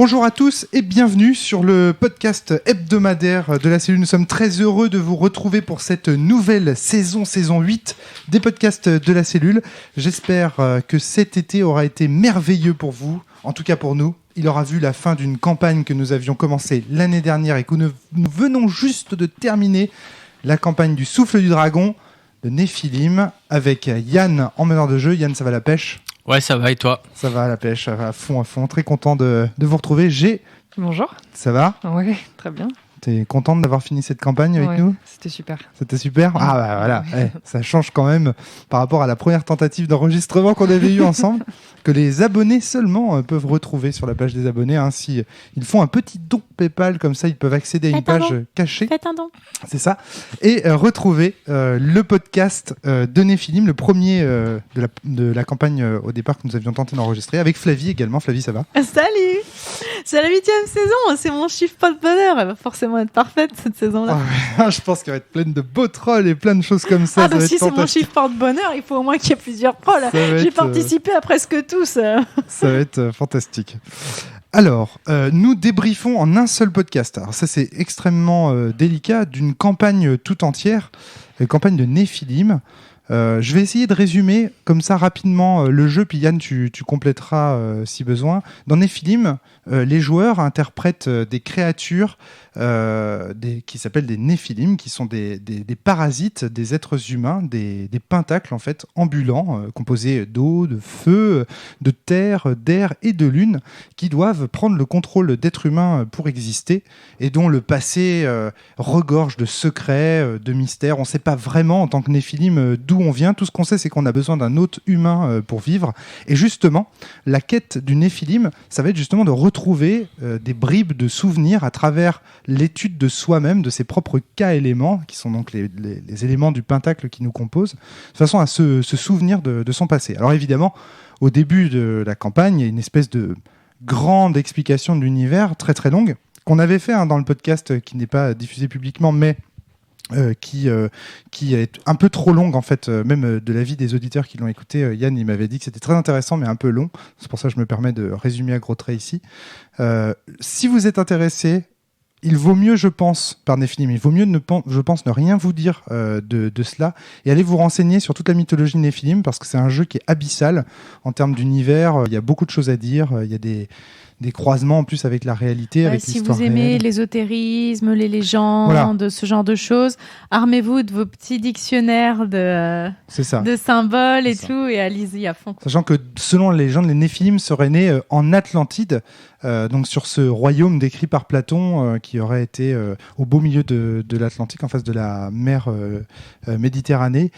Bonjour à tous et bienvenue sur le podcast hebdomadaire de la cellule. Nous sommes très heureux de vous retrouver pour cette nouvelle saison 8 des podcasts de la cellule. J'espère que cet été aura été merveilleux pour vous, en tout cas pour nous. Il aura vu la fin d'une campagne que nous avions commencée l'année dernière et que nous venons juste de terminer, la campagne du souffle du dragon de Néphilim avec Yann en meneur de jeu. Yann, ça va la pêche ? Ouais, ça va et toi ? Ça va à la pêche, à fond. Très content de vous retrouver. Bonjour. Ça va ? Oui, très bien. T'es contente d'avoir fini cette campagne avec nous ? C'était super. C'était super ? Ah bah voilà, ça change quand même par rapport à la première tentative d'enregistrement qu'on avait eue ensemble, que les abonnés seulement peuvent retrouver sur la page des abonnés. Si ils font un petit don PayPal, comme ça ils peuvent accéder à une page cachée. Faites un don. C'est ça. Et retrouver le podcast de Néphilim, le premier de la campagne au départ que nous avions tenté d'enregistrer, avec Flavie également. Flavie, ça va ? Salut. C'est la 8e saison, c'est mon chiffre pas de bonheur. Elle va forcément être parfaite cette saison-là. Je pense qu'elle va être pleine de beaux trolls et plein de choses comme ça. Ah bah si c'est mon chiffre pas de bonheur, il faut au moins qu'il y ait plusieurs trolls. J'ai participé à presque tous. Ça va être fantastique. Alors, nous débriefons en un seul podcast. Alors ça, c'est extrêmement délicat, d'une campagne tout entière, la campagne de Néphilim. Je vais essayer de résumer comme ça rapidement le jeu, puis Yann, tu compléteras si besoin. Dans Néphilim, les joueurs interprètent des créatures qui s'appellent des Néphilim, qui sont des parasites des êtres humains, des pentacles en fait ambulants, composés d'eau, de feu, de terre, d'air et de lune, qui doivent prendre le contrôle d'êtres humains pour exister, et dont le passé regorge de secrets, de mystères. On ne sait pas vraiment en tant que Néphilim d'où on vient. Tout ce qu'on sait, c'est qu'on a besoin d'un hôte humain pour vivre. Et justement, la quête du Néphilim, ça va être justement de retrouver des bribes de souvenirs à travers l'étude de soi-même, de ses propres cas-éléments, qui sont donc les éléments du pentacle qui nous composent, de façon à se souvenir de son passé. Alors évidemment, au début de la campagne, il y a une espèce de grande explication de l'univers, très très longue, qu'on avait fait dans le podcast, qui n'est pas diffusé publiquement, mais qui est un peu trop longue en fait, même de l'avis des auditeurs qui l'ont écouté. Yann, il m'avait dit que c'était très intéressant mais un peu long, c'est pour ça que je me permets de résumer à gros traits ici. Si vous êtes intéressé, il vaut mieux, je pense, par Néphilim, il vaut mieux, je pense, ne rien vous dire de cela et aller vous renseigner sur toute la mythologie de Néphilim, parce que c'est un jeu qui est abyssal en termes d'univers. Il y a beaucoup de choses à dire, il y a des croisements en plus avec la réalité, avec l'histoire Si vous aimez réelle. l'ésotérisme, les légendes, ce genre de choses, armez-vous de vos petits dictionnaires de symboles et tout, et allez-y à fond. Sachant que selon la légende, les Néphilim seraient nés en Atlantide, donc sur ce royaume décrit par Platon, qui aurait été au beau milieu de l'Atlantique, en face de la mer Méditerranée.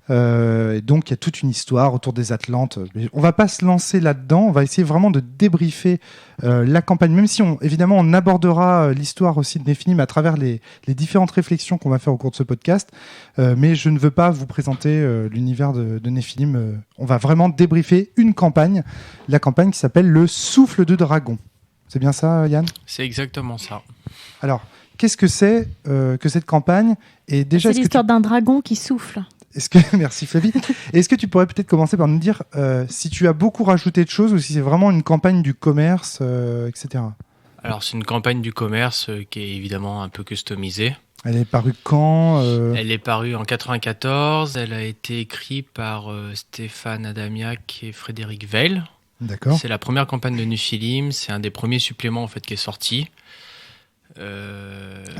Donc il y a toute une histoire autour des Atlantes. On va pas se lancer là-dedans, on va essayer vraiment de débriefer la campagne, même si évidemment on abordera l'histoire aussi de Néphilim à travers les différentes réflexions qu'on va faire au cours de ce podcast, mais je ne veux pas vous présenter l'univers de Néphilim. On va vraiment débriefer une campagne, la campagne qui s'appelle le souffle de dragon. C'est bien ça, Yann ? C'est exactement ça. Alors, qu'est-ce que c'est que cette campagne ? Et déjà, c'est l'histoire d'un dragon qui souffle. Merci Flavie. Est-ce que tu pourrais peut-être commencer par nous dire si tu as beaucoup rajouté de choses ou si c'est vraiment une campagne du commerce, etc. Alors c'est une campagne du commerce qui est évidemment un peu customisée. Elle est parue quand Elle est parue en 94. Elle a été écrite par Stéphane Adamiak et Frédéric Weil. D'accord. C'est la première campagne de Néphilim. C'est un des premiers suppléments en fait qui est sorti.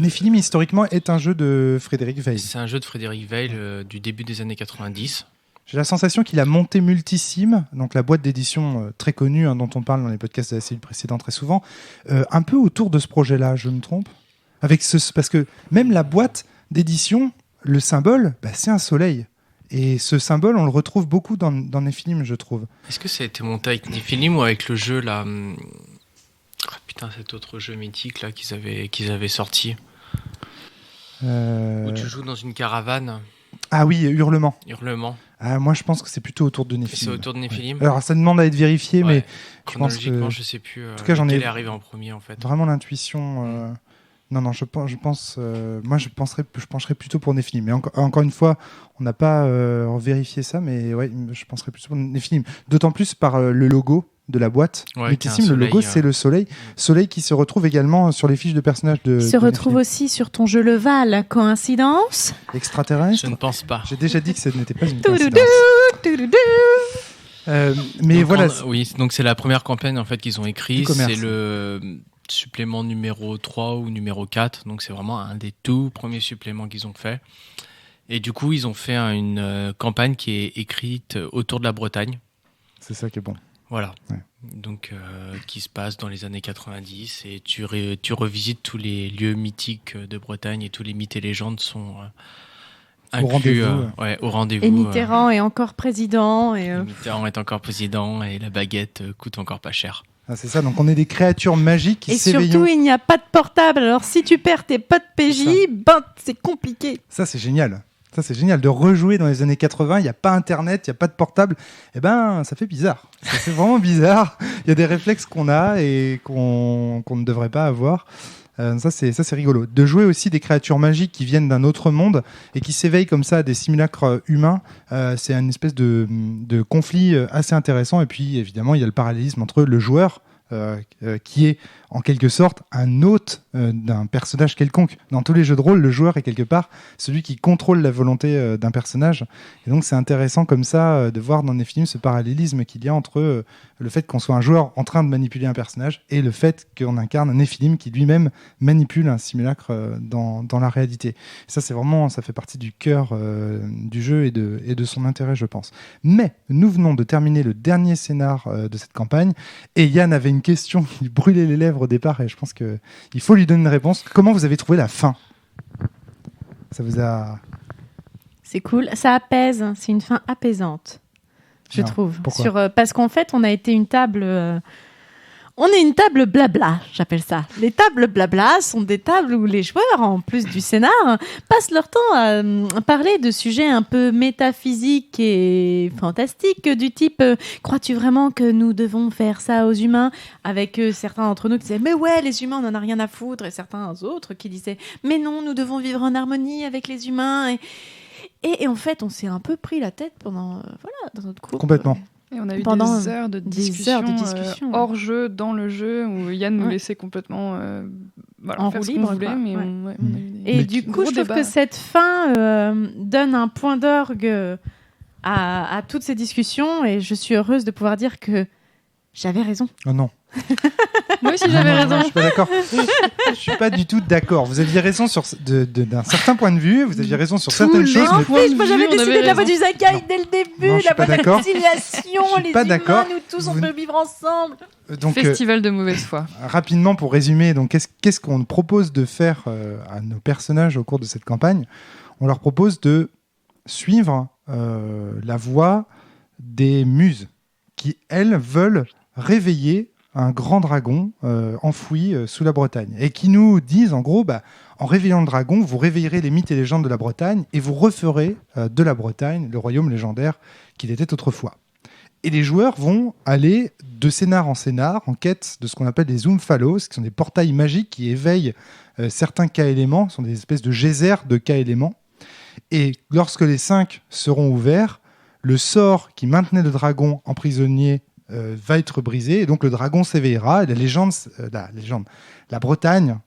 Néphilim, historiquement, est un jeu de Frédéric Weil. C'est un jeu de Frédéric Weil du début des années 90. J'ai la sensation qu'il a monté Multisim, donc la boîte d'édition très connue, dont on parle dans les podcasts de la série précédente très souvent, un peu autour de ce projet-là, je me trompe ? Parce que même la boîte d'édition, le symbole, c'est un soleil. Et ce symbole, on le retrouve beaucoup dans Néphilim, je trouve. Est-ce que ça a été monté avec Néphilim ou avec le jeu là cet autre jeu mythique là qu'ils avaient sorti où tu joues dans une caravane. Ah oui, Hurlement. Ah, moi je pense que c'est plutôt autour de Néphilim. C'est autour de Néphilim. Ouais. Alors ça demande à être vérifié, mais chronologiquement je sais plus. En tout cas, j'en ai est arrivé en premier en fait. Vraiment l'intuition. Non, je pense. Moi, je pencherais plutôt pour Néphilim. Mais encore une fois, on n'a pas vérifié ça, mais ouais, je penserais plutôt pour Néphilim. D'autant plus par le logo. de la boîte. Ouais, Multisim, le logo, c'est le soleil. Soleil qui se retrouve également sur les fiches de personnages de. Se retrouve aussi sur ton jeu Leval. Coïncidence ? Extraterrestre ? Je ne pense pas. J'ai déjà dit que ce n'était pas une coïncidence. Mais donc voilà. Oui, donc c'est la première campagne en fait qu'ils ont écrite. C'est le supplément numéro 3 ou numéro 4. Donc c'est vraiment un des tout premiers suppléments qu'ils ont fait. Et du coup, ils ont fait une campagne qui est écrite autour de la Bretagne. C'est ça qui est bon. Voilà. Ouais. Donc, qui se passe dans les années 90 et tu revisites tous les lieux mythiques de Bretagne et tous les mythes et légendes sont inclus au rendez-vous. Et Mitterrand est encore président. Mitterrand est encore président et la baguette coûte encore pas cher. Ah, c'est ça, donc on est des créatures magiques qui s'éveillent. Et surtout, il n'y a pas de portable. Alors, si tu perds tes potes PJ, c'est compliqué. Ça, c'est génial. Ça, c'est génial de rejouer dans les années 80. Il n'y a pas Internet, il n'y a pas de portable. Eh ben, ça fait bizarre. Ça fait vraiment bizarre. Il y a des réflexes qu'on a et qu'on ne devrait pas avoir. Ça, c'est rigolo. De jouer aussi des créatures magiques qui viennent d'un autre monde et qui s'éveillent comme ça à des simulacres humains, c'est une espèce de conflit assez intéressant. Et puis, évidemment, il y a le parallélisme entre le joueur, qui est en quelque sorte un hôte d'un personnage quelconque. Dans tous les jeux de rôle, le joueur est quelque part celui qui contrôle la volonté d'un personnage. Et donc c'est intéressant comme ça de voir dans Nephilim ce parallélisme qu'il y a entre le fait qu'on soit un joueur en train de manipuler un personnage et le fait qu'on incarne un Nephilim qui lui-même manipule un simulacre dans la réalité. Et ça, c'est vraiment, ça fait partie du cœur du jeu et de son intérêt, je pense. Mais nous venons de terminer le dernier scénar de cette campagne et Yann avait une question qui brûlait les lèvres au départ et je pense qu'il faut lui donner une réponse. Comment vous avez trouvé la fin ? Ça vous a... C'est cool, ça apaise, c'est une fin apaisante, je trouve. Pourquoi ? Parce qu'en fait, on a été une table... On est une table blabla, j'appelle ça. Les tables blabla sont des tables où les joueurs, en plus du scénar, passent leur temps à parler de sujets un peu métaphysiques et fantastiques, du type « Crois-tu vraiment que nous devons faire ça aux humains ?» Avec certains d'entre nous qui disaient « Mais ouais, les humains, on en a rien à foutre » et certains autres qui disaient « Mais non, nous devons vivre en harmonie avec les humains » et en fait, on s'est un peu pris la tête pendant, dans notre cours. Complètement. Et on a eu des heures de discussion hors jeu, dans le jeu, où Yann nous laissait complètement en faire roue ce libre. qu'on voulait. Mais et du coup, je trouve que cette fin donne un point d'orgue à toutes ces discussions et je suis heureuse de pouvoir dire que j'avais raison. Oh non. Moi aussi, j'avais raison. Non, je suis pas d'accord. Je suis pas du tout d'accord. Vous aviez raison d'un certain point de vue. Vous aviez raison sur certaines choses. Mais moi, j'avais décidé de la voie du Zakai dès le début, la voie de la conciliation. Les humains, nous tous, on peut vivre ensemble. Donc, festival de mauvaise foi. Rapidement, pour résumer, donc qu'est-ce qu'on propose de faire à nos personnages au cours de cette campagne ? On leur propose de suivre la voie des muses qui, elles, veulent réveiller un grand dragon enfoui sous la Bretagne et qui nous disent en gros en réveillant le dragon vous réveillerez les mythes et légendes de la Bretagne et vous referez de la Bretagne le royaume légendaire qu'il était autrefois. Et les joueurs vont aller de scénar en scénar en quête de ce qu'on appelle des Oomphalos, qui sont des portails magiques qui éveillent certains K-éléments, sont des espèces de geysers de K-éléments. Et lorsque les 5 seront ouverts, le sort qui maintenait le dragon emprisonné va être brisé et donc le dragon s'éveillera et la Bretagne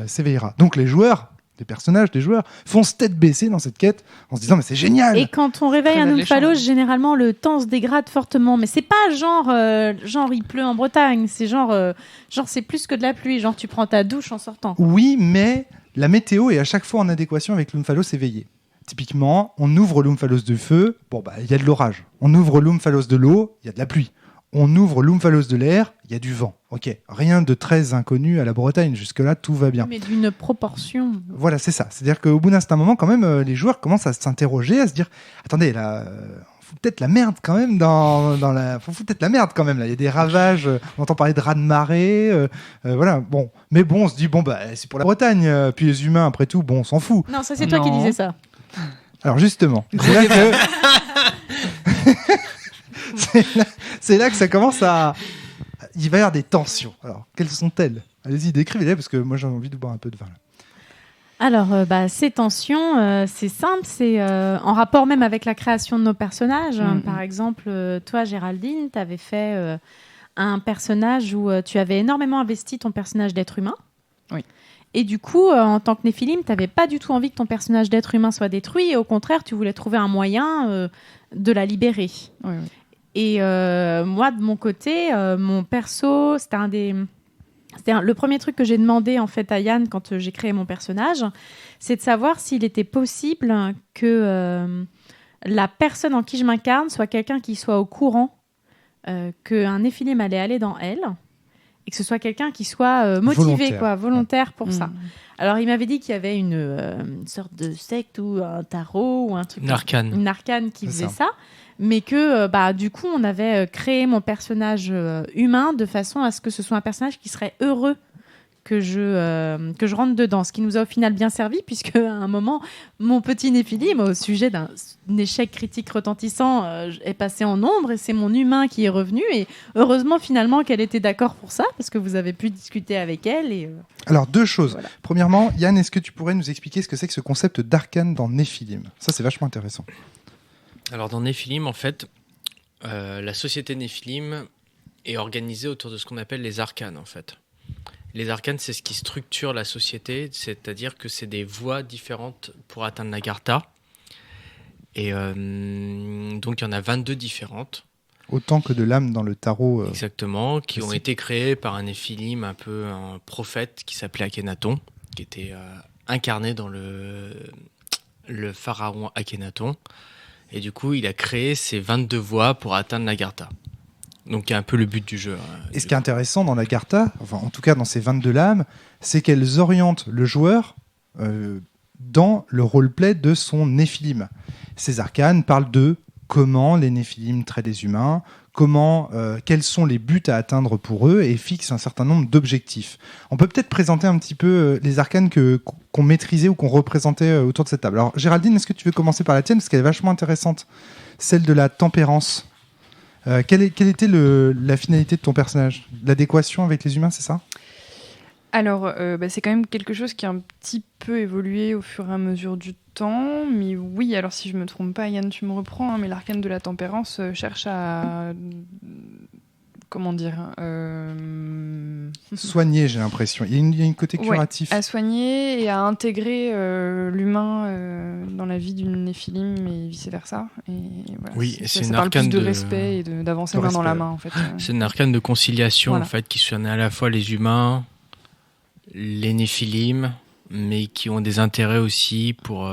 s'éveillera. Donc les joueurs, les personnages des joueurs font tête baissée dans cette quête en se disant mais c'est génial. Et quand on réveille un Oomphalos, généralement le temps se dégrade fortement, mais c'est pas genre il pleut en Bretagne, c'est genre c'est plus que de la pluie, genre tu prends ta douche en sortant. Oui, mais la météo est à chaque fois en adéquation avec l'Oomphalos éveillé. Typiquement, on ouvre l'Oomphalos du feu, il y a de l'orage. On ouvre l'Oomphalos de l'eau, il y a de la pluie. On ouvre l'Oomphalos de l'air, il y a du vent. Ok, rien de très inconnu à la Bretagne. Jusque-là, tout va bien. Mais d'une proportion. Voilà, c'est ça. C'est-à-dire qu'au bout d'un certain moment, quand même, les joueurs commencent à s'interroger, à se dire « Attendez, là, on fout peut-être la merde quand même on fout peut-être la merde quand même, là. Il y a des ravages, on entend parler de raz de marée, voilà. Bon, mais bon, on se dit « Bon, c'est pour la Bretagne. Puis les humains, après tout, on s'en fout. » Non, ça, c'est toi qui disais ça. Alors justement, c'est là que ça commence à... Il va y avoir des tensions. Alors, quelles sont-elles ? Allez-y, décrivez-les, parce que moi, j'ai envie de boire un peu de vin. Alors, ces tensions, c'est simple, c'est en rapport même avec la création de nos personnages. Par exemple, toi, Géraldine, tu avais fait un personnage où tu avais énormément investi ton personnage d'être humain. Oui. Et du coup, en tant que Néphilim, tu n'avais pas du tout envie que ton personnage d'être humain soit détruit. Et au contraire, tu voulais trouver un moyen de la libérer. Oui. Et moi, de mon côté, mon perso, c'était le premier truc que j'ai demandé en fait à Yann quand j'ai créé mon personnage, c'est de savoir s'il était possible que la personne en qui je m'incarne soit quelqu'un qui soit au courant qu'un Néphilim allait aller dans elle. Et que ce soit quelqu'un qui soit motivé, volontaire pour ça. Alors, il m'avait dit qu'il y avait une sorte de secte ou un tarot ou un truc. Une arcane qui faisait ça. Mais que, du coup, on avait créé mon personnage humain de façon à ce que ce soit un personnage qui serait heureux que je rentre dedans. Ce qui nous a au final bien servi, puisque à un moment, mon petit Néphilim, au sujet d'un échec critique retentissant, est passé en ombre et c'est mon humain qui est revenu. Et heureusement, finalement, qu'elle était d'accord pour ça, parce que vous avez pu discuter avec elle. Alors, 2 choses. Voilà. Premièrement, Yann, est-ce que tu pourrais nous expliquer ce que c'est que ce concept d'arcane dans Néphilim ? Ça, c'est vachement intéressant. Alors, dans Néphilim, en fait, la société Néphilim est organisée autour de ce qu'on appelle les arcanes, en fait. Les arcanes, c'est ce qui structure la société, c'est-à-dire que c'est des voies différentes pour atteindre l'Agartha. Et donc, il y en a 22 différentes. Autant que de l'âme dans le tarot. Exactement, qui ont été créées par un Néphilim, un prophète qui s'appelait Akhenaton, qui était incarné dans le pharaon Akhenaton. Et du coup, il a créé ces 22 voies pour atteindre l'Agartha. Donc, il y a un peu le but du jeu. Et ce qui est intéressant dans l'Agartha, enfin, en tout cas dans ces 22 lames, c'est qu'elles orientent le joueur dans le roleplay de son Néphilim. Ces arcanes parlent de comment les Néphilim traitent les humains, quels sont les buts à atteindre pour eux, et fixent un certain nombre d'objectifs. On peut peut-être présenter un petit peu les arcanes qu'on maîtrisait ou qu'on représentait autour de cette table. Alors, Géraldine, est-ce que tu veux commencer par la tienne, parce qu'elle est vachement intéressante, celle de la tempérance. Quelle était la finalité de ton personnage ? L'adéquation avec les humains, c'est ça ? Alors, c'est quand même quelque chose qui a un petit peu évolué au fur et à mesure du temps. Mais oui, alors si je me trompe pas, Yann, tu me reprends, mais l'arcane de la tempérance cherche à... Comment dire soigner, j'ai l'impression. Il y a une côté curatif. Ouais, à soigner et à intégrer l'humain dans la vie d'une Néphilim et vice-versa. Et voilà, oui, c'est une arcane arcane de respect et d'avancer main dans la main, en fait. C'est une arcane de conciliation, en fait, qui soigne à la fois les humains, les Néphilim, mais qui ont des intérêts aussi pour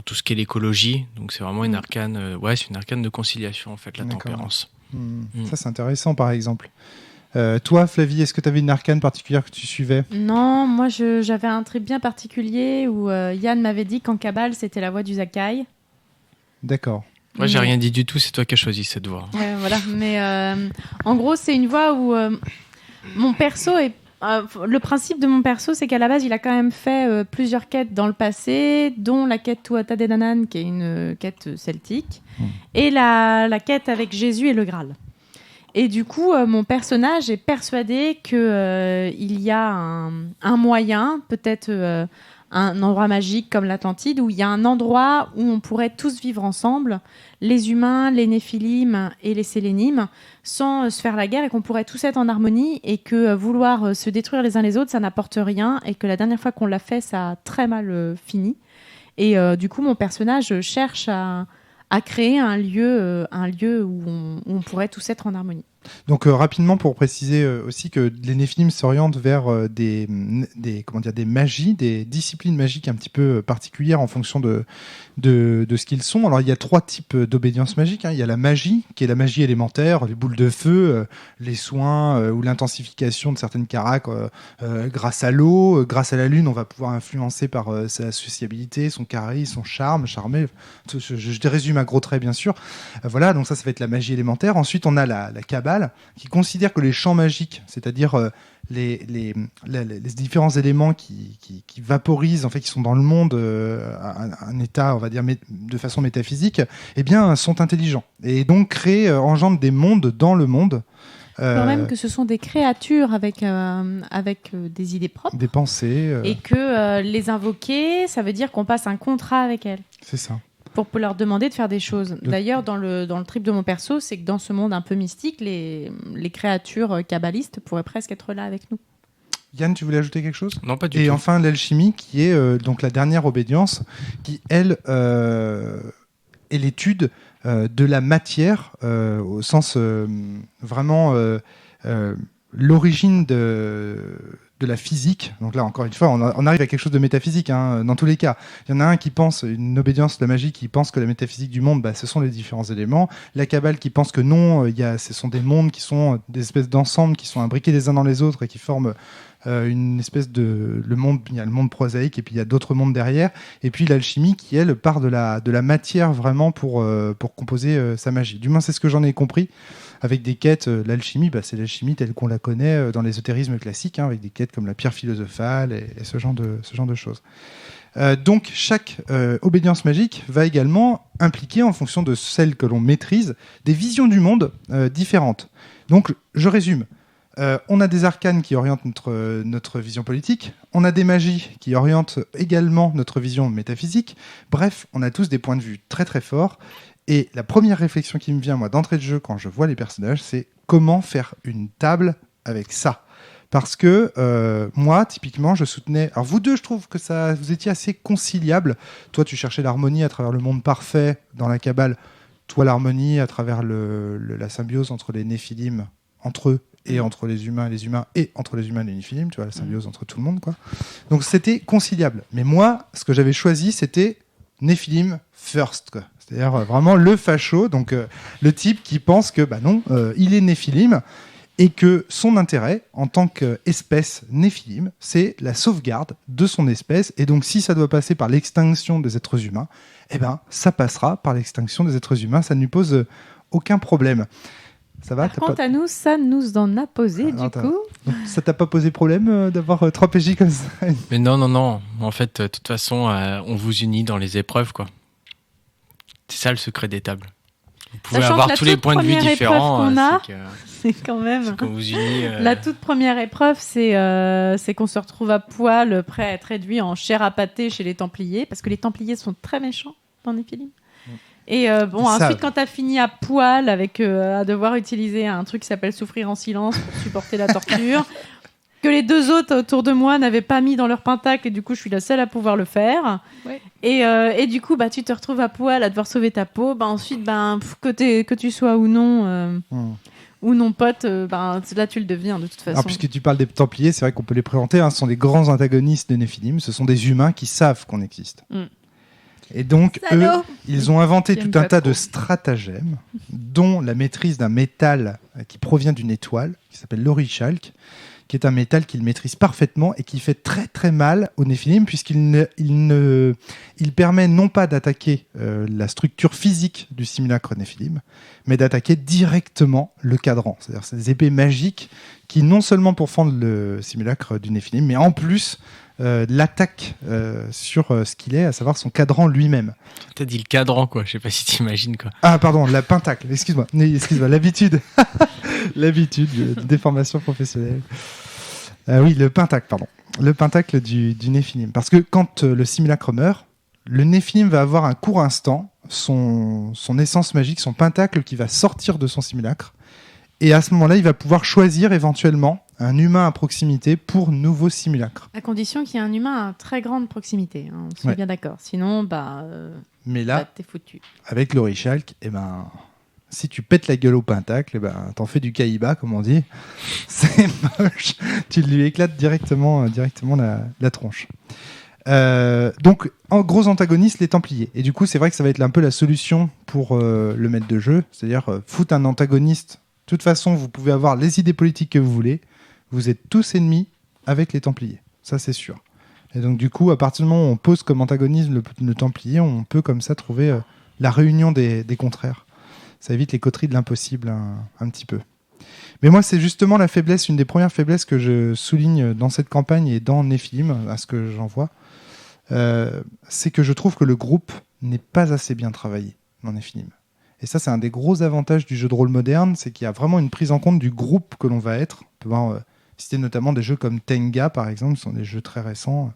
tout ce qui est l'écologie. Donc c'est vraiment une arcane, c'est une arcane de conciliation, en fait, la tempérance. Ça, c'est intéressant, par exemple. Toi, Flavie, est-ce que tu avais une arcane particulière que tu suivais ? Non, moi, j'avais un trait bien particulier où Yann m'avait dit qu'en Kabbale, c'était la voie du Zakai. D'accord. Moi, j'ai rien dit du tout, c'est toi qui as choisi cette voie. Voilà, mais en gros, c'est une voie où mon perso est... le principe de mon perso, c'est qu'à la base, il a quand même fait plusieurs quêtes dans le passé, dont la quête Tuatha Dé Danann, qui est une quête celtique, et la quête avec Jésus et le Graal. Et du coup, mon personnage est persuadé qu'il y a un moyen, peut-être un endroit magique comme l'Atlantide, où il y a un endroit où on pourrait tous vivre ensemble, les humains, les Néphilim et les Sélénim, sans se faire la guerre, et qu'on pourrait tous être en harmonie, et que vouloir se détruire les uns les autres, ça n'apporte rien, et que la dernière fois qu'on l'a fait, ça a très mal fini. Et du coup, mon personnage cherche à créer un lieu où on pourrait tous être en harmonie. Donc rapidement, pour préciser aussi que les Néphilim s'orientent vers des magies, des disciplines magiques un petit peu particulières en fonction de ce qu'ils sont. Alors il y a 3 types d'obédience magique. Il y a la magie, qui est la magie élémentaire, les boules de feu, les soins ou l'intensification de certaines caracs grâce à l'eau, grâce à la lune, on va pouvoir influencer par sa sociabilité, son charisme, son charme, charmer. Je résume à gros traits bien sûr. Voilà, donc ça va être la magie élémentaire. Ensuite on a la Kabbale, qui considère que les champs magiques, c'est-à-dire les différents éléments qui vaporisent, en fait, qui sont dans le monde à un état, on va dire, de façon métaphysique, eh bien, sont intelligents. Et donc, engendrent des mondes dans le monde. Quand même que ce sont des créatures avec des idées propres. Des pensées. Et que les invoquer, ça veut dire qu'on passe un contrat avec elles. C'est ça. pour leur demander de faire des choses. D'ailleurs, dans le trip de mon perso, c'est que dans ce monde un peu mystique, les créatures kabbalistes pourraient presque être là avec nous. Yann, tu voulais ajouter quelque chose ? Non, pas du tout. Et enfin, l'alchimie, qui est donc la dernière obédience, qui, elle, est l'étude de la matière, au sens vraiment l'origine de la physique. Donc là, encore une fois, on arrive à quelque chose de métaphysique, hein, dans tous les cas. Il y en a un qui pense, une obédience de la magie, qui pense que la métaphysique du monde, ce sont les différents éléments. La Kabbale qui pense que non, ce sont des mondes qui sont des espèces d'ensembles qui sont imbriqués les uns dans les autres et qui forment une espèce de... il y a le monde prosaïque et puis il y a d'autres mondes derrière. Et puis l'alchimie qui, elle, part de la matière vraiment pour composer sa magie. Du moins, c'est ce que j'en ai compris. Avec des quêtes, l'alchimie, c'est l'alchimie telle qu'on la connaît dans l'ésotérisme classique, hein, avec des quêtes comme la pierre philosophale et ce genre de choses. Donc, chaque obédience magique va également impliquer, en fonction de celle que l'on maîtrise, des visions du monde différentes. Donc, je résume. On a des arcanes qui orientent notre vision politique, on a des magies qui orientent également notre vision métaphysique. Bref, on a tous des points de vue très très forts. Et la première réflexion qui me vient, moi, d'entrée de jeu, quand je vois les personnages, c'est comment faire une table avec ça. Parce que moi, typiquement, je soutenais... Alors vous deux, je trouve que vous étiez assez conciliables. Toi, tu cherchais l'harmonie à travers le monde parfait dans la Kabbale. Toi, l'harmonie à travers la symbiose entre les Néphilim, entre eux, et entre les humains et entre les humains et les Néphilim. Tu vois, la symbiose entre tout le monde, quoi. Donc c'était conciliable. Mais moi, ce que j'avais choisi, c'était Néphilim first, quoi. C'est-à-dire vraiment le facho, donc le type qui pense que non, il est Néphilim et que son intérêt en tant qu'espèce Néphilim, c'est la sauvegarde de son espèce. Et donc si ça doit passer par l'extinction des êtres humains, ça passera par l'extinction des êtres humains. Ça ne lui pose aucun problème. Ça va, Par contre, à nous, ça nous en a posé, du coup. Donc, ça t'a pas posé problème d'avoir 3 PJ comme ça ? Mais non. En fait, de toute façon, on vous unit dans les épreuves, quoi. C'est ça le secret des tables. Vous pouvez avoir tous les points de vue différents. C'est quand même... qu'on vous unit, La toute première épreuve, c'est qu'on se retrouve à poil, prêt à être réduit en chair à pâté chez les Templiers, parce que les Templiers sont très méchants dans Néphilim. Et ensuite, quand tu as fini à poil à devoir utiliser un truc qui s'appelle souffrir en silence pour supporter la torture, que les 2 autres autour de moi n'avaient pas mis dans leur pentacle, et du coup, je suis la seule à pouvoir le faire. Ouais. Et du coup, tu te retrouves à poil à devoir sauver ta peau. Ensuite, que tu sois ou non... ou non pote, là tu le deviens de toute façon. Alors, puisque tu parles des Templiers, c'est vrai qu'on peut les présenter, ce sont des grands antagonistes de Néphilim, ce sont des humains qui savent qu'on existe. Et donc, eux, ils ont inventé tout un tas de stratagèmes, dont la maîtrise d'un métal qui provient d'une étoile, qui s'appelle l'Orichalque, qui est un métal qu'ils maîtrisent parfaitement et qui fait très très mal aux Néphilim, puisqu'il permet non pas d'attaquer la structure physique du simulacre Néphilim, mais d'attaquer directement le cadran. C'est-à-dire ces épées magiques qui non seulement pourfendent le simulacre du Néphilim, mais en plus l'attaque sur ce qu'il est, à savoir son cadran lui-même. T'as dit le cadran, quoi. Je sais pas si t'imagines, quoi. Ah, pardon, la pentacle. Excuse-moi, l'habitude. L'habitude, déformation professionnelle. Oui, le pentacle, pardon. Le pentacle du Néphilim. Parce que quand le simulacre meurt, le Néphilim va avoir un court instant son essence magique, son pentacle qui va sortir de son simulacre. Et à ce moment-là, il va pouvoir choisir éventuellement un humain à proximité pour nouveau simulacre. À condition qu'il y ait un humain à très grande proximité. On se met bien d'accord. Sinon, mais là, t'es foutu. Avec l'Orichalque, si tu pètes la gueule au pentacle, t'en fais du caïba, comme on dit. C'est moche. Tu lui éclates directement la tronche. Donc, en gros antagoniste, les Templiers. Et du coup, c'est vrai que ça va être un peu la solution pour le maître de jeu. C'est-à-dire, foutre un antagoniste. De toute façon, vous pouvez avoir les idées politiques que vous voulez. Vous êtes tous ennemis avec les Templiers. Ça, c'est sûr. Et donc, du coup, à partir du moment où on pose comme antagoniste le Templier, on peut comme ça trouver la réunion des contraires. Ça évite les coteries de l'impossible un petit peu. Mais moi, c'est justement la faiblesse, une des premières faiblesses que je souligne dans cette campagne et dans Néphilim, à ce que j'en vois, c'est que je trouve que le groupe n'est pas assez bien travaillé dans Néphilim. Et ça, c'est un des gros avantages du jeu de rôle moderne, c'est qu'il y a vraiment une prise en compte du groupe que l'on va être. On peut voir, citer notamment des jeux comme Tenga, par exemple, qui sont des jeux très récents,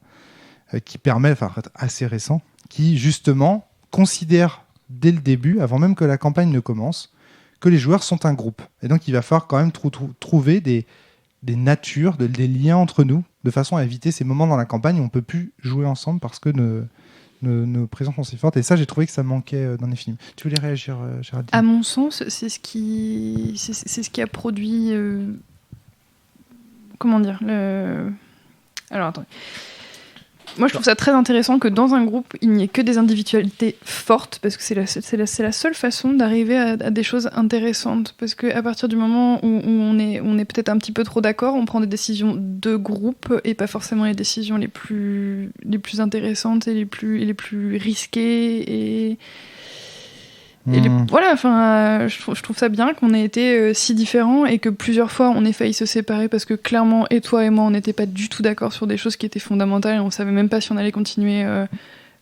assez récents, qui justement considère dès le début, avant même que la campagne ne commence, que les joueurs sont un groupe. Et donc, il va falloir quand même trouver des natures, des liens entre nous, de façon à éviter ces moments dans la campagne où on ne peut plus jouer ensemble parce que nos présences sont si fortes. Et ça, j'ai trouvé que ça manquait dans les films. Tu voulais réagir, Géraldine ? À mon sens, c'est ce qui a produit... comment dire Alors, attendez. Moi, je trouve ça très intéressant que dans un groupe, il n'y ait que des individualités fortes, parce que c'est la seule façon d'arriver à des choses intéressantes. Parce qu'à partir du moment où on est peut-être un petit peu trop d'accord, on prend des décisions de groupe et pas forcément les décisions les plus intéressantes et les plus risquées. Voilà, enfin, je trouve ça bien qu'on ait été si différents et que plusieurs fois on ait failli se séparer parce que clairement, et toi et moi, on n'était pas du tout d'accord sur des choses qui étaient fondamentales et on savait même pas si on allait continuer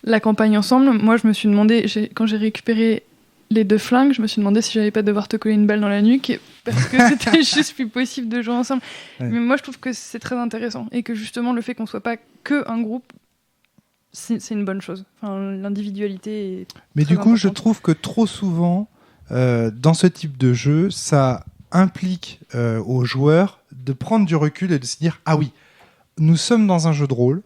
la campagne ensemble. Moi, je me suis demandé, quand j'ai récupéré les 2 flingues, je me suis demandé si j'allais pas devoir te coller une balle dans la nuque parce que c'était juste plus possible de jouer ensemble. Ouais. Mais moi, je trouve que c'est très intéressant et que justement, le fait qu'on soit pas que un groupe, c'est une bonne chose. Enfin, l'individualité est Mais du coup, importante. Je trouve que trop souvent, dans ce type de jeu, ça implique aux joueurs de prendre du recul et de se dire « Ah oui, nous sommes dans un jeu de rôle,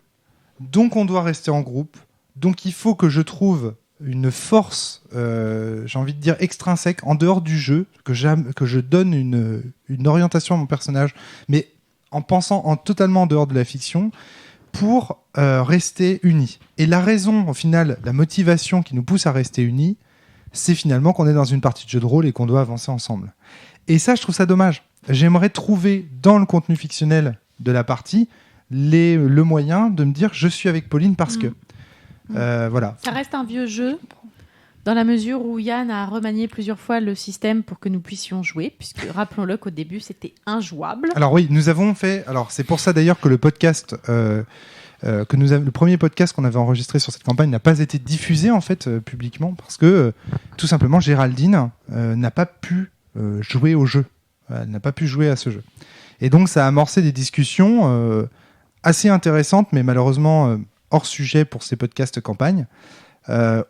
donc on doit rester en groupe, donc il faut que je trouve une force, j'ai envie de dire extrinsèque, en dehors du jeu, que je donne une orientation à mon personnage, mais en pensant totalement en dehors de la fiction, pour rester unis. Et la raison, au final, la motivation qui nous pousse à rester unis, c'est finalement qu'on est dans une partie de jeu de rôle et qu'on doit avancer ensemble. Et ça, je trouve ça dommage. J'aimerais trouver dans le contenu fictionnel de la partie le moyen de me dire je suis avec Pauline parce que. Voilà. Ça reste un vieux jeu dans la mesure où Yann a remanié plusieurs fois le système pour que nous puissions jouer, puisque rappelons-le qu'au début c'était injouable. Alors oui, nous avons fait. Alors c'est pour ça d'ailleurs que le podcast, le premier podcast qu'on avait enregistré sur cette campagne n'a pas été diffusé en fait publiquement parce que tout simplement Géraldine n'a pas pu jouer au jeu, elle n'a pas du jouer à ce jeu. Et donc ça a amorcé des discussions assez intéressantes, mais malheureusement hors sujet pour ces podcasts campagne.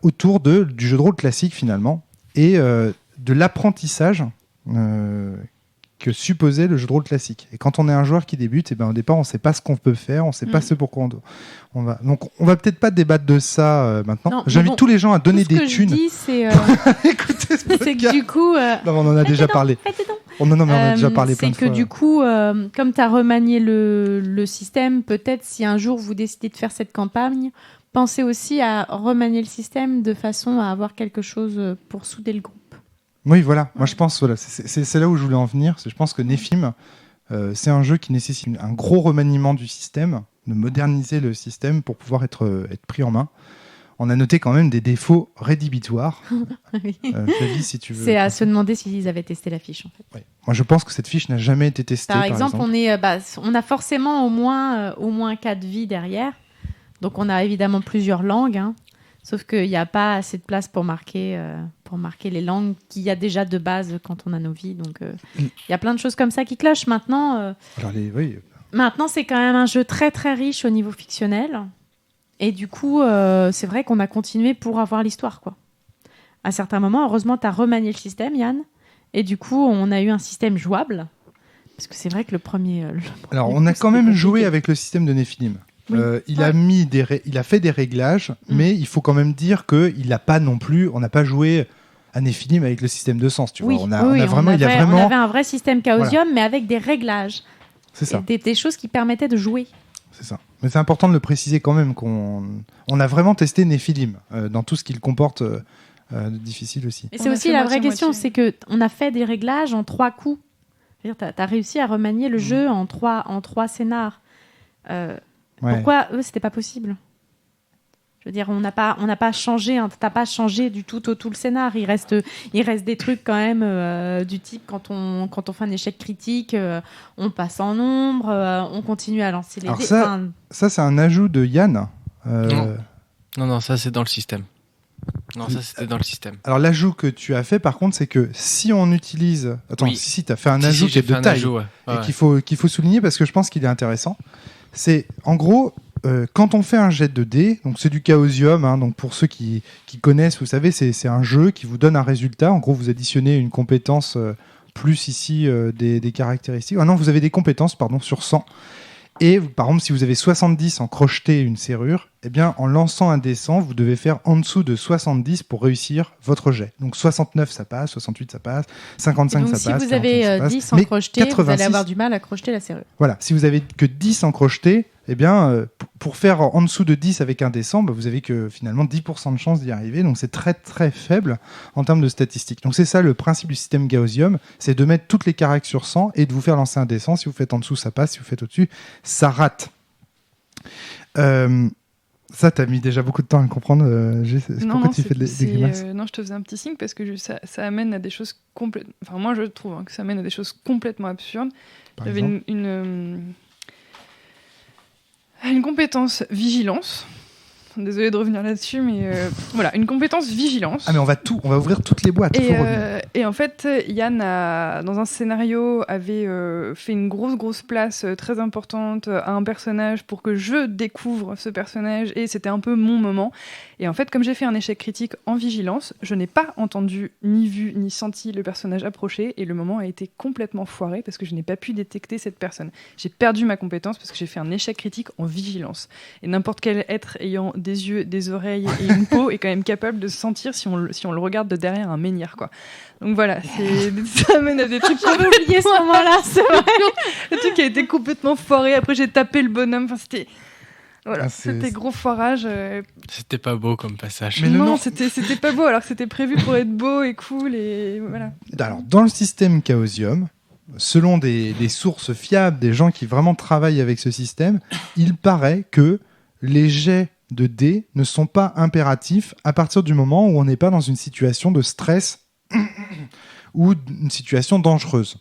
Autour du jeu de rôle classique finalement et de l'apprentissage que supposait le jeu de rôle classique. Et quand on est un joueur qui débute, au départ on ne sait pas ce qu'on peut faire, on ne sait pas ce pourquoi on va. Donc on va peut-être pas débattre de ça maintenant. Non, j'invite tous les gens à donner des thunes. Ce que je dis, c'est écoutez ce podcast. C'est que du coup non, on en a déjà parlé. On a déjà parlé plein de fois. C'est que du coup, comme tu as remanié le système, peut-être si un jour vous décidez de faire cette campagne, pensez aussi à remanier le système de façon à avoir quelque chose pour souder le groupe. Oui, voilà. Moi, je pense, voilà, c'est là où je voulais en venir. Je pense que Néphim, c'est un jeu qui nécessite un gros remaniement du système, de moderniser le système pour pouvoir être pris en main. On a noté quand même des défauts rédhibitoires. Oui. Flavie, si tu veux. C'est à se demander s'ils avaient testé la fiche, en fait. Oui. Moi, je pense que cette fiche n'a jamais été testée. Par exemple. On a forcément au moins 4 vies derrière. Donc, on a évidemment plusieurs langues, hein. Sauf qu'il n'y a pas assez de place pour marquer les langues qu'il y a déjà de base quand on a nos vies. Donc, il y a plein de choses comme ça qui clochent. Maintenant, maintenant, c'est quand même un jeu très, très riche au niveau fictionnel. Et du coup, c'est vrai qu'on a continué pour avoir l'histoire, quoi. À certains moments, heureusement, tu as remanié le système, Yann. Et du coup, on a eu un système jouable. Parce que c'est vrai que le premier... Alors, on a quand même joué avec le système de Néphilim. Oui. Il a fait des réglages, mais il faut quand même dire qu'il n'a pas non plus, on n'a pas joué à Néphilim avec le système de sens. Tu vois. On avait un vrai système Chaosium, voilà. Mais avec des réglages. C'est ça. Des choses qui permettaient de jouer. C'est ça. Mais c'est important de le préciser quand même qu'on a vraiment testé Néphilim dans tout ce qu'il comporte de difficile aussi. Et c'est aussi la vraie question, c'est qu'on a fait des réglages en 3 coups. Tu as réussi à remanier le jeu en 3 scénars. Pourquoi eux c'était pas possible? Je veux dire, on n'a pas changé, hein, t'as pas changé du tout le scénar. Il reste des trucs quand même du type quand on fait un échec critique, on passe en nombre, on continue à lancer les dés. Ça c'est un ajout de Yann. Non, ça c'est dans le système. Non, ça c'était dans le système. Alors l'ajout que tu as fait par contre, c'est que si on utilise, si t'as fait un ajout qui est de taille et qu'il faut souligner parce que je pense qu'il est intéressant. C'est en gros quand on fait un jet de dés, donc c'est du Chaosium, hein, donc pour ceux qui connaissent, vous savez, c'est un jeu qui vous donne un résultat. En gros, vous additionnez une compétence plus ici des caractéristiques. Ah non, vous avez des compétences, pardon, sur 100. Et par exemple, si vous avez 70 en crocheter une serrure, eh bien, en lançant un dé 100, vous devez faire en dessous de 70 pour réussir votre jet. Donc 69, ça passe, 68, ça passe, 55, donc, ça passe. Si vous avez 10 en crocheté, 86, vous allez avoir du mal à crocheter la serrure. Voilà, si vous avez que 10 en crocheté, eh bien, pour faire en dessous de 10 avec un dé 100, bah, vous avez que finalement 10% de chance d'y arriver. Donc c'est très très faible en termes de statistiques. Donc c'est ça le principe du système Gaussium, c'est de mettre toutes les caractères sur 100 et de vous faire lancer un dé 100. Si vous faites en dessous, ça passe. Si vous faites au-dessus, ça rate. Ça, t'as mis déjà beaucoup de temps à le comprendre. Pourquoi tu fais des grimaces non, je te faisais un petit signe parce que ça amène à des choses complètement... Enfin, moi, je trouve que ça amène à des choses complètement absurdes. J'avais une compétence vigilance. Désolée de revenir là-dessus, mais voilà, une compétence vigilance. Ah mais on va ouvrir toutes les boîtes. Et en fait, Yann dans un scénario avait fait une grosse place très importante à un personnage pour que je découvre ce personnage, et c'était un peu mon moment. Et en fait, comme j'ai fait un échec critique en vigilance, je n'ai pas entendu, ni vu, ni senti le personnage approcher, et le moment a été complètement foiré parce que je n'ai pas pu détecter cette personne. J'ai perdu ma compétence parce que j'ai fait un échec critique en vigilance. Et n'importe quel être ayant des yeux, des oreilles et une peau est quand même capable de sentir si on le regarde de derrière un menhir, quoi. Donc voilà, ça amène à des trucs. J'avais oublié ce moment-là, c'est vrai. Le truc a été complètement foiré. Après, j'ai tapé le bonhomme. Enfin, c'était gros foirage. C'était pas beau comme passage. Mais non, c'était pas beau, alors que c'était prévu pour être beau et cool, et voilà. Alors, dans le système Chaosium, selon des sources fiables, des gens qui vraiment travaillent avec ce système, il paraît que les jets de dés ne sont pas impératifs à partir du moment où on n'est pas dans une situation de stress ou une situation dangereuse.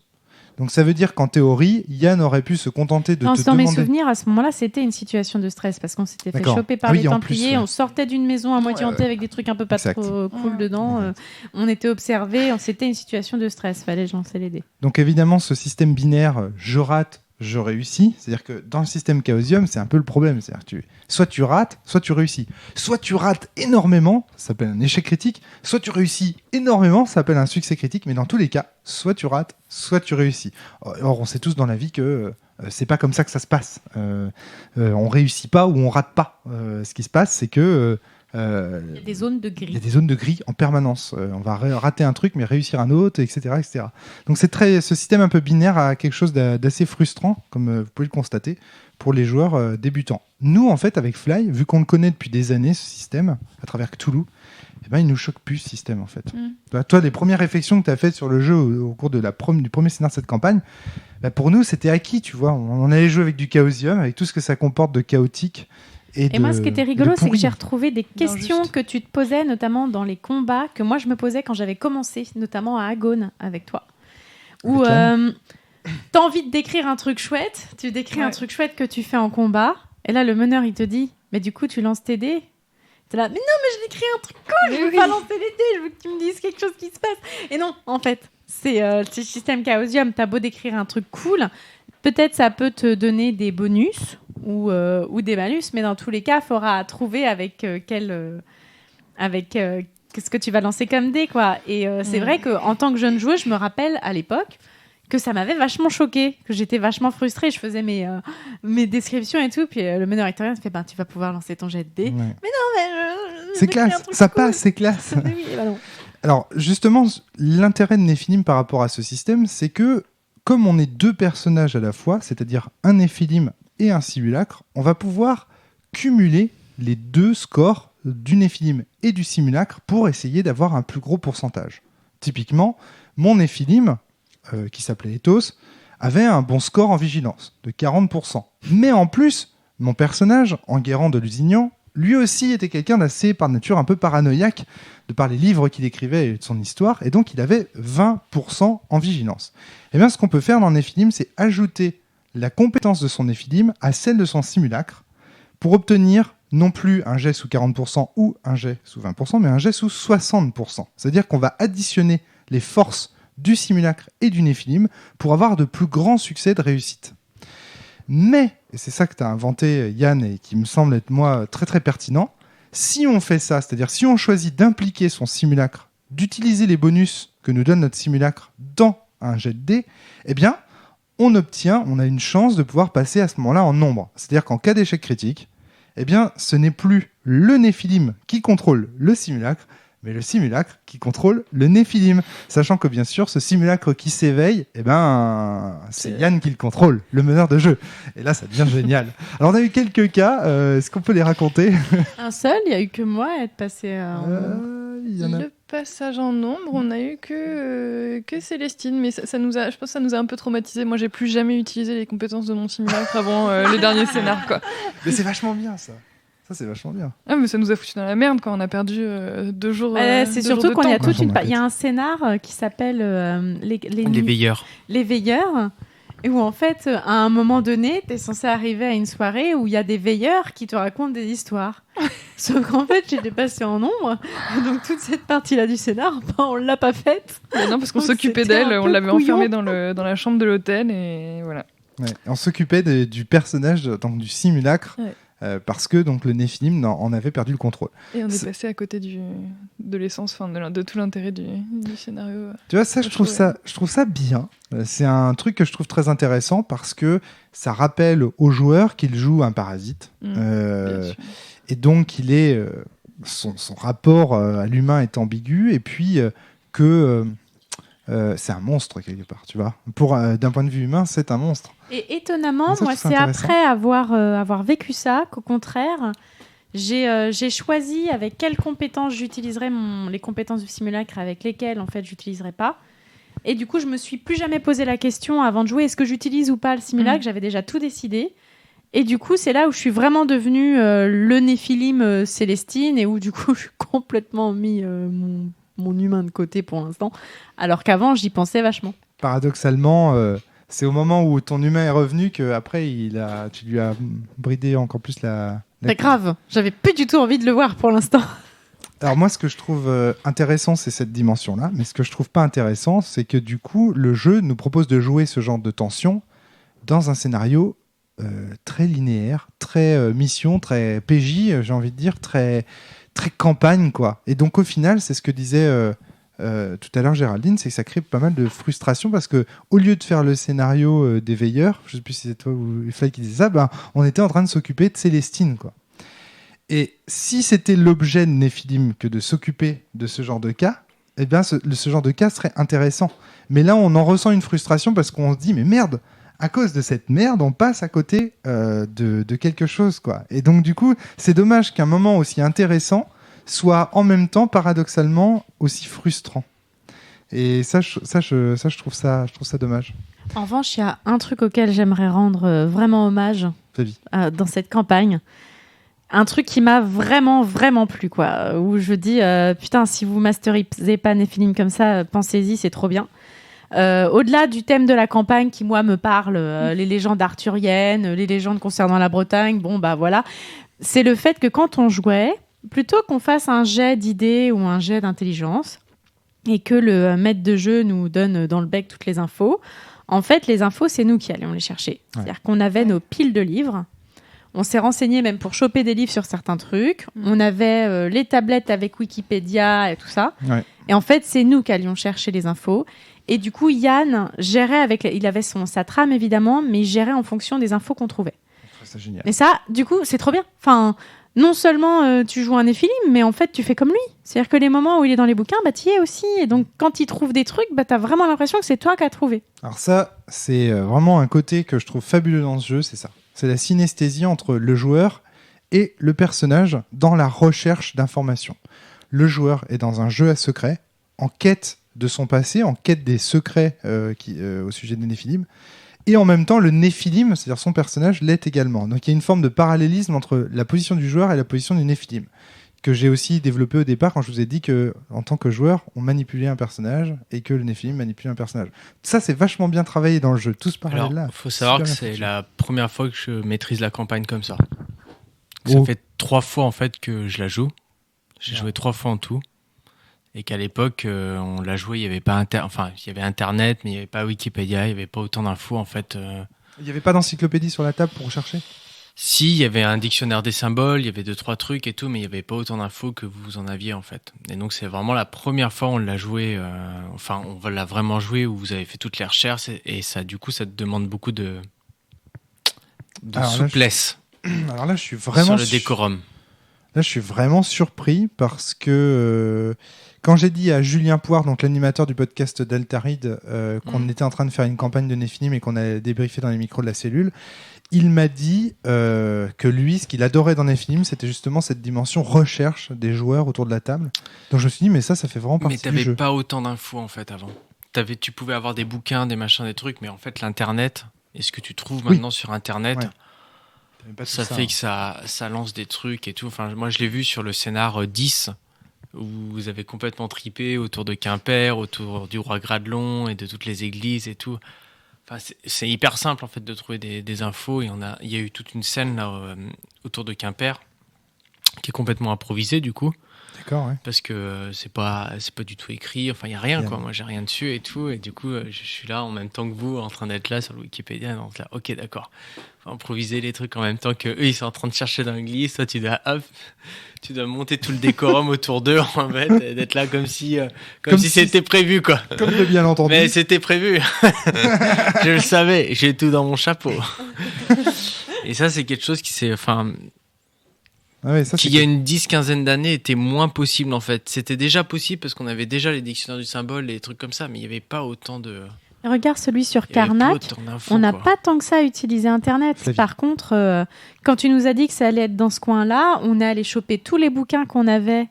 Donc ça veut dire qu'en théorie, Yann aurait pu se contenter de te demander... Dans mes souvenirs, à ce moment-là, c'était une situation de stress parce qu'on s'était fait choper par les Templiers, plus, on sortait d'une maison à moitié hantée avec des trucs un peu pas trop cool dedans, on était observés, c'était une situation de stress, fallait lancer les dés. Donc évidemment, ce système binaire, je rate, je réussis, c'est-à-dire que dans le système Chaosium, c'est un peu le problème, c'est-à-dire que soit tu rates, soit tu réussis. Soit tu rates énormément, ça s'appelle un échec critique, soit tu réussis énormément, ça s'appelle un succès critique, mais dans tous les cas, soit tu rates, soit tu réussis. Or, on sait tous dans la vie que c'est pas comme ça que ça se passe. On réussit pas ou on rate pas. Ce qui se passe, c'est que il y a des zones de gris. Il y a des zones de gris en permanence. On va rater un truc, mais réussir un autre, etc. etc. Donc ce système un peu binaire a quelque chose d'assez frustrant, comme vous pouvez le constater, pour les joueurs débutants. Nous, en fait, avec Fly, vu qu'on le connaît depuis des années, ce système, à travers Cthulhu, eh ben, il nous choque plus, ce système, en fait. Toi, les premières réflexions que tu as faites sur le jeu au cours de du premier scénario de cette campagne, pour nous, c'était acquis, tu vois. On allait jouer avec du Chaosium, avec tout ce que ça comporte de chaotique. Et moi, ce qui était rigolo, c'est que j'ai retrouvé des questions que tu te posais, notamment dans les combats, que moi, je me posais quand j'avais commencé, notamment à Agone, avec toi. Où t'as envie de décrire un truc chouette, tu décris un truc chouette que tu fais en combat, et là, le meneur, il te dit, mais du coup, tu lances tes dés. T'es là, mais non, mais je décris un truc cool, je veux pas lancer les dés, je veux que tu me dises quelque chose qui se passe. Et non, en fait, c'est le système Chaosium, t'as beau décrire un truc cool, peut-être ça peut te donner des bonus ou des malus, mais dans tous les cas, il faudra trouver avec qu'est-ce que tu vas lancer comme dé, quoi. Et c'est vrai qu'en tant que jeune joueuse, je me rappelle à l'époque que ça m'avait vachement choquée, que j'étais vachement frustrée. Je faisais mes descriptions et tout, puis le meneur italien se fait tu vas pouvoir lancer ton jet de dé. Mais non, mais c'est classe, ça cool. Passe, c'est classe. Oui, non. Alors justement, l'intérêt de Néphilim par rapport à ce système, c'est que comme on est deux personnages à la fois, c'est-à-dire un Néphilim et un simulacre, on va pouvoir cumuler les deux scores du Néphilim et du simulacre pour essayer d'avoir un plus gros pourcentage. Typiquement, mon Néphilim, qui s'appelait Ethos, avait un bon score en vigilance, de 40%. Mais en plus, mon personnage, Enguerrand de Lusignan, lui aussi était quelqu'un d'assez, par nature, un peu paranoïaque, de par les livres qu'il écrivait et de son histoire, et donc il avait 20% en vigilance. Et bien, ce qu'on peut faire dans Néphilim, c'est ajouter la compétence de son Néphilim à celle de son simulacre, pour obtenir non plus un jet sous 40% ou un jet sous 20%, mais un jet sous 60%. C'est-à-dire qu'on va additionner les forces du simulacre et du Néphilim pour avoir de plus grands succès de réussite. Mais et c'est ça que tu as inventé, Yann, et qui me semble être, moi, très très pertinent. Si on fait ça, c'est-à-dire si on choisit d'impliquer son simulacre, d'utiliser les bonus que nous donne notre simulacre dans un jet de dés, eh bien, on a une chance de pouvoir passer à ce moment-là en nombre. C'est-à-dire qu'en cas d'échec critique, eh bien, ce n'est plus le Néphilim qui contrôle le simulacre, mais le simulacre qui contrôle le Néphilim. Sachant que, bien sûr, ce simulacre qui s'éveille, eh ben, c'est Yann qui le contrôle, le meneur de jeu. Et là, ça devient génial. Alors, on a eu quelques cas. Est-ce qu'on peut les raconter ? Un seul, il n'y a eu que moi à être passé en... Le passage en nombre, on a eu que Célestine, mais je pense que ça nous a un peu traumatisé. Moi, j'ai plus jamais utilisé les compétences de mon simulacre avant les derniers scénars, quoi. Mais c'est vachement bien, ça. Ça, c'est vachement bien. Ah, mais ça nous a foutu dans la merde quand on a perdu 2 jours. C'est surtout quand il y a il y a un scénar qui s'appelle les Veilleurs. Les Veilleurs, et où en fait, à un moment donné, t'es censé arriver à une soirée où il y a des veilleurs qui te racontent des histoires. Sauf qu'en fait, j'étais passée en nombre, donc toute cette partie-là du scénar, on l'a pas faite. Non, parce qu'on s'occupait d'elle, on l'avait enfermée dans la chambre de l'hôtel, et voilà. Ouais, on s'occupait du personnage, donc du simulacre. Ouais. Parce que donc le Néphilim en avait perdu le contrôle. Et on est passé à côté de l'essence, de tout l'intérêt du scénario. Tu vois, ça, je trouve ça bien. C'est un truc que je trouve très intéressant parce que ça rappelle aux joueurs qu'ils jouent un parasite. Et donc, son rapport à l'humain est ambigu, et puis que c'est un monstre quelque part, tu vois. D'un point de vue humain, c'est un monstre. Et étonnamment, moi, c'est après avoir vécu ça qu'au contraire, j'ai choisi avec quelles compétences j'utiliserais les compétences du simulacre avec lesquelles, en fait, j'utiliserais pas. Et du coup, je me suis plus jamais posé la question avant de jouer, est-ce que j'utilise ou pas le simulacre ? J'avais déjà tout décidé. Et du coup, c'est là où je suis vraiment devenue le Néphilim Célestine, et où du coup, je suis complètement mis mon humain de côté pour l'instant, alors qu'avant, j'y pensais vachement. Paradoxalement, c'est au moment où ton humain est revenu qu'après, tu lui as bridé encore plus la... C'est grave, j'avais plus du tout envie de le voir pour l'instant. Alors moi, ce que je trouve intéressant, c'est cette dimension-là, mais ce que je trouve pas intéressant, c'est que du coup, le jeu nous propose de jouer ce genre de tension dans un scénario très linéaire, très mission, très PJ, j'ai envie de dire, très campagne, quoi. Et donc, au final, c'est ce que disait tout à l'heure Géraldine, c'est que ça crée pas mal de frustration parce que au lieu de faire le scénario des veilleurs, je sais plus si c'est toi ou Fly qui disait ça, on était en train de s'occuper de Célestine, quoi. Et si c'était l'objet de Néphilim que de s'occuper de ce genre de cas, eh bien, ce genre de cas serait intéressant. Mais là, on en ressent une frustration parce qu'on se dit, mais merde, à cause de cette merde, on passe à côté de quelque chose, quoi. Et donc, du coup, c'est dommage qu'un moment aussi intéressant soit en même temps, paradoxalement, aussi frustrant. Et ça, je trouve ça dommage. En revanche, il y a un truc auquel j'aimerais rendre vraiment hommage dans cette campagne. Un truc qui m'a vraiment, vraiment plu, quoi. Où je dis, putain, si vous masterisez pas Néphilim comme ça, pensez-y, c'est trop bien. Au-delà du thème de la campagne qui, moi, me parle, les légendes arthuriennes, les légendes concernant la Bretagne, bon, bah voilà. C'est le fait que quand on jouait, plutôt qu'on fasse un jet d'idées ou un jet d'intelligence et que le maître de jeu nous donne dans le bec toutes les infos, en fait, les infos, c'est nous qui allions les chercher. Ouais. C'est-à-dire qu'on avait nos piles de livres. On s'est renseigné même pour choper des livres sur certains trucs. On avait les tablettes avec Wikipédia et tout ça. Ouais. Et en fait, c'est nous qui allions chercher les infos. Et du coup, Yann gérait il avait sa trame, évidemment, mais il gérait en fonction des infos qu'on trouvait. C'est génial. Et ça, du coup, c'est trop bien. Enfin, non seulement tu joues un Néphilim, mais en fait, tu fais comme lui. C'est-à-dire que les moments où il est dans les bouquins, bah, tu y es aussi. Et donc, quand il trouve des trucs, bah, tu as vraiment l'impression que c'est toi qui as trouvé. Alors ça, c'est vraiment un côté que je trouve fabuleux dans ce jeu, c'est ça. C'est la synesthésie entre le joueur et le personnage dans la recherche d'informations. Le joueur est dans un jeu à secret, en quête de son passé, en quête des secrets au sujet des Néphilim. Et en même temps, le Néphilim, c'est-à-dire son personnage, l'est également. Donc il y a une forme de parallélisme entre la position du joueur et la position du Néphilim, que j'ai aussi développé au départ quand je vous ai dit qu'en tant que joueur, on manipulait un personnage et que le Néphilim manipulait un personnage. Ça, c'est vachement bien travaillé dans le jeu, tout ce parallèle-là. Alors, il faut savoir que c'est la première fois que je maîtrise la campagne comme ça. Ça fait 3 fois en fait que je la joue. J'ai joué 3 fois en tout. Et qu'à l'époque, on l'a joué, il y avait pas il y avait Internet, mais il n'y avait pas Wikipédia, il n'y avait pas autant d'infos en fait Il n'y avait pas d'encyclopédie sur la table pour chercher ? Si, il y avait un dictionnaire des symboles, il y avait 2-3 trucs et tout, mais il n'y avait pas autant d'infos que vous en aviez en fait. Et donc c'est vraiment la première fois où on l'a joué, on l'a vraiment joué, où vous avez fait toutes les recherches et ça, du coup, ça te demande beaucoup de souplesse. Alors là, je suis vraiment sur le décorum. Là, je suis vraiment surpris parce que quand j'ai dit à Julien Poire, donc l'animateur du podcast d'Altaride, qu'on était en train de faire une campagne de Néphilim et qu'on allait débriefer dans les micros de la cellule, il m'a dit que lui, ce qu'il adorait dans Néphilim, c'était justement cette dimension recherche des joueurs autour de la table. Donc je me suis dit, mais ça fait vraiment partie du jeu. Mais t'avais pas autant d'infos en fait avant. Tu pouvais avoir des bouquins, des machins, des trucs, mais en fait l'internet, et ce que tu trouves maintenant sur internet, ça fait que ça lance des trucs et tout. Enfin, moi je l'ai vu sur le scénar 10, où vous avez complètement tripé autour de Quimper, autour du roi Gradelon et de toutes les églises et tout. Enfin, c'est hyper simple en fait de trouver des infos, et il y a eu toute une scène là autour de Quimper qui est complètement improvisée du coup. D'accord, ouais. Parce que c'est pas du tout écrit, enfin il y a rien quoi. Moi j'ai rien dessus et tout, et du coup je suis là en même temps que vous en train d'être là sur le Wikipédia, donc là OK d'accord. Faut improviser les trucs en même temps que eux ils sont en train de chercher dans l'église, toi tu dois monter tout le décorum autour d'eux en fait, d'être là comme si c'était prévu quoi. Comme de bien entendu. Mais c'était prévu. Je le savais, j'ai tout dans mon chapeau. Et ça c'est quelque chose qui qui il y a une 10-15 d'années était moins possible en fait. C'était déjà possible parce qu'on avait déjà les dictionnaires du symbole, les trucs comme ça, mais il n'y avait pas autant de... Regarde celui sur Karnak, on n'a pas tant que ça utilisé Internet. Par contre, quand tu nous as dit que ça allait être dans ce coin-là, on est allé choper tous les bouquins qu'on avait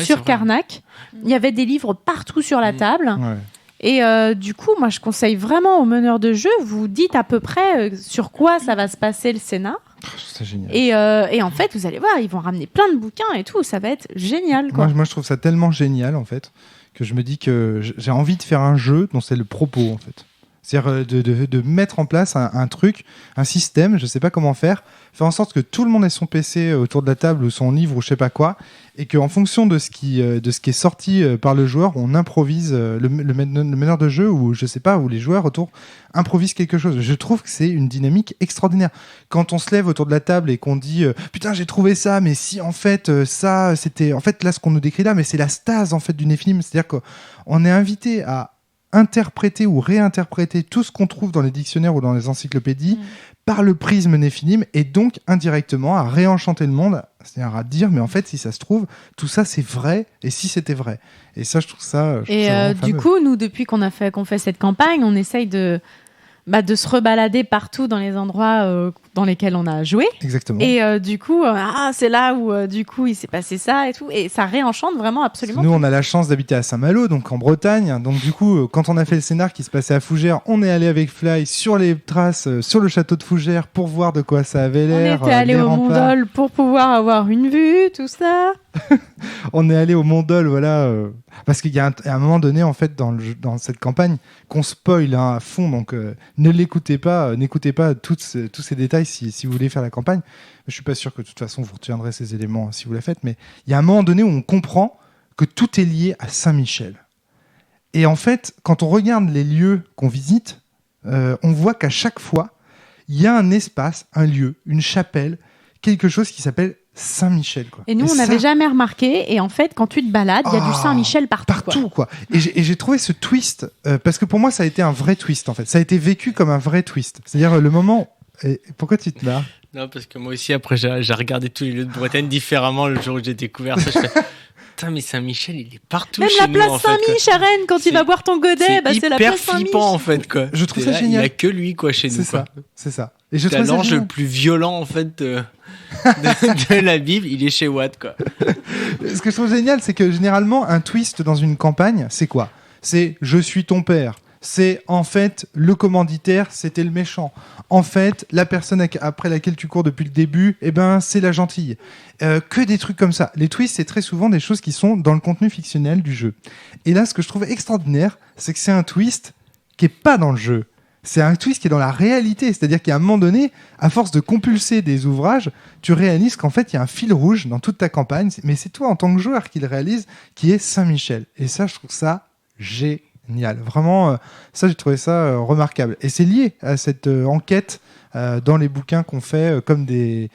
sur Karnak. Il y avait des livres partout sur la table. Ouais. Et du coup, moi je conseille vraiment aux meneurs de jeu, vous dites à peu près sur quoi ça va se passer le scénar. C'est génial. Et en fait, vous allez voir, ils vont ramener plein de bouquins et tout, ça va être génial, quoi. Moi, je trouve ça tellement génial, en fait, que je me dis que j'ai envie de faire un jeu dont c'est le propos, en fait. C'est-à-dire de mettre en place un truc, un système, je ne sais pas comment faire en sorte que tout le monde ait son PC autour de la table ou son livre ou je ne sais pas quoi, et qu'en fonction de ce qui est sorti par le joueur, on improvise, le meneur de jeu ou je ne sais pas, ou les joueurs autour improvisent quelque chose. Je trouve que c'est une dynamique extraordinaire. Quand on se lève autour de la table et qu'on dit « Putain, j'ai trouvé ça, mais si en fait, ça, c'était... » En fait, là, ce qu'on nous décrit là, mais c'est la stase en fait, du Néphilim. C'est-à-dire qu'on est invité à interpréter ou réinterpréter tout ce qu'on trouve dans les dictionnaires ou dans les encyclopédies par le prisme Néphilim, et donc indirectement à réenchanter le monde, c'est-à-dire à dire mais en fait si ça se trouve tout ça c'est vrai, et si c'était vrai, et ça je trouve ça du coup nous depuis qu'on fait cette campagne on essaye de se rebalader partout dans les endroits dans lesquels on a joué. Exactement. Et du coup, c'est là où du coup il s'est passé ça et tout. Et ça réenchante vraiment absolument. Nous, on a la chance d'habiter à Saint-Malo, donc en Bretagne. Donc du coup, quand on a fait le scénar qui se passait à Fougères, on est allé avec Fly sur les traces, sur le château de Fougères pour voir de quoi ça avait l'air. On était allé au Mont-Dol pour pouvoir avoir une vue, tout ça. On est allé au Mont-Dol, voilà. Parce qu'il y a un moment donné, en fait, dans cette campagne, qu'on spoil à fond, donc ne l'écoutez pas, n'écoutez pas tous ces détails si vous voulez faire la campagne. Je suis pas sûr que de toute façon vous retiendrez ces éléments si vous la faites, mais il y a un moment donné où on comprend que tout est lié à Saint-Michel. Et en fait, quand on regarde les lieux qu'on visite, on voit qu'à chaque fois, il y a un espace, un lieu, une chapelle, quelque chose qui s'appelle Saint-Michel, quoi. Et nous, on n'avait jamais remarqué. Et en fait, quand tu te balades, il y a du Saint-Michel partout. Quoi. Et j'ai trouvé ce twist, parce que pour moi, ça a été un vrai twist, en fait. Ça a été vécu comme un vrai twist. C'est-à-dire le moment... Et pourquoi tu te marres ? Non, parce que moi aussi, après, j'ai regardé tous les lieux de Bretagne différemment le jour où j'ai découvert ça. Je fais, putain, mais Saint-Michel, il est partout même chez nous, la place Saint-Mich à Rennes, quand tu vas boire ton godet, c'est la place Saint-Mich. C'est hyper flippant, en fait, quoi. Je trouve ça génial. Il n'y a que lui, quoi, chez nous. C'est ça. Et je trouve l'ange le plus violent, en fait, de la Bible, il est chez Watt, quoi. Ce que je trouve génial, c'est que généralement, un twist dans une campagne, c'est quoi ? C'est « je suis ton père ». C'est en fait le commanditaire, c'était le méchant. En fait, la personne après laquelle tu cours depuis le début, c'est la gentille. Que des trucs comme ça. Les twists, c'est très souvent des choses qui sont dans le contenu fictionnel du jeu. Et là, ce que je trouve extraordinaire, c'est que c'est un twist qui est pas dans le jeu. C'est un twist qui est dans la réalité. C'est-à-dire qu'à un moment donné, à force de compulser des ouvrages, tu réalises qu'en fait, il y a un fil rouge dans toute ta campagne. Mais c'est toi, en tant que joueur, qui le réalise, qui est Saint-Michel. Et ça, je trouve ça génial. Génial. Vraiment, ça, j'ai trouvé ça remarquable. Et c'est lié à cette enquête dans les bouquins qu'on fait comme des...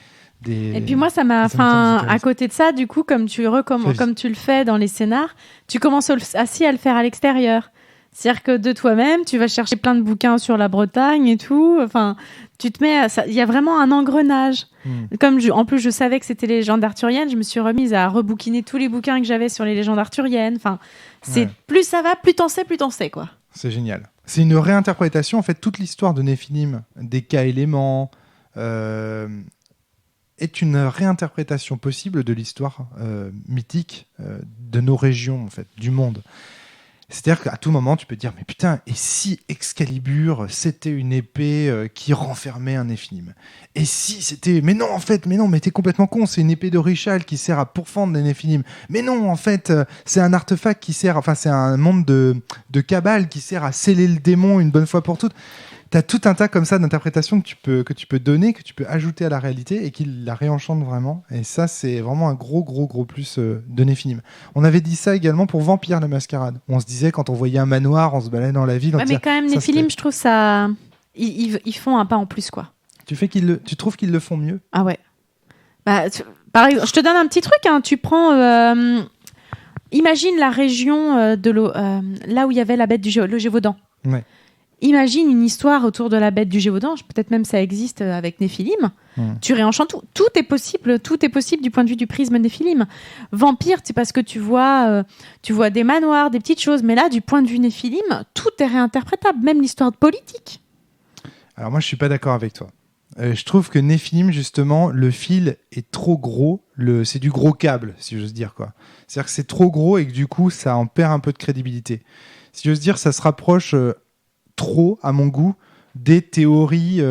Et puis moi, ça m'a... à côté de ça, du coup, comme tu le fais dans les scénars, tu commences aussi à le faire à l'extérieur. C'est-à-dire que de toi-même, tu vas chercher plein de bouquins sur la Bretagne et tout. Enfin, tu te mets... Il y a vraiment un engrenage. Comme en plus, je savais que c'était les légendes arthuriennes, je me suis remise à rebouquiner tous les bouquins que j'avais sur les légendes arthuriennes. Enfin, plus ça va, plus t'en sais, quoi. C'est génial. C'est une réinterprétation, en fait, toute l'histoire de Néphilim, des cas éléments, est une réinterprétation possible de l'histoire mythique de nos régions, en fait, du monde. C'est-à-dire qu'à tout moment, tu peux te dire, mais putain, et si Excalibur, c'était une épée qui renfermait un Néphilim ? Et si c'était... Mais non, mais t'es complètement con, c'est une épée de Richal qui sert à pourfendre les Néphilim. Mais non, en fait, c'est un artefact qui sert... Enfin, c'est un monde de cabale qui sert à sceller le démon une bonne fois pour toutes. T'as tout un tas comme ça d'interprétations que tu peux donner, que tu peux ajouter à la réalité et qui la réenchantent vraiment. Et ça, c'est vraiment un gros plus de Néphilim. On avait dit ça également pour Vampire la Mascarade. On se disait, quand on voyait un manoir, on se baladait dans la ville. Mais quand même, Néphilim, je trouve ça... Ils font un pas en plus, quoi. Tu trouves qu'ils le font mieux ? Ah ouais. Par exemple, je te donne un petit truc. Hein. Tu prends... imagine la région de l'eau, là où il y avait la bête le Gévaudan. Ouais. Imagine une histoire autour de la bête du Gévaudan, peut-être même ça existe avec Néphilim. Tu réenchantes tout. Tout est possible du point de vue du prisme Néphilim. Vampire, c'est parce que tu vois des manoirs, des petites choses, mais là, du point de vue Néphilim, tout est réinterprétable, même l'histoire politique. Alors moi, je suis pas d'accord avec toi. Je trouve que Néphilim, justement, le fil est trop gros. C'est du gros câble, si j'ose dire, quoi. C'est-à-dire que c'est trop gros et que du coup, ça en perd un peu de crédibilité. Si j'ose dire, ça se rapproche... trop, à mon goût, des théories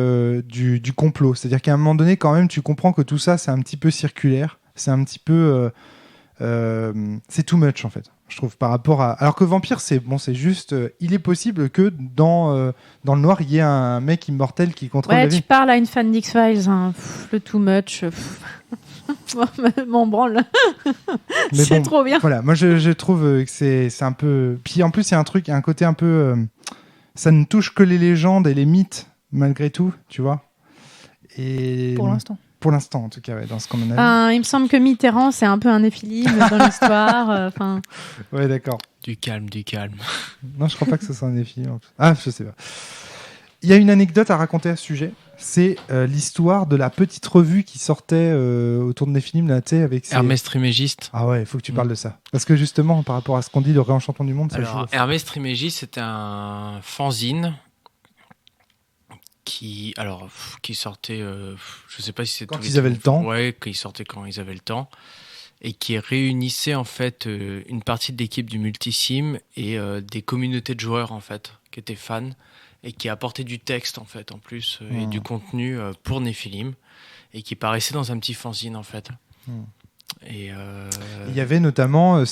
du complot. C'est-à-dire qu'à un moment donné, quand même, tu comprends que tout ça, c'est un petit peu circulaire. C'est un petit peu... c'est too much, en fait, je trouve, par rapport à... Alors que Vampire, c'est juste... il est possible que dans le noir, il y ait un mec immortel qui contrôle la vie. Ouais, tu parles à une fan d'X-Files. Hein. Le too much... m'en branle. C'est trop bien. Voilà, moi, je trouve que c'est un peu... Puis en plus, il y a un côté un peu... ça ne touche que les légendes et les mythes, malgré tout, tu vois. Et pour l'instant. Pour l'instant, en tout cas, ouais, dans ce qu'on en a vu. Il me semble que Mitterrand, c'est un peu un Néphilim dans l'histoire. Ouais, d'accord. Du calme. Non, je crois pas que ce soit un Néphilim. Ah, je sais pas. Il y a une anecdote à raconter à ce sujet. C'est l'histoire de la petite revue qui sortait autour de Néphilim, là, tu sais, avec Hermès Trismégiste. Ah ouais, il faut que tu parles de ça. Parce que justement, par rapport à ce qu'on dit, le réenchantement du monde, ça joue. Hermès Trismégiste, c'était un fanzine qui sortait, je sais pas si c'était... Quand ils avaient le temps. Ouais, qui sortait quand ils avaient le temps. Et qui réunissait, en fait, une partie de l'équipe du Multisim et des communautés de joueurs, en fait, qui étaient fans. Et qui apportait du texte, en fait, en plus, et du contenu pour Néphilim, et qui paraissait dans un petit fanzine, en fait. Et il y avait notamment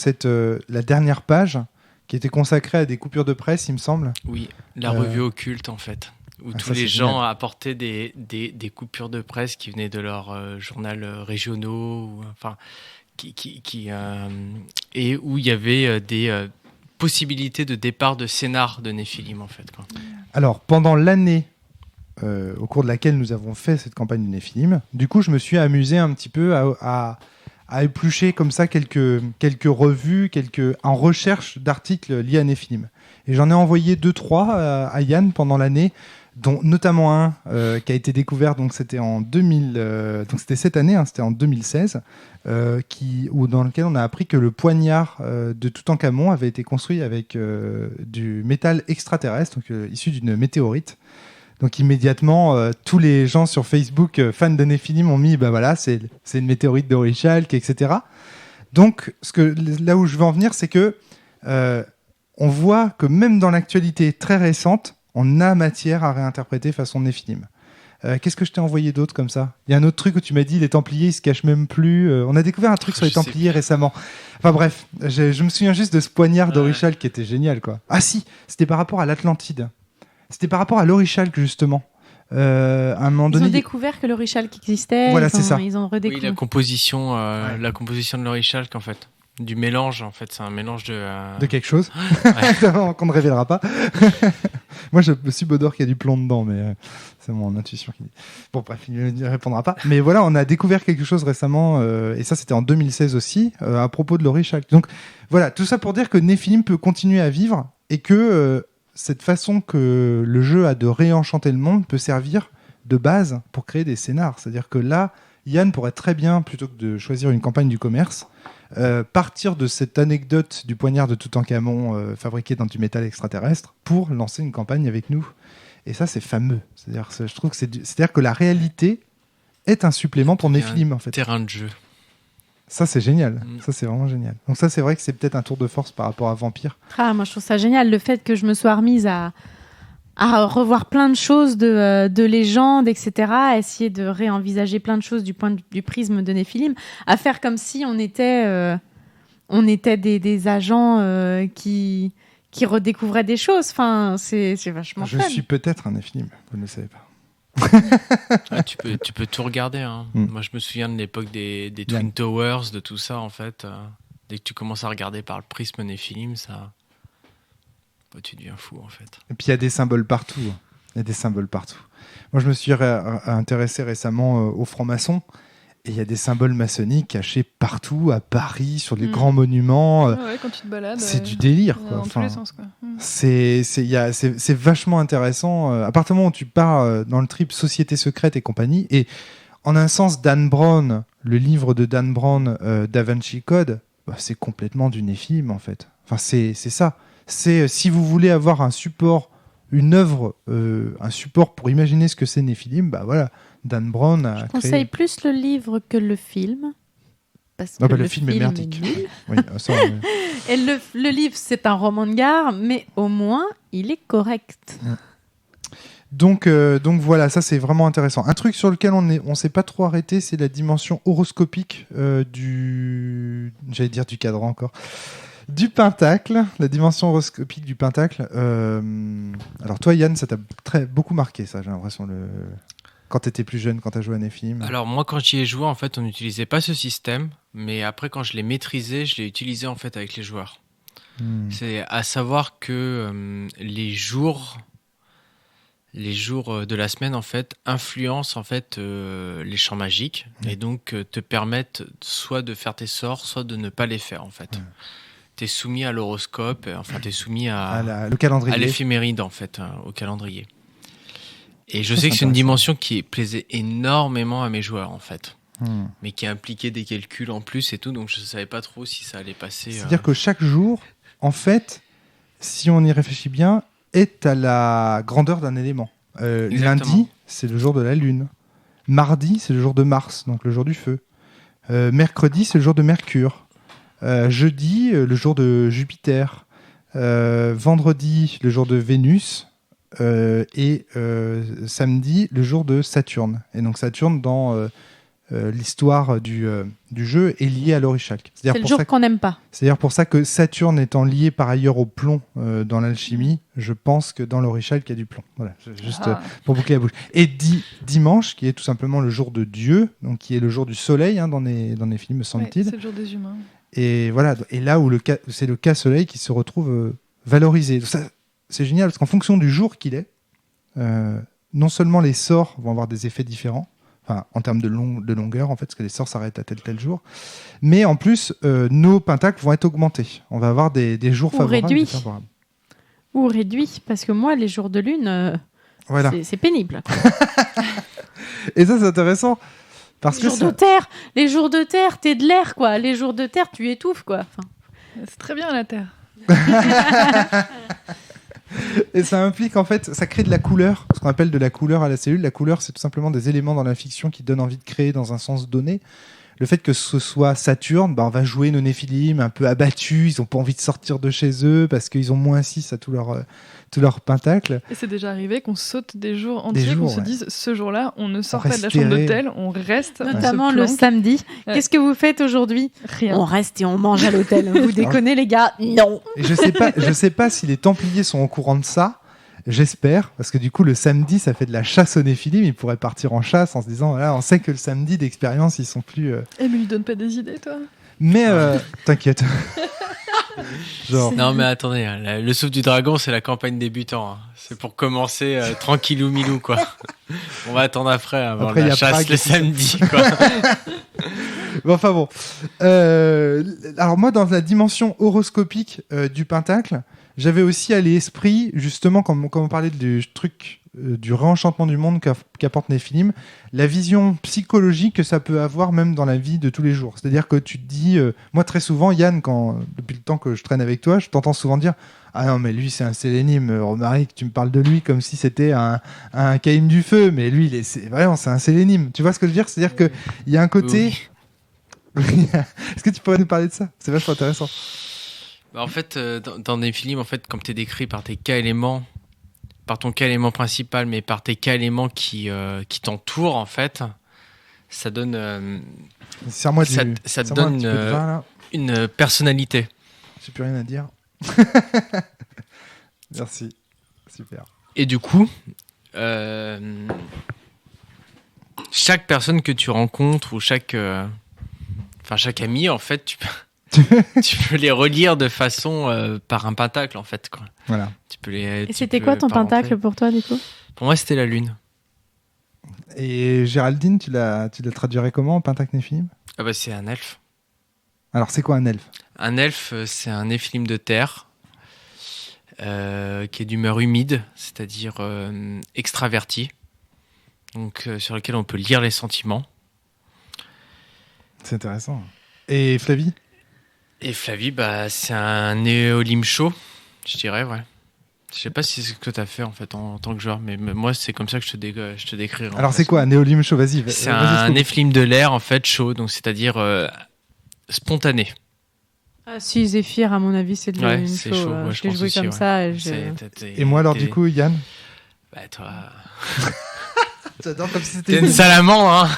la dernière page qui était consacrée à des coupures de presse, il me semble. Oui, la revue occulte, en fait, où tous les gens apportaient des coupures de presse qui venaient de leurs journaux régionaux, et où il y avait des... possibilité de départ de scénar de Néphilim, en fait, quoi. Alors, pendant l'année au cours de laquelle nous avons fait cette campagne de Néphilim, du coup, je me suis amusé un petit peu à éplucher comme ça quelques revues, en recherche d'articles liés à Néphilim. Et j'en ai envoyé 2-3 à Yann pendant l'année, dont notamment un qui a été découvert, donc c'était en 2000, donc c'était cette année, hein, c'était en 2016, dans lequel on a appris que le poignard de Toutankhamon avait été construit avec du métal extraterrestre, donc issu d'une météorite. Donc immédiatement, tous les gens sur Facebook fans de Néphilim ont mis, bah voilà, c'est une météorite de Richalk, etc. Donc là où je veux en venir, c'est que on voit que même dans l'actualité très récente, on a matière à réinterpréter façon Néphilim. Qu'est-ce que je t'ai envoyé d'autre comme ça ? Il y a un autre truc où tu m'as dit les Templiers ils se cachent même plus. On a découvert un truc sur les Templiers récemment. Enfin bref, je me souviens juste de ce poignard d'Orichalque qui était génial, quoi. Ah si, c'était par rapport à l'Atlantide. C'était par rapport à l'Orichalque justement. À un moment donné, ils ont découvert que l'Orichalque existait. Voilà, c'est ça. Ils ont redécouvert. Oui, la composition de l'Orichalque, en fait. Du mélange, en fait, c'est un mélange de quelque chose Ouais. qu'on ne révélera pas. Moi, je me suis Bodor qu'il y a du plomb dedans, mais c'est mon intuition qui dit. Bon, bref, il ne répondra pas. Mais voilà, on a découvert quelque chose récemment, et ça, c'était en 2016 aussi, à propos de l'Orishal. Donc, voilà, tout ça pour dire que Nephilim peut continuer à vivre et que cette façon que le jeu a de réenchanter le monde peut servir de base pour créer des scénars. C'est-à-dire que là, Yann pourrait très bien, plutôt que de choisir une campagne du commerce, partir de cette anecdote du poignard de Toutankhamon fabriqué dans du métal extraterrestre pour lancer une campagne avec nous. Et ça, c'est fameux. C'est-à-dire, je trouve que c'est-à-dire que la réalité est un supplément pour Nephilim, en fait. Terrain de jeu. Ça, c'est génial. Ça, c'est vraiment génial. Donc ça, c'est vrai que c'est peut-être un tour de force par rapport à Vampire. Moi, je trouve ça génial, le fait que je me sois remise à revoir plein de choses de légendes, etc., à essayer de réenvisager plein de choses du prisme de Nephilim, à faire comme si on était des agents qui redécouvraient des choses. Enfin, c'est vachement fun. Je suis peut-être un Nephilim, vous ne le savez pas. Tu peux tout regarder. Hein. Moi, je me souviens de l'époque des Twin Towers, de tout ça, en fait. Dès que tu commences à regarder par le prisme Nephilim, ça... tu deviens fou, en fait. Et puis, il y a des symboles partout. Moi, je me suis intéressé récemment aux francs-maçons. Et il y a des symboles maçonniques cachés partout, à Paris, sur les grands monuments. Ouais, quand tu te balades. C'est du délire, quoi. Dans tous les sens, quoi. C'est vachement intéressant. À partir du moment où tu pars dans le trip Société secrète et compagnie, et en un sens, Dan Brown, le livre de Dan Brown, Da Vinci Code, c'est complètement du Nephilim, en fait. Enfin, c'est ça. C'est si vous voulez avoir un support, une œuvre, un support pour imaginer ce que c'est Nephilim, voilà. Dan Brown a Je conseille plus le livre que le film. Parce que le film est merdique. Oui, ça, Et le livre, c'est un roman de gare, mais au moins, il est correct. Donc voilà, ça c'est vraiment intéressant. Un truc sur lequel on s'est pas trop arrêté, c'est la dimension horoscopique du cadran encore. Du pentacle, la dimension horoscopique du pentacle. Alors toi, Yann, ça t'a beaucoup marqué, ça, j'ai l'impression, quand tu étais plus jeune, quand tu as joué à Nephilim. Alors moi, quand j'y ai joué, en fait, on n'utilisait pas ce système, mais après, quand je l'ai maîtrisé, je l'ai utilisé en fait avec les joueurs. C'est à savoir que les jours de la semaine, en fait, influencent en fait les champs magiques et donc te permettent soit de faire tes sorts, soit de ne pas les faire, en fait. T'es soumis à l'horoscope, enfin t'es soumis le calendrier, à l'éphéméride, en fait, au calendrier. Et je sais que c'est une dimension qui plaisait énormément à mes joueurs, en fait. Mais qui impliquait des calculs en plus et tout, donc je ne savais pas trop si ça allait passer. C'est-à-dire que chaque jour, en fait, si on y réfléchit bien, est à la grandeur d'un élément. Lundi, c'est le jour de la Lune. Mardi, c'est le jour de Mars, donc le jour du feu. Mercredi, c'est le jour de Mercure. Jeudi, le jour de Jupiter. Vendredi, le jour de Vénus. Et samedi, le jour de Saturne. Et donc Saturne, dans l'histoire du jeu, est lié à l'Orichalque. C'est le jour qu'on n'aime pas. C'est-à-dire pour ça que Saturne étant lié par ailleurs au plomb dans l'alchimie, je pense que dans l'Orichalque, il y a du plomb. Voilà, juste pour boucler la bouche. Et dimanche, qui est tout simplement le jour de Dieu, donc qui est le jour du soleil dans les films, me semble-t-il. C'est le jour des humains. Et voilà, et là où c'est le cas soleil qui se retrouve valorisé. Ça, c'est génial parce qu'en fonction du jour qu'il est, non seulement les sorts vont avoir des effets différents, enfin, en termes de longueur, en fait, parce que les sorts s'arrêtent à tel jour, mais en plus, nos pentacles vont être augmentés. On va avoir des jours favorables. Ou réduits, parce que moi, les jours de lune, c'est pénible. Et ça, c'est intéressant. Parce les jours de terre, t'es de l'air, quoi. Les jours de terre, tu étouffes, quoi. Enfin... C'est très bien, la terre. Et ça implique, en fait, ça crée de la couleur, ce qu'on appelle de la couleur à la cellule. La couleur, c'est tout simplement des éléments dans la fiction qui donnent envie de créer dans un sens donné. Le fait que ce soit Saturne, on va jouer nos Néphilim un peu abattus, ils n'ont pas envie de sortir de chez eux parce qu'ils ont moins 6 à tout leur pentacle. Et c'est déjà arrivé qu'on saute des jours entiers, qu'on se dise ce jour-là, on ne sort pas de la chambre d'hôtel, on reste. Notamment le samedi. Ouais. Qu'est-ce que vous faites aujourd'hui ? Rien. On reste et on mange à l'hôtel. Vous déconnez, les gars ? Non. Et je sais pas si les Templiers sont au courant de ça. J'espère, parce que du coup, le samedi, ça fait de la chasse aux Néphilim. Ils pourraient partir en chasse en se disant, voilà, on sait que le samedi d'expérience, ils sont plus... Eh, mais lui donne pas des idées, toi ? Mais t'inquiète. Genre. Non mais attendez, le souffle du dragon c'est la campagne débutant. Hein. C'est pour commencer tranquillou milou quoi. On va attendre après avant la chasse le samedi quoi. Bon, enfin bon. Alors moi dans la dimension horoscopique du pentacle, j'avais aussi à l'esprit justement quand on parlait du truc du réenchantement du monde qu'apporte Néphilim, la vision psychologique que ça peut avoir même dans la vie de tous les jours. C'est-à-dire que tu te dis, moi très souvent, Yann, depuis le temps que je traîne avec toi, je t'entends souvent dire « Ah non, mais lui c'est un sélénime, Romaric, tu me parles de lui comme si c'était un Caïn du feu, mais lui vraiment c'est un sélénime. » Tu vois ce que je veux dire ? C'est-à-dire qu'il y a un côté... Oui. Est-ce que tu pourrais nous parler de ça ? C'est vachement intéressant. En fait, dans Néphilim, en fait, comme tu es décrit par tes K-éléments, par ton K-élément principal, mais par tes K-éléments qui t'entourent, en fait, ça donne, ça te donne une personnalité. J'ai plus rien à dire. Merci. Super. Et du coup, chaque personne que tu rencontres ou chaque ami, en fait, tu peux les relire de façon par un pentacle, en fait, quoi. Voilà. Et c'était quoi ton pentacle pour toi, du coup ? Pour moi, c'était la lune. Et Géraldine, tu l'as traduirais comment, pentacle Néphilim ? Ah bah, c'est un elfe. Alors, c'est quoi un elfe ? Un elfe, c'est un Néphilim de terre qui est d'humeur humide, c'est-à-dire extraverti, donc sur lequel on peut lire les sentiments. C'est intéressant. Et Flavie ? Et Flavie, bah, c'est un néolim chaud, je dirais, ouais. Je sais pas si c'est ce que tu as fait en fait en tant que joueur, mais moi c'est comme ça que je te décrirais. Alors c'est quoi un néolim chaud ? Vas-y. C'est un Néphilim de l'air en fait chaud, donc c'est-à-dire spontané. Ah si, Zéphyr à mon avis c'est de néolim chaud. Ouais, je l'ai joué comme ça. Et moi alors du coup Yann ? Bah toi. J'adore comme si c'était. T'es une salamandre, hein.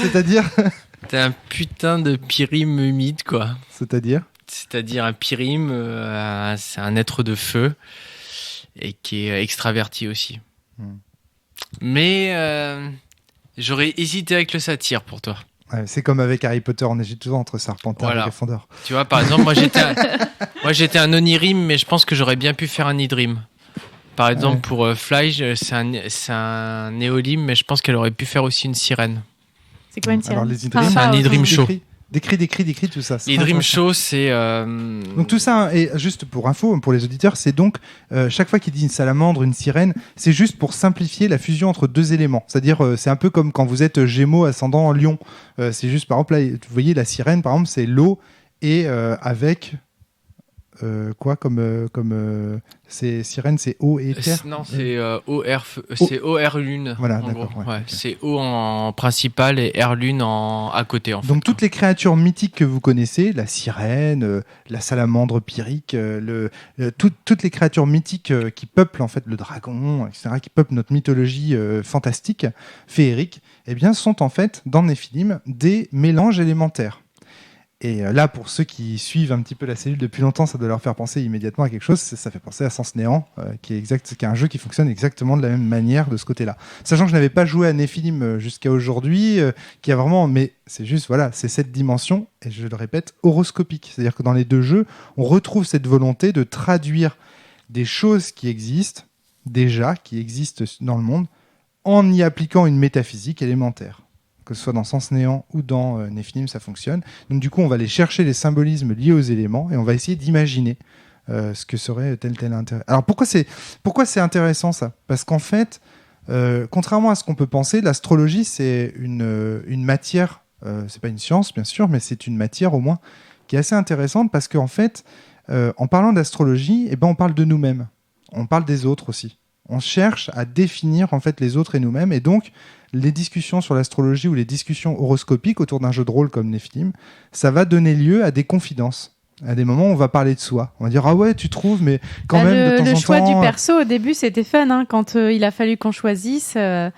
C'est-à-dire ? T'es un putain de pyrime humide quoi. C'est-à-dire un pyrime, c'est un être de feu. Et qui est extraverti aussi. Mais j'aurais hésité avec le satyre pour toi. Ouais, c'est comme avec Harry Potter, on hésite toujours entre Serpentard et Gryffondor. Tu vois, par exemple, moi j'étais un Onirim, mais je pense que j'aurais bien pu faire un Idrim. Par exemple, pour Fly, c'est un Néolim, mais je pense qu'elle aurait pu faire aussi une sirène. C'est quoi une sirène ? Alors, les Idrim, c'est un Idrim chaud. Décris tout ça. L'Idrim chaud, c'est... Donc tout ça, et juste pour info, pour les auditeurs, c'est donc, chaque fois qu'il dit une salamandre, une sirène, c'est juste pour simplifier la fusion entre deux éléments. C'est-à-dire, c'est un peu comme quand vous êtes Gémeaux ascendant Lion. C'est juste, par exemple, là, vous voyez, la sirène, par exemple, c'est l'eau, et avec... quoi comme c'est sirène, c'est eau et terre. Non, c'est OR lune. Voilà, d'accord. Ouais, okay. C'est eau en principal et air lune à côté. En fait. Donc toutes les créatures mythiques que vous connaissez, la sirène, la salamandre pyrique, toutes les créatures mythiques qui peuplent en fait le dragon, etc., qui peuplent notre mythologie fantastique, féerique, eh bien sont en fait dans Néphilim des mélanges élémentaires. Et là, pour ceux qui suivent un petit peu la cellule depuis longtemps, ça doit leur faire penser immédiatement à quelque chose. Ça fait penser à Sens Néant, qui est un jeu qui fonctionne exactement de la même manière de ce côté-là. Sachant que je n'avais pas joué à Néphilim jusqu'à aujourd'hui, qui a vraiment... Mais c'est juste, voilà, c'est cette dimension, et je le répète, horoscopique. C'est-à-dire que dans les deux jeux, on retrouve cette volonté de traduire des choses qui existent dans le monde, en y appliquant une métaphysique élémentaire. Que ce soit dans Sens Néant ou dans Néphilim, ça fonctionne. Donc du coup, on va aller chercher les symbolismes liés aux éléments et on va essayer d'imaginer ce que serait tel intérêt. Alors pourquoi c'est intéressant ça ? Parce qu'en fait, contrairement à ce qu'on peut penser, l'astrologie c'est une matière, c'est pas une science bien sûr, mais c'est une matière au moins qui est assez intéressante parce qu'en fait, en parlant d'astrologie, on parle de nous-mêmes, on parle des autres aussi. On cherche à définir en fait les autres et nous-mêmes, et donc les discussions sur l'astrologie ou les discussions horoscopiques autour d'un jeu de rôle comme Néphilim, ça va donner lieu à des confidences. À des moments où on va parler de soi. On va dire « Ah ouais, tu trouves, mais quand même, de temps en temps... » Le choix du perso, au début, c'était fun, hein, quand il a fallu qu'on choisisse... Ah,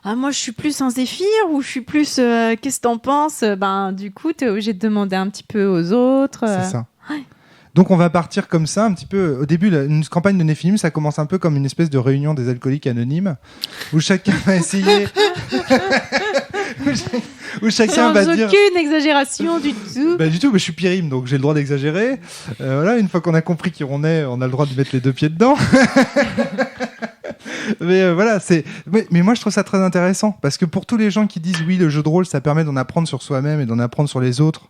moi, je suis plus un Zéphyr ou je suis plus... qu'est-ce que t'en penses ? Du coup, t'es obligé de demander un petit peu aux autres. C'est ça. Ouais. Donc on va partir comme ça un petit peu. Au début, une campagne de Néphilim, ça commence un peu comme une espèce de réunion des alcooliques anonymes où chacun va essayer où chacun va dire... Sans aucune exagération du tout. Du tout, mais je suis Pyrim, donc j'ai le droit d'exagérer. Voilà, une fois qu'on a compris qui on est, on a le droit de mettre les deux pieds dedans. Mais voilà, mais moi je trouve ça très intéressant parce que pour tous les gens qui disent oui, le jeu de rôle ça permet d'en apprendre sur soi-même et d'en apprendre sur les autres,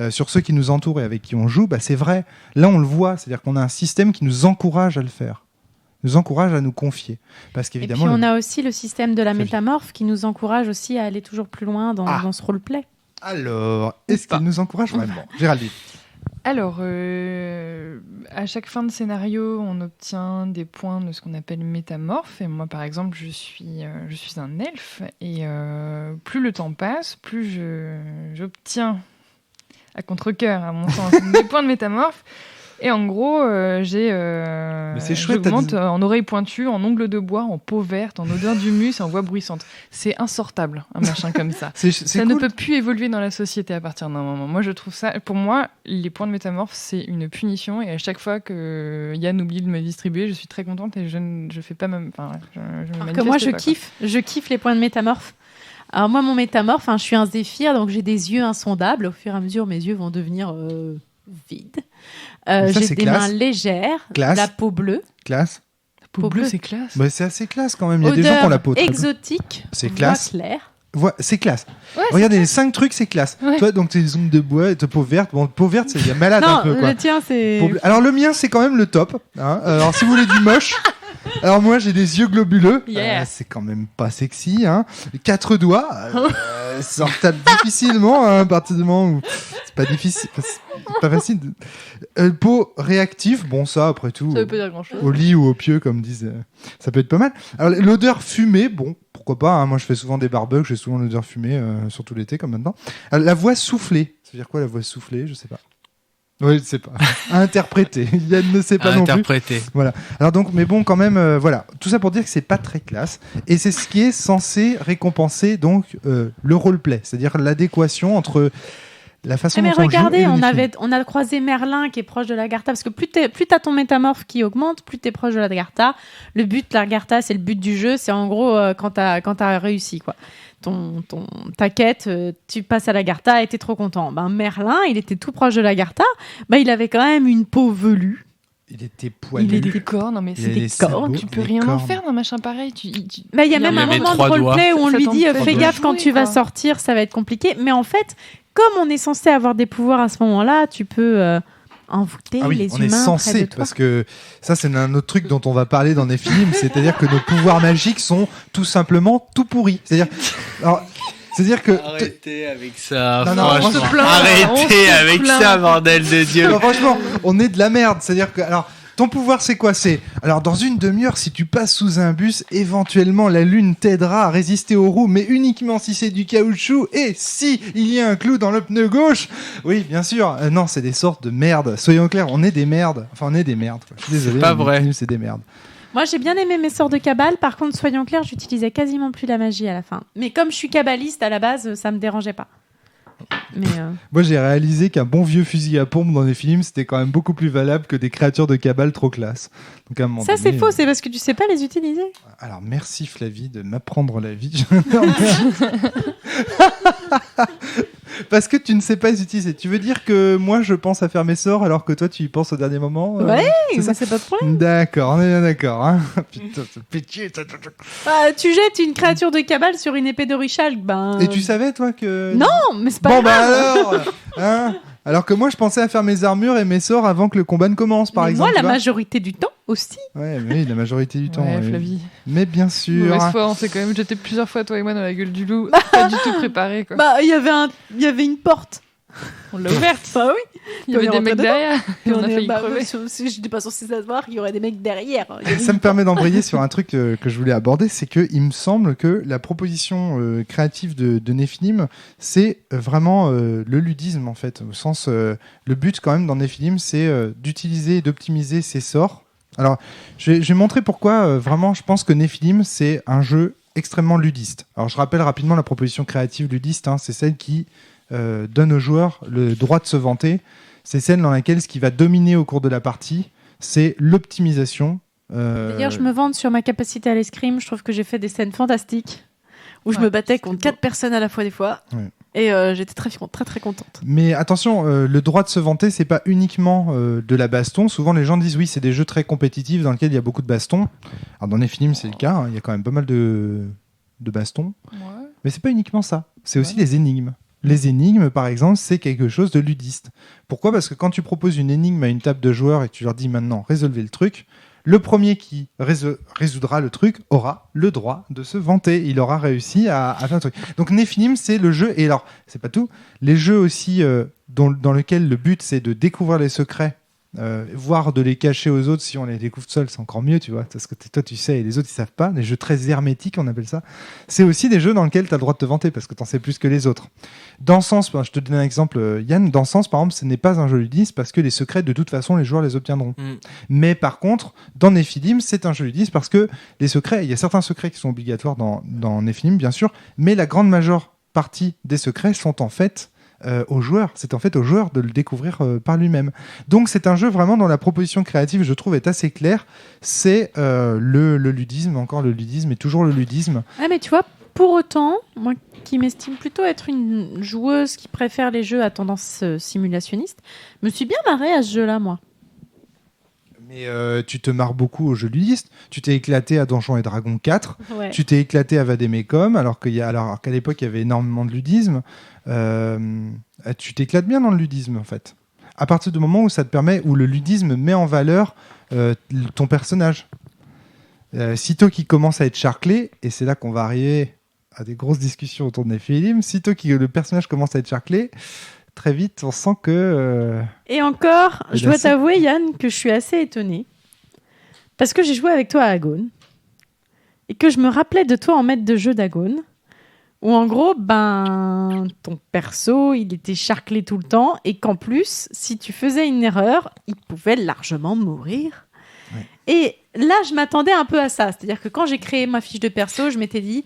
sur ceux qui nous entourent et avec qui on joue, c'est vrai. Là on le voit, c'est-à-dire qu'on a un système qui nous encourage à le faire, nous encourage à nous confier. Parce qu'évidemment, et puis on a aussi le système de la métamorphe qui nous encourage aussi à aller toujours plus loin dans ce roleplay. Alors, est-ce qu'il nous encourage vraiment, Géraldine? Alors, à chaque fin de scénario, on obtient des points de ce qu'on appelle métamorphe. Et moi, par exemple, je suis un elfe. Et plus le temps passe, plus j'obtiens, à contre-cœur, à mon sens, des points de métamorphe. Et en gros, j'augmente en oreilles pointues, en ongles de bois, en peau verte, en odeur d'humus et en voix bruissante. C'est insortable, un machin comme ça. Ça cool. Ne peut plus évoluer dans la société à partir d'un moment. Moi, je trouve ça... Pour moi, les points de métamorphe, c'est une punition. Et à chaque fois que Yann oublie de me distribuer, je suis très contente et je fais pas même... Enfin, alors que moi, je kiffe les points de métamorphe. Alors moi, mon métamorphe, je suis un zéphyr, donc j'ai des yeux insondables. Au fur et à mesure, mes yeux vont devenir... vides. J'ai des mains légères, la peau bleue. Classe. La peau bleue, c'est classe. C'est assez classe quand même. Il y a des gens qui ont la peau exotique. C'est classe. Voix claire. C'est classe. Ouais, regardez, les 5 trucs, c'est classe. Ouais. Toi, donc, tes ongles de bois et ta peau verte. Bon, peau verte, c'est malade un peu. Quoi. Le tien, c'est... Alors, le mien, c'est quand même le top. Hein. Alors, si vous voulez du moche... Alors moi j'ai des yeux globuleux, c'est quand même pas sexy, hein. 4 doigts, ça retape difficilement à partir du moment où c'est pas difficile, c'est pas facile. Peau réactive, bon ça après tout, ça veut pas dire grand-chose. Au lit ou au pieu comme disent, ça peut être pas mal. Alors l'odeur fumée, bon pourquoi pas, hein. Moi je fais souvent des barbecues, j'ai souvent l'odeur fumée, surtout l'été comme maintenant. Alors, la voix soufflée, ça veut dire quoi la voix soufflée, je sais pas. Oui, je sais pas. À interpréter. Yann ne sait pas non plus. Voilà. Alors donc, mais bon, quand même, voilà. Tout ça pour dire que c'est pas très classe. Et c'est ce qui est censé récompenser donc le roleplay, c'est-à-dire l'adéquation entre la façon dont on joue. Mais regardez, on a croisé Merlin qui est proche de l'Agartha, parce que plus t'as ton métamorphe qui augmente, plus t'es proche de l'Agartha. Le but de l'Agartha, c'est le but du jeu, c'est en gros quand t'as réussi quoi. Ta quête, tu passes à l'Agartha et t'es trop content. Merlin, il était tout proche de l'Agartha, il avait quand même une peau velue. Il était poilu. Il a des cornes, non mais c'est des cornes. Tu peux rien en faire d'un machin pareil. Il y a même un moment de roleplay où on lui dit fais gaffe quand tu vas sortir, ça va être compliqué. Mais en fait, comme on est censé avoir des pouvoirs à ce moment-là, tu peux envoûter les humains. On est censé, parce que ça c'est un autre truc dont on va parler dans des films, c'est-à-dire que nos pouvoirs magiques sont tout simplement tout pourris. C'est-à-dire que... Arrêtez avec ça, non, franchement. Arrêtez avec ça, bordel de Dieu. Non, franchement, on est de la merde. C'est-à-dire que... Alors, ton pouvoir, c'est quoi ? Alors, dans une demi-heure, si tu passes sous un bus, éventuellement, la lune t'aidera à résister aux roues, mais uniquement si c'est du caoutchouc et si il y a un clou dans le pneu gauche. Oui, bien sûr. Non, c'est des sortes de merde. Soyons clairs, on est des merdes. Enfin, on est des merdes. Quoi. Je suis désolé. C'est pas vrai. C'est des merdes. Moi, j'ai bien aimé mes sorts de cabale. Par contre, soyons clairs, j'utilisais quasiment plus la magie à la fin. Mais comme je suis cabaliste à la base, ça me dérangeait pas. Mais Moi, j'ai réalisé qu'un bon vieux fusil à pompe dans les films, c'était quand même beaucoup plus valable que des créatures de cabale trop classe. Donc, à un moment ça, donné, c'est faux. C'est parce que tu sais pas les utiliser. Alors, merci Flavie de m'apprendre la vie. Parce que tu ne sais pas les utiliser. Tu veux dire que moi, je pense à faire mes sorts alors que toi, tu y penses au dernier moment Ouais, c'est pas de problème. D'accord, on est bien d'accord. Hein. Putain, c'est pitié. Tu jettes une créature de cabale sur une épée d'Orichalque, Et tu savais, toi, que... Non, mais c'est pas grave. Alors alors que moi, je pensais à faire mes armures et mes sorts avant que le combat ne commence, par exemple. Moi, la majorité du temps aussi. Ouais, mais oui, la majorité du temps. Ouais, Flavie. Mais bien sûr. Mauvaise foi, on s'est quand même jeté plusieurs fois, toi et moi, dans la gueule du loup. Pas du tout préparé, quoi. Il y avait une porte. On l'a ouverte. Bah oui. Il y avait des mecs derrière. Et on a failli crever. Si je n'étais pas censé savoir qu'il y aurait des mecs derrière. Ça me permet d'embrayer sur un truc que je voulais aborder, c'est qu'il me semble que la proposition créative de Nephilim, c'est vraiment le ludisme, en fait. Au sens, le but quand même dans Nephilim, c'est d'utiliser et d'optimiser ses sorts. Alors, je vais montrer pourquoi, vraiment, je pense que Nephilim, c'est un jeu extrêmement ludiste. Alors, je rappelle rapidement la proposition créative ludiste, hein, c'est celle qui donne aux joueurs le droit de se vanter. C'est celle dans laquelle ce qui va dominer au cours de la partie, c'est l'optimisation. D'ailleurs, je me vante sur ma capacité à l'escrime. Je trouve que j'ai fait des scènes fantastiques. où je me battais contre 4 personnes à la fois des fois. Ouais. Et j'étais très très contente. Mais attention, le droit de se vanter, c'est pas uniquement de la baston. Souvent, les gens disent oui, c'est des jeux très compétitifs dans lesquels il y a beaucoup de baston. Alors dans Nephilim, c'est le cas. Il y a quand même pas mal de baston. Ouais. Mais c'est pas uniquement ça. C'est aussi les énigmes. Les énigmes, par exemple, c'est quelque chose de ludiste. Pourquoi ? Parce que quand tu proposes une énigme à une table de joueurs et que tu leur dis maintenant résolvez le truc, le premier qui résoudra le truc aura le droit de se vanter. Il aura réussi à faire un truc. Donc Nephilim, c'est le jeu. Et alors, c'est pas tout. Les jeux aussi dans lesquels le but c'est de découvrir les secrets, voire de les cacher aux autres. Si on les découvre seuls, c'est encore mieux, tu vois. Parce que toi, tu sais, et les autres, ils savent pas. Des jeux très hermétiques, on appelle ça. C'est aussi des jeux dans lesquels tu as le droit de te vanter parce que tu en sais plus que les autres. Dans Sens, je te donne un exemple, Yann. Dans Sens, par exemple, ce n'est pas un jeu ludiste parce que les secrets, de toute façon, les joueurs les obtiendront. Mais par contre, dans Nephilim, c'est un jeu ludiste parce que les secrets, il y a certains secrets qui sont obligatoires dans Nephilim, bien sûr, mais la grande majeure partie des secrets sont en fait aux joueurs. C'est en fait au joueur de le découvrir par lui-même. Donc c'est un jeu vraiment dont la proposition créative, je trouve, est assez claire. C'est le ludisme, encore le ludisme et toujours le ludisme. Ah mais tu vois, pour autant, moi qui m'estime plutôt être une joueuse qui préfère les jeux à tendance simulationniste, me suis bien marrée à ce jeu-là, moi. Mais tu te marres beaucoup aux jeux ludistes. Tu t'es éclaté à Donjons et Dragons 4. Ouais. Tu t'es éclaté à Vademecum, alors qu'à l'époque, il y avait énormément de ludisme. Tu t'éclates bien dans le ludisme, en fait. À partir du moment où ça te permet, où le ludisme met en valeur ton personnage. Sitôt qu'il commence à être charclé, et c'est là qu'on va arriver à des grosses discussions autour de Nephilim, sitôt que le personnage commence à être charclé, très vite, on sent que... Et encore, je dois t'avouer, Yann, que je suis assez étonnée. Parce que j'ai joué avec toi à Agone. Et que je me rappelais de toi en maître de jeu d'Agone. Où en gros, ton perso, il était charclé tout le temps. Et qu'en plus, si tu faisais une erreur, il pouvait largement mourir. Ouais. Et là, je m'attendais un peu à ça. C'est-à-dire que quand j'ai créé ma fiche de perso, je m'étais dit...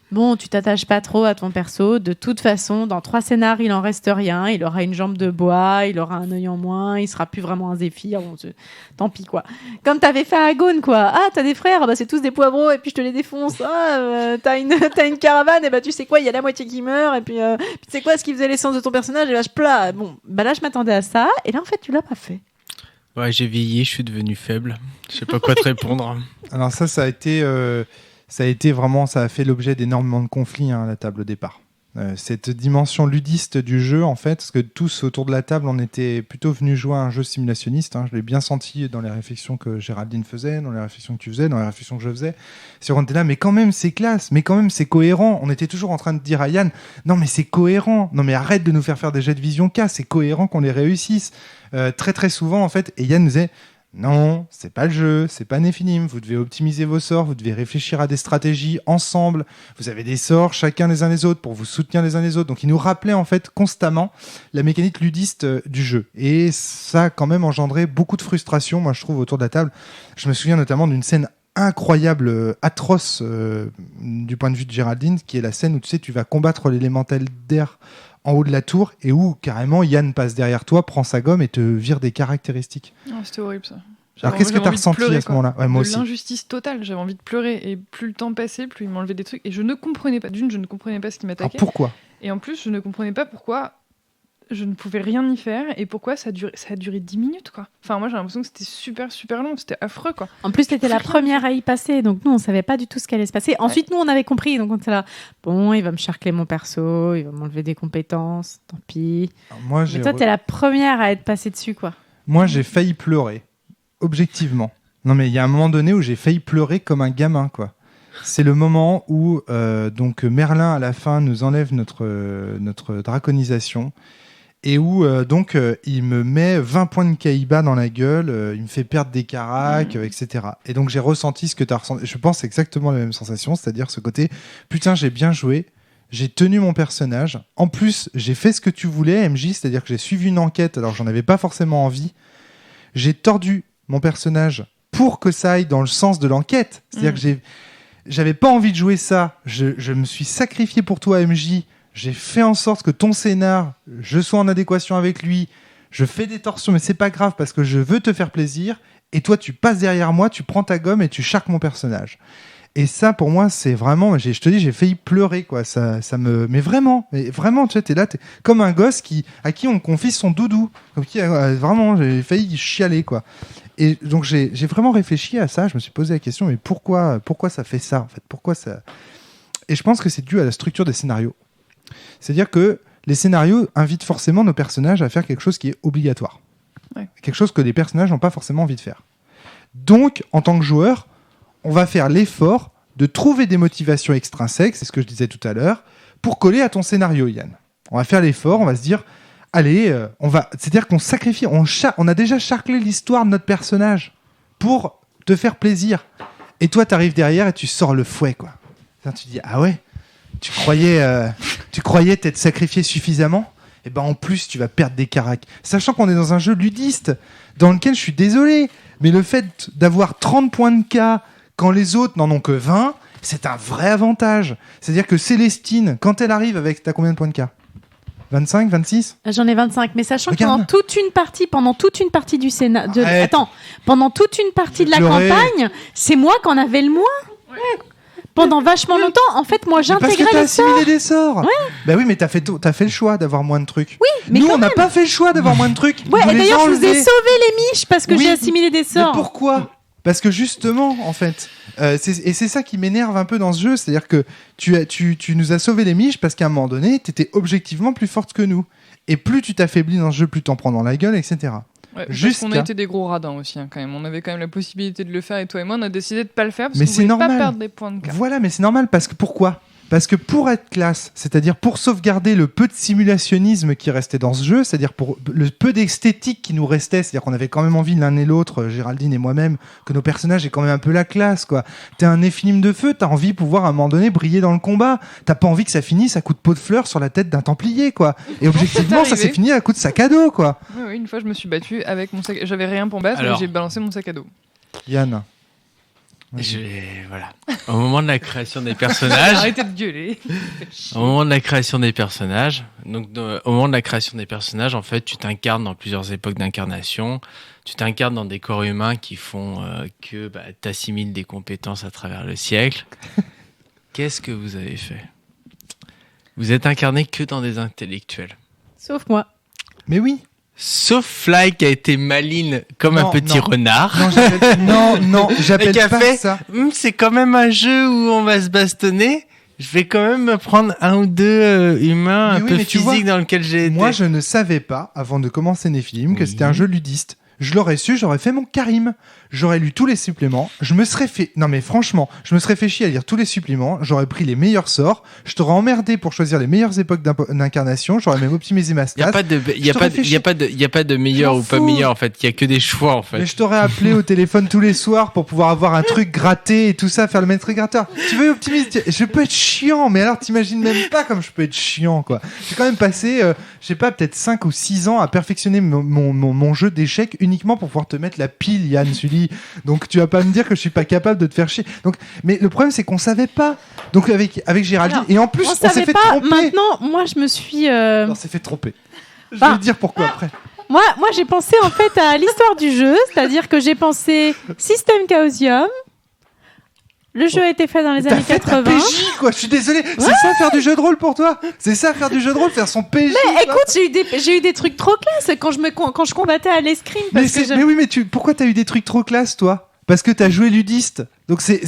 Bon, tu t'attaches pas trop à ton perso. De toute façon, dans 3 scénars, il en reste rien. Il aura une jambe de bois, il aura un œil en moins, il sera plus vraiment un zéphyr. Bon, tant pis, quoi. Comme t'avais fait à Agone, quoi. Ah, t'as des frères, c'est tous des poivreaux, et puis je te les défonce. Ah, t'as une caravane, et tu sais quoi, il y a la moitié qui meurt, et puis tu sais quoi, ce qui faisait l'essence de ton personnage, et je plat. Bon, là, je m'attendais à ça, et là, en fait, tu l'as pas fait. Ouais, j'ai vieilli, je suis devenu faible. Je sais pas quoi te répondre. Alors ça a été... Ça a fait l'objet d'énormément de conflits à la table au départ. Cette dimension ludiste du jeu, en fait, parce que tous autour de la table, on était plutôt venus jouer à un jeu simulationniste. Je l'ai bien senti dans les réflexions que Géraldine faisait, dans les réflexions que tu faisais, dans les réflexions que je faisais. On était là, mais quand même, c'est classe, mais quand même, c'est cohérent. On était toujours en train de dire à Yann, non, mais c'est cohérent. Non, mais arrête de nous faire des jets de vision K, c'est cohérent qu'on les réussisse. Très, très souvent, en fait, et Yann nous disait... Non, c'est pas le jeu, c'est pas Nephilim. Vous devez optimiser vos sorts, vous devez réfléchir à des stratégies ensemble. Vous avez des sorts chacun les uns les autres pour vous soutenir les uns les autres. Donc il nous rappelait en fait constamment la mécanique ludiste du jeu. Et ça a quand même engendré beaucoup de frustration, moi je trouve, autour de la table. Je me souviens notamment d'une scène incroyable, atroce du point de vue de Géraldine, qui est la scène où tu vas combattre l'élémental d'air en haut de la tour et où carrément Yann passe derrière toi, prend sa gomme et te vire des caractéristiques. Oh, c'était horrible ça. Alors qu'est-ce que tu as ressenti à ce moment-là ? Moi aussi. L'injustice totale, j'avais envie de pleurer et plus le temps passait, plus il m'enlevait des trucs et je ne comprenais pas. D'une, je ne comprenais pas ce qui m'attaquait. Alors pourquoi ? Et en plus, je ne comprenais pas pourquoi je ne pouvais rien y faire et pourquoi ça a duré 10 minutes quoi. Enfin moi j'ai l'impression que c'était super super long, c'était affreux quoi. En plus t'étais la première à y passer donc nous on savait pas du tout ce qui allait se passer. Ensuite nous on avait compris donc on était là bon il va me charcler mon perso, il va m'enlever des compétences, tant pis. Mais toi t'es la première à être passée dessus quoi. Moi j'ai failli pleurer, objectivement. Non mais il y a un moment donné où j'ai failli pleurer comme un gamin quoi. C'est le moment où donc Merlin à la fin nous enlève notre draconisation. Et où il me met 20 points de Kaiba dans la gueule, il me fait perdre des caracs, etc. Et donc j'ai ressenti ce que tu as ressenti. Je pense exactement la même sensation, c'est-à-dire ce côté, putain j'ai bien joué, j'ai tenu mon personnage, en plus j'ai fait ce que tu voulais MJ, c'est-à-dire que j'ai suivi une enquête alors j'en avais pas forcément envie, j'ai tordu mon personnage pour que ça aille dans le sens de l'enquête, c'est-à-dire que j'avais pas envie de jouer ça, je me suis sacrifié pour toi MJ. J'ai fait en sorte que ton scénar, je sois en adéquation avec lui. Je fais des torsions, mais c'est pas grave parce que je veux te faire plaisir. Et toi, tu passes derrière moi, tu prends ta gomme et tu charques mon personnage. Et ça, pour moi, c'est vraiment, je te dis, j'ai failli pleurer, quoi. Mais vraiment, tu vois, t'es là, t'es comme un gosse à qui on confie son doudou. Vraiment, j'ai failli chialer, quoi. Et donc, j'ai vraiment réfléchi à ça. Je me suis posé la question, mais pourquoi ça fait ça, en fait? Pourquoi ça... Et je pense que c'est dû à la structure des scénarios. C'est-à-dire que les scénarios invitent forcément nos personnages à faire quelque chose qui est obligatoire. Ouais. Quelque chose que les personnages n'ont pas forcément envie de faire. Donc, en tant que joueur, on va faire l'effort de trouver des motivations extrinsèques, c'est ce que je disais tout à l'heure, pour coller à ton scénario, Yann. On va faire l'effort, on va se dire, allez, c'est-à-dire qu'on sacrifie, on a déjà charclé l'histoire de notre personnage pour te faire plaisir. Et toi, t'arrives derrière et tu sors le fouet, quoi. Tu dis, ah ouais, tu croyais t'être sacrifié suffisamment? Et ben en plus, tu vas perdre des caracs. Sachant qu'on est dans un jeu ludiste, dans lequel je suis désolé, mais le fait d'avoir 30 points de K quand les autres n'en ont que 20, c'est un vrai avantage. C'est-à-dire que Célestine, quand elle arrive avec... T'as combien de points de K? 25, 26? J'en ai 25, mais sachant que pendant toute une partie du Sénat... pendant toute une partie de la campagne, c'est moi qui en avais le moins. Ouais. Pendant vachement longtemps, en fait, moi, j'intégrais les sorts. Parce que t'as assimilé des sorts. Ouais. Bah oui, mais t'as fait le choix d'avoir moins de trucs. Oui, mais nous, on n'a pas fait le choix d'avoir moins de trucs. Ouais, et d'ailleurs, je vous ai sauvé les miches parce que j'ai assimilé des sorts. Mais pourquoi? Parce que justement, en fait, c'est ça qui m'énerve un peu dans ce jeu, c'est-à-dire que tu nous as sauvé les miches parce qu'à un moment donné, t'étais objectivement plus forte que nous. Et plus tu t'affaiblis dans ce jeu, plus t'en prends dans la gueule, etc. Ouais, parce qu'on a été des gros radins aussi, hein, quand même. On avait quand même la possibilité de le faire et toi et moi, on a décidé de pas le faire parce qu'on voulait pas perdre des points de K. Voilà, mais c'est normal parce que pourquoi? Parce que pour être classe, c'est-à-dire pour sauvegarder le peu de simulationnisme qui restait dans ce jeu, c'est-à-dire pour le peu d'esthétique qui nous restait, c'est-à-dire qu'on avait quand même envie l'un et l'autre, Géraldine et moi-même, que nos personnages aient quand même un peu la classe, quoi. T'es un Néphilim de feu, t'as envie de pouvoir à un moment donné briller dans le combat. T'as pas envie que ça finisse à coup de pot de fleurs sur la tête d'un Templier, quoi. Et objectivement, ça s'est fini à coup de sac à dos, quoi. Oui, une fois je me suis battue avec mon sac. J'avais rien pour battre, mais j'ai balancé mon sac à dos. Yann. Voilà. Au moment de la création des personnages. Arrêtez de gueuler. Au moment de la création des personnages, en fait, tu t'incarnes dans plusieurs époques d'incarnation. Tu t'incarnes dans des corps humains qui font que t'assimiles des compétences à travers le siècle. Qu'est-ce que vous avez fait? Vous êtes incarné que dans des intellectuels. Sauf moi. Mais oui. Sauf Fly qui a été maline comme un petit renard. Non, j'appelle pas ça. C'est quand même un jeu où on va se bastonner. Je vais quand même prendre un ou deux humains un peu physiques dans lequel j'ai été. Moi, je ne savais pas, avant de commencer Néphilim, que c'était un jeu ludiste. Je l'aurais su, j'aurais fait mon Karim. J'aurais lu tous les suppléments. Je me serais fait chier à lire tous les suppléments. J'aurais pris les meilleurs sorts. Je t'aurais emmerdé pour choisir les meilleures époques d'incarnation. J'aurais même optimisé ma stat. Il y a pas de meilleur ou pas meilleur, en fait. Il y a que des choix, en fait. Mais je t'aurais appelé au téléphone tous les soirs pour pouvoir avoir un truc gratté et tout ça, faire le maître gratteur. Tu veux optimiser? Je peux être chiant, mais alors t'imagines même pas comme je peux être chiant, quoi. J'ai quand même passé, peut-être 5 ou 6 ans à perfectionner mon jeu d'échecs uniquement pour pouvoir te mettre la pile, Yann Sully. Donc tu vas pas me dire que je suis pas capable de te faire chier. Donc, mais le problème c'est qu'on savait pas. Donc avec Géraldine, et en plus on s'est fait tromper. Maintenant, moi je me suis. On s'est fait tromper. Je vais te dire pourquoi après. Moi j'ai pensé en fait à l'histoire du jeu, c'est-à-dire que j'ai pensé système Chaosium. Le jeu a été fait dans les années 80. PJ, quoi. Je suis désolé. Ouais. C'est ça faire du jeu de rôle pour toi. C'est ça faire du jeu de rôle, faire son PJ. Mais écoute, j'ai eu des trucs trop classe quand je combattais à l'escrime. Mais oui, mais pourquoi t'as eu des trucs trop classe, toi? Parce que t'as joué ludiste. Donc c'est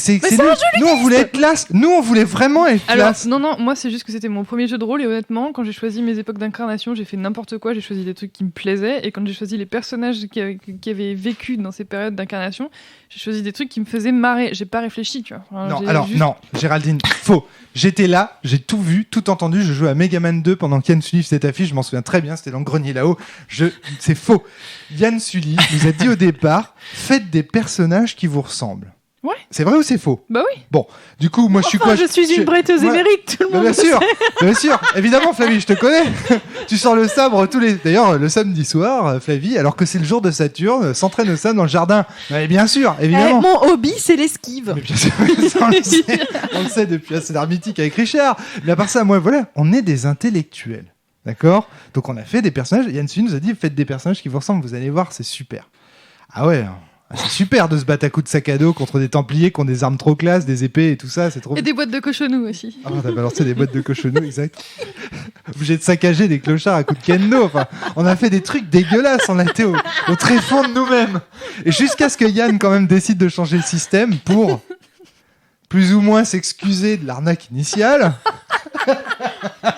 nous on voulait être classe. Nous on voulait vraiment être classe. Alors, non, moi c'est juste que c'était mon premier jeu de rôle et honnêtement, quand j'ai choisi mes époques d'incarnation, j'ai fait n'importe quoi, j'ai choisi des trucs qui me plaisaient et quand j'ai choisi les personnages qui avaient vécu dans ces périodes d'incarnation, j'ai choisi des trucs qui me faisaient marrer. J'ai pas réfléchi, tu vois. Non, Géraldine, faux. J'étais là, j'ai tout vu, tout entendu. Je jouais à Mega Man 2 pendant qu'Yann Sully cette affiche. Je m'en souviens très bien. C'était dans le grenier là-haut. C'est faux. Yann Sully nous a dit au départ, faites des personnages qui vous ressemblent. Ouais. C'est vrai ou c'est faux? Bah oui. Bon, du coup, moi je suis quoi? Je suis une prêteuse émérite, tout le monde. Bien sûr. Évidemment, Flavie, je te connais. Tu sors le sabre D'ailleurs, le samedi soir, Flavie, alors que c'est le jour de Saturne, s'entraîne au sabre dans le jardin. Mais bien sûr, évidemment. Mon hobby, c'est l'esquive. Mais bien sûr, on le sait depuis assez mythique avec Richard. Mais à part ça, moi, voilà, on est des intellectuels. D'accord? Donc on a fait des personnages. Yann Sully nous a dit, faites des personnages qui vous ressemblent. Vous allez voir, c'est super. Ah ouais. C'est super de se battre à coups de sac à dos contre des Templiers qui ont des armes trop classe, des épées et tout ça, c'est trop. Et des boîtes de cochonou aussi. Ah, on a balancé des boîtes de cochonou, exact. Obligé de saccager des clochards à coups de kendo. Enfin, on a fait des trucs dégueulasses, on a été au tréfonds de nous-mêmes. Et jusqu'à ce que Yann quand même décide de changer le système pour plus ou moins s'excuser de l'arnaque initiale.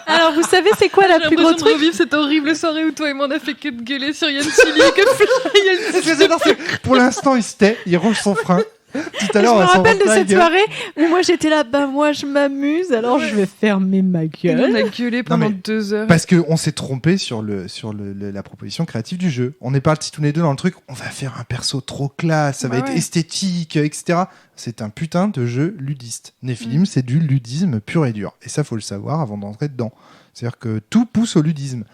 Alors, vous savez, c'est quoi la plus gros truc? Revivre cette horrible soirée où toi et moi on a fait que de gueuler sur Yann Chili et que Pour l'instant, il se tait, il range son frein. Tout à l'heure, je me rappelle de cette gueule. soirée où moi j'étais là, moi je m'amuse, alors je vais fermer ma gueule. On a gueulé pendant 2 heures. Parce qu'on s'est trompé sur la proposition créative du jeu. On est partis tous les deux dans le truc, on va faire un perso trop classe, ça va être esthétique, etc. C'est un putain de jeu ludiste. Nephilim, c'est du ludisme pur et dur. Et ça, faut le savoir avant d'entrer dedans. C'est-à-dire que tout pousse au ludisme.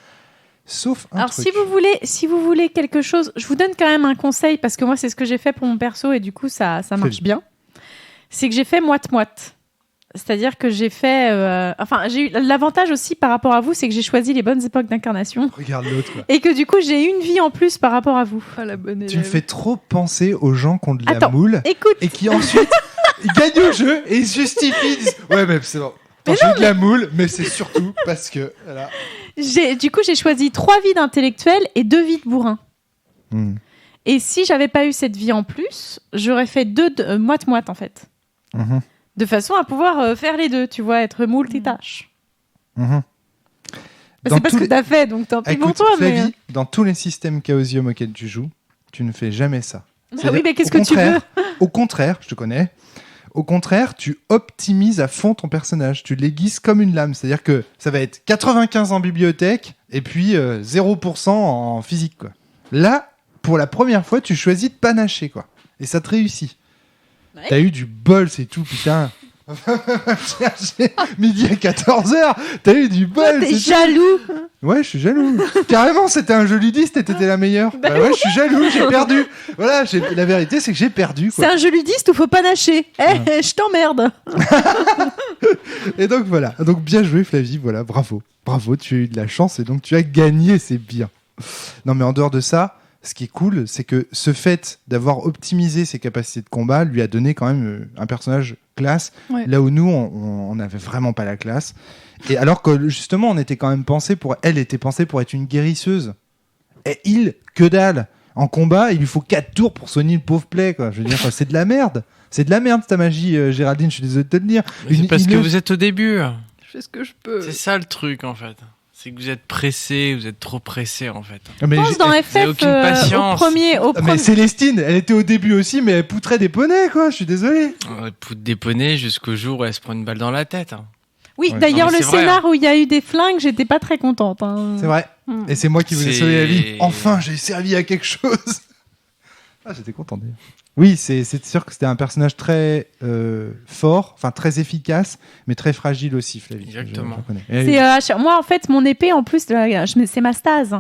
Sauf un Alors truc. si vous voulez quelque chose, je vous donne quand même un conseil parce que moi c'est ce que j'ai fait pour mon perso et du coup ça marche bien. C'est que j'ai fait moite-moite. C'est-à-dire que j'ai fait j'ai eu l'avantage aussi par rapport à vous, c'est que j'ai choisi les bonnes époques d'incarnation. Regarde l'autre quoi. Et que du coup j'ai une vie en plus par rapport à vous. Ah, la bonne élève. Tu me fais trop penser aux gens qui ont de la moule et qui ensuite ils gagnent au jeu et ils se justifient, ils disent ouais mais c'est bon. J'ai eu de la moule, mais c'est surtout parce que voilà. Du coup, j'ai choisi 3 vies d'intellectuel et 2 vies de bourrin. Et si j'avais pas eu cette vie en plus, j'aurais fait 2 moite-moite en fait. De façon à pouvoir faire les deux, tu vois, être multitâche. C'est pas ce que t'as fait, donc tant pis pour toi. Flavie, mais dans tous les systèmes Chaosium auxquels tu joues, tu ne fais jamais ça. Ah oui, mais qu'est-ce que tu veux? Au contraire, je te connais. Au contraire, tu optimises à fond ton personnage. Tu l'aiguises comme une lame. C'est-à-dire que ça va être 95 en bibliothèque et puis 0% en physique, quoi. Là, pour la première fois, tu choisis de panacher, quoi. Et ça te réussit. Ouais. T'as eu du bol, c'est tout, putain. Midi à 14h, t'as eu du bol. T'es jaloux. Ouais, je suis jaloux. Carrément, c'était un jeu ludiste et t'étais la meilleure. Bah ouais, je suis jaloux, j'ai perdu. Voilà, la vérité, c'est que j'ai perdu, quoi. C'est un jeu ludiste où faut pas nacher. Je t'emmerde. Et donc voilà. Donc bien joué, Flavie. Voilà, bravo. Bravo, tu as eu de la chance et donc tu as gagné, c'est bien. Non, mais en dehors de ça, ce qui est cool, c'est que ce fait d'avoir optimisé ses capacités de combat lui a donné quand même un personnage classe, là où nous, on n'avait vraiment pas la classe. Et alors que justement, elle était pensée pour être une guérisseuse. Et que dalle. En combat, il lui faut 4 tours pour soigner le pauvre play, quoi. Je veux dire, c'est de la merde. C'est de la merde, ta magie, Géraldine, je suis désolé de te le dire. C'est parce que vous êtes au début. Je fais ce que je peux. C'est ça le truc, en fait. C'est que vous êtes pressé, vous êtes trop pressé, en fait. Je pense dans FF, aucune patience. au premier... Mais Célestine, elle était au début aussi, mais elle poutrait des poneys, quoi. Je suis désolé. Elle poutre des poneys jusqu'au jour où elle se prend une balle dans la tête. Oui, d'ailleurs, le scénar où il y a eu des flingues, j'étais pas très contente. C'est vrai. Et c'est moi qui vous ai sauvé la vie. Enfin, j'ai servi à quelque chose. Ah, j'étais content d'ailleurs. Oui, c'est sûr que c'était un personnage très fort, enfin très efficace, mais très fragile aussi, Flavie. Exactement. Moi, en fait, mon épée, en plus, c'est ma stase.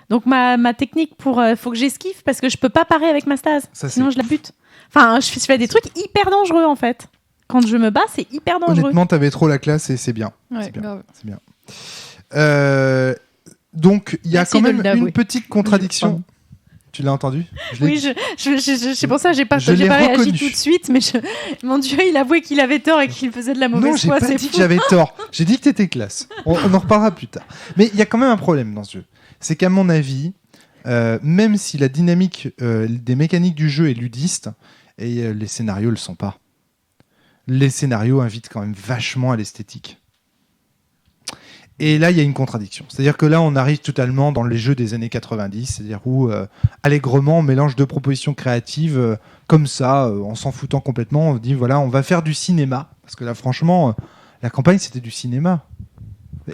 Donc, ma technique faut que j'esquive parce que je peux pas parer avec ma stase. Sinon, je la bute. Enfin, je fais des trucs hyper dangereux, en fait. Quand je me bats, c'est hyper dangereux. Honnêtement, t'avais trop la classe et c'est bien. Ouais, c'est bien. Grave. C'est bien. Donc, il y a quand même une petite contradiction. Tu l'as entendu? Oui, c'est pour ça que j'ai pas réagi tout de suite, mais mon Dieu, il avouait qu'il avait tort et qu'il faisait de la mauvaise foi. Non, j'ai pas dit que j'avais tort. J'ai dit que t'étais classe. On en reparlera plus tard. Mais il y a quand même un problème dans ce jeu. C'est qu'à mon avis, même si la dynamique des mécaniques du jeu est ludiste, et les scénarios le sont pas. Les scénarios invitent quand même vachement à l'esthétique. Et là, il y a une contradiction. C'est-à-dire que là, on arrive totalement dans les jeux des années 90, c'est-à-dire où, allègrement, on mélange 2 propositions créatives comme ça, en s'en foutant complètement. On dit, voilà, on va faire du cinéma. Parce que là, franchement, la campagne, c'était du cinéma.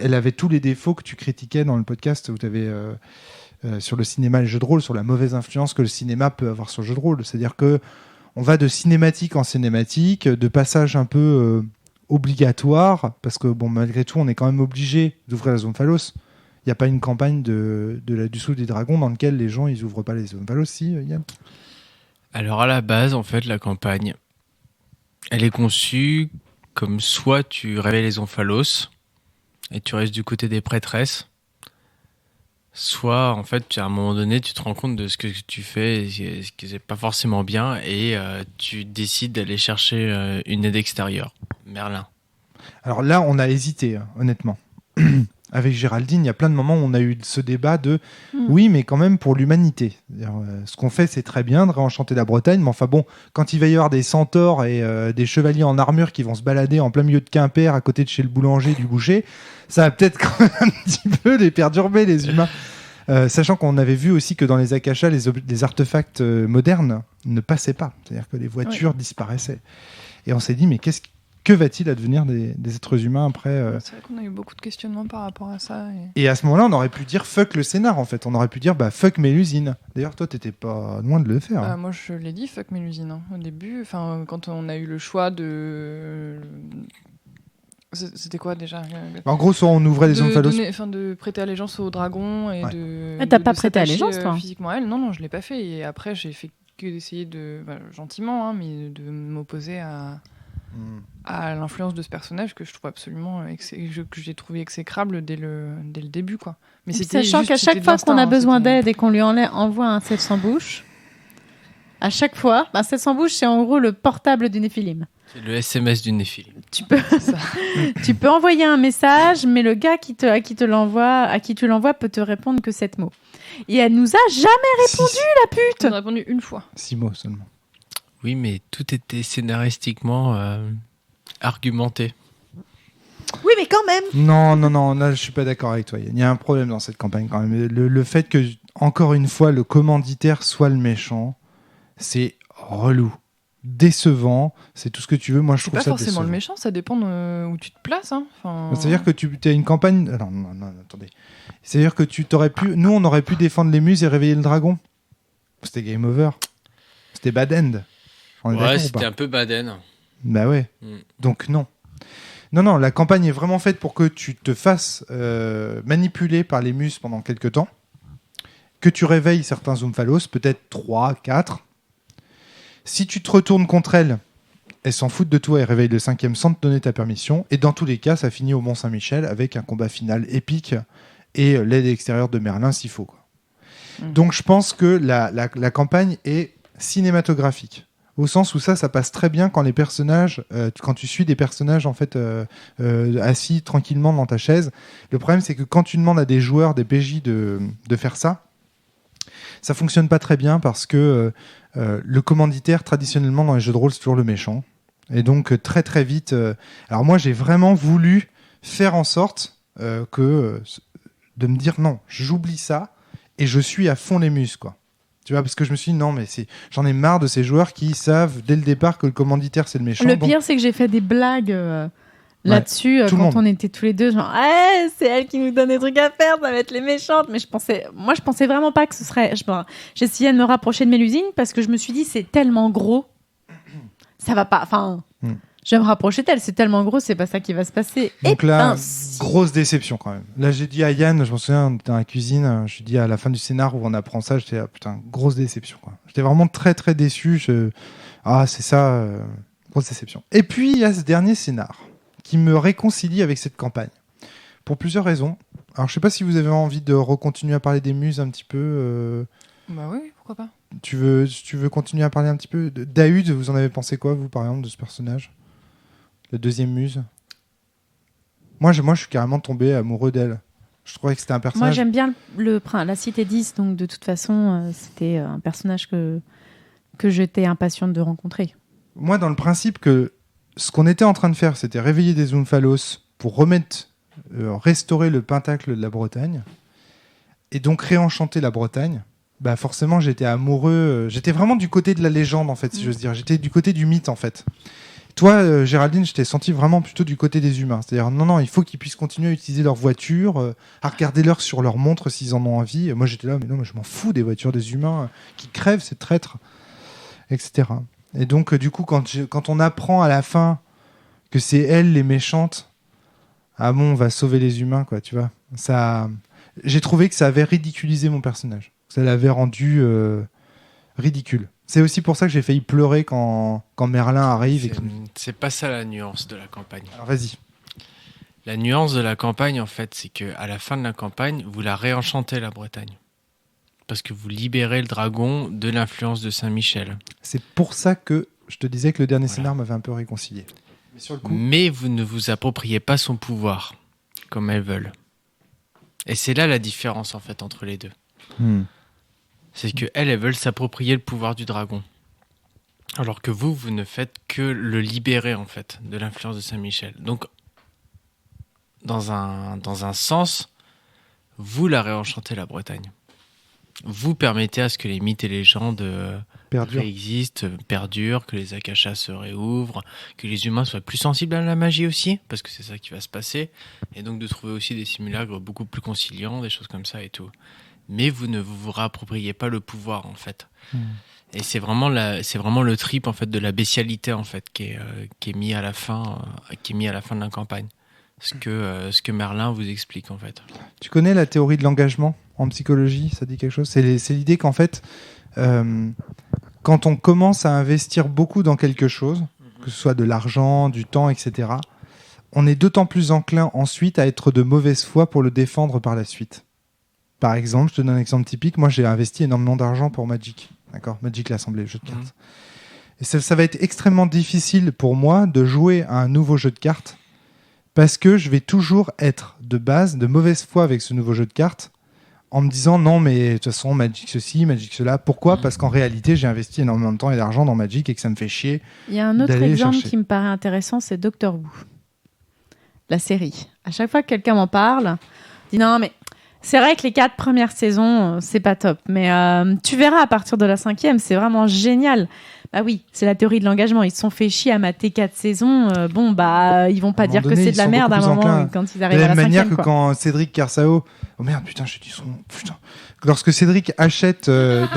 Elle avait tous les défauts que tu critiquais dans le podcast où tu avais sur le cinéma et le jeu de rôle, sur la mauvaise influence que le cinéma peut avoir sur le jeu de rôle. C'est-à-dire que on va de cinématique en cinématique, de passage un peu obligatoire, parce que bon, malgré tout, on est quand même obligé d'ouvrir la zone Phalos. Il n'y a pas une campagne du Sceau des Dragons dans laquelle les gens ils ouvrent pas les zones Phalos, si, Yann? Alors à la base, en fait, la campagne, elle est conçue comme soit tu réveilles les Omphalos et tu restes du côté des prêtresses, soit en fait à un moment donné tu te rends compte de ce que tu fais et ce qui n'est pas forcément bien et tu décides d'aller chercher une aide extérieure. Merlin. Alors là, on a hésité, honnêtement. Avec Géraldine, il y a plein de moments où on a eu ce débat de oui, mais quand même pour l'humanité. Ce qu'on fait, c'est très bien de réenchanter la Bretagne, mais enfin bon, quand il va y avoir des centaures et des chevaliers en armure qui vont se balader en plein milieu de Quimper à côté de chez le boulanger du boucher, ça va peut-être quand même un petit peu les perturber, les humains. Sachant qu'on avait vu aussi que dans les akashas, les artefacts modernes ne passaient pas. C'est-à-dire que les voitures disparaissaient. Et on s'est dit, mais que va-t-il advenir des êtres humains après C'est vrai qu'on a eu beaucoup de questionnements par rapport à ça. Et à ce moment-là, on aurait pu dire fuck le scénar, en fait. On aurait pu dire fuck Mélusine. D'ailleurs, toi, t'étais pas loin de le faire. Moi, je l'ai dit, fuck Mélusine. Hein. Au début, quand on a eu le choix de... C'était quoi déjà? En gros, soit on ouvrait les omphalos. De prêter allégeance au dragon et de... T'as pas prêté allégeance, toi? Physiquement à elle. Non, je l'ai pas fait. Et après, j'ai fait que d'essayer gentiment, hein, mais de m'opposer à l'influence de ce personnage que je trouve absolument que j'ai trouvé exécrable dès le début, quoi. Mais sachant qu'à chaque fois qu'on a besoin d'aide et qu'on lui envoie un 700 bouches, à chaque fois, 700 bouches, c'est en gros le portable du Néphilim. C'est le SMS du Néphilim. Tu peux envoyer un message, mais le gars à qui tu l'envoies peut te répondre que 7 mots. Et elle nous a jamais répondu, la pute. Elle a répondu une fois. 6 mots seulement. Oui, mais tout était scénaristiquement argumenté. Oui, mais quand même. Non, là, je suis pas d'accord avec toi. Il y a un problème dans cette campagne quand même. Le fait que, encore une fois, le commanditaire soit le méchant, c'est relou. Décevant, c'est tout ce que tu veux. Moi, je trouve ça décevant. C'est pas forcément le méchant, ça dépend où tu te places. Hein. C'est-à-dire que tu as une campagne... Non, attendez. C'est-à-dire que tu t'aurais pu... Nous, on aurait pu défendre les muses et réveiller le dragon. C'était game over. C'était bad end. Ouais, c'était un peu bad end. Bah ouais. Donc non, la campagne est vraiment faite pour que tu te fasses manipuler par les muses pendant quelques temps, que tu réveilles certains omphalos, peut-être 3, 4. Si tu te retournes contre elles s'en foutent de toi et réveillent le 5e sans te donner ta permission. Et dans tous les cas, ça finit au Mont-Saint-Michel avec un combat final épique et l'aide extérieure de Merlin s'il faut, quoi. Donc je pense que la campagne est cinématographique. Au sens où ça passe très bien quand les personnages, quand tu suis des personnages en fait assis tranquillement dans ta chaise. Le problème, c'est que quand tu demandes à des joueurs, des PJ de faire ça fonctionne pas très bien parce que le commanditaire, traditionnellement dans les jeux de rôle, c'est toujours le méchant. Et donc très très vite. Alors moi, j'ai vraiment voulu faire en sorte de me dire non, j'oublie ça et je suis à fond les muses, quoi. Tu vois, parce que je me suis dit, non, mais j'en ai marre de ces joueurs qui savent dès le départ que le commanditaire, c'est le méchant. Le pire, c'est que j'ai fait des blagues là-dessus quand on était tous les deux. Genre, c'est elle qui nous donne des trucs à faire, ça va être les méchantes. Mais je pensais vraiment pas que ce serait... J'essayais de me rapprocher de Mélusine parce que je me suis dit, c'est tellement gros. Ça va pas... Enfin... Je vais me rapprocher d'elle, c'est tellement gros, c'est pas ça qui va se passer. Donc là, grosse déception quand même. Là, j'ai dit à Yann, je me souviens, on était dans la cuisine, je lui ai dit à la fin du scénar où on apprend ça, j'étais putain, grosse déception, quoi. J'étais vraiment très très déçu. C'est ça, grosse déception. Et puis il y a ce dernier scénar qui me réconcilie avec cette campagne pour plusieurs raisons. Alors je sais pas si vous avez envie de recontinuer à parler des muses un petit peu. Bah oui, pourquoi pas. Tu veux continuer à parler un petit peu de Daud, vous en avez pensé quoi, vous, par exemple, de ce personnage? La deuxième muse. Moi, je suis carrément tombé amoureux d'elle. Je trouvais que c'était un personnage... Moi, j'aime bien la Cité 10, donc de toute façon, c'était un personnage que j'étais impatiente de rencontrer. Moi, dans le principe que ce qu'on était en train de faire, c'était réveiller des omphalos pour restaurer le pentacle de la Bretagne, et donc réenchanter la Bretagne, bah forcément, j'étais amoureux... J'étais vraiment du côté de la légende, en fait, si j'ose dire. J'étais du côté du mythe, en fait. Toi, Géraldine, je t'ai senti vraiment plutôt du côté des humains. C'est-à-dire, non, il faut qu'ils puissent continuer à utiliser leur voiture, à regarder l'heure sur leur montre s'ils en ont envie. Moi, j'étais là, mais non, mais je m'en fous des voitures des humains qui crèvent, ces traîtres, etc. Et donc, du coup, quand on apprend à la fin que c'est elles les méchantes, ah bon, on va sauver les humains, quoi, tu vois. J'ai trouvé que ça avait ridiculisé mon personnage. Ça l'avait rendu ridicule. C'est aussi pour ça que j'ai failli pleurer quand Merlin arrive. C'est pas ça la nuance de la campagne. Alors vas-y. La nuance de la campagne, en fait, c'est qu'à la fin de la campagne, vous la réenchantez, la Bretagne. Parce que vous libérez le dragon de l'influence de Saint-Michel. C'est pour ça que je te disais que le dernier scénar m'avait un peu réconcilié. Mais, sur le coup... Mais vous ne vous appropriez pas son pouvoir, comme elles veulent. Et c'est là la différence, en fait, entre les deux. C'est qu'elles veulent s'approprier le pouvoir du dragon. Alors que vous ne faites que le libérer, en fait, de l'influence de Saint-Michel. Donc, dans un sens, vous la réenchantez, la Bretagne. Vous permettez à ce que les mythes et légendes existent, perdurent, que les akashas se réouvrent, que les humains soient plus sensibles à la magie aussi, parce que c'est ça qui va se passer, et donc de trouver aussi des simulacres beaucoup plus conciliants, des choses comme ça et tout. Mais vous ne vous réappropriez pas le pouvoir, en fait. Et c'est vraiment le trip, en fait, de la bestialité, en fait, qui est mis à la fin de la campagne. Ce que Merlin vous explique, en fait. Tu connais la théorie de l'engagement en psychologie? Ça dit quelque chose? C'est l'idée qu'en fait, quand on commence à investir beaucoup dans quelque chose, que ce soit de l'argent, du temps, etc., on est d'autant plus enclin ensuite à être de mauvaise foi pour le défendre par la suite. Par exemple, je te donne un exemple typique. Moi, j'ai investi énormément d'argent pour Magic. D'accord, Magic l'Assemblée, jeu de cartes. Et ça va être extrêmement difficile pour moi de jouer à un nouveau jeu de cartes parce que je vais toujours être de base de mauvaise foi avec ce nouveau jeu de cartes en me disant non mais de toute façon Magic ceci, Magic cela. Pourquoi ? Parce qu'en réalité j'ai investi énormément de temps et d'argent dans Magic et que ça me fait chier. Il y a un autre exemple qui me paraît intéressant, c'est Doctor Who. La série. À chaque fois que quelqu'un m'en parle, je dis non mais c'est vrai que les 4 premières saisons, c'est pas top. Mais tu verras à partir de la 5e, c'est vraiment génial. Bah oui, c'est la théorie de l'engagement. Ils se sont fait chier à mater 4 saisons. Ils vont pas dire que c'est de la merde à un moment quand ils arrivent à la 5e. De la même manière que quand Cédric Kersao... Oh merde, putain, j'ai dit son... Putain. Lorsque Cédric achète Saint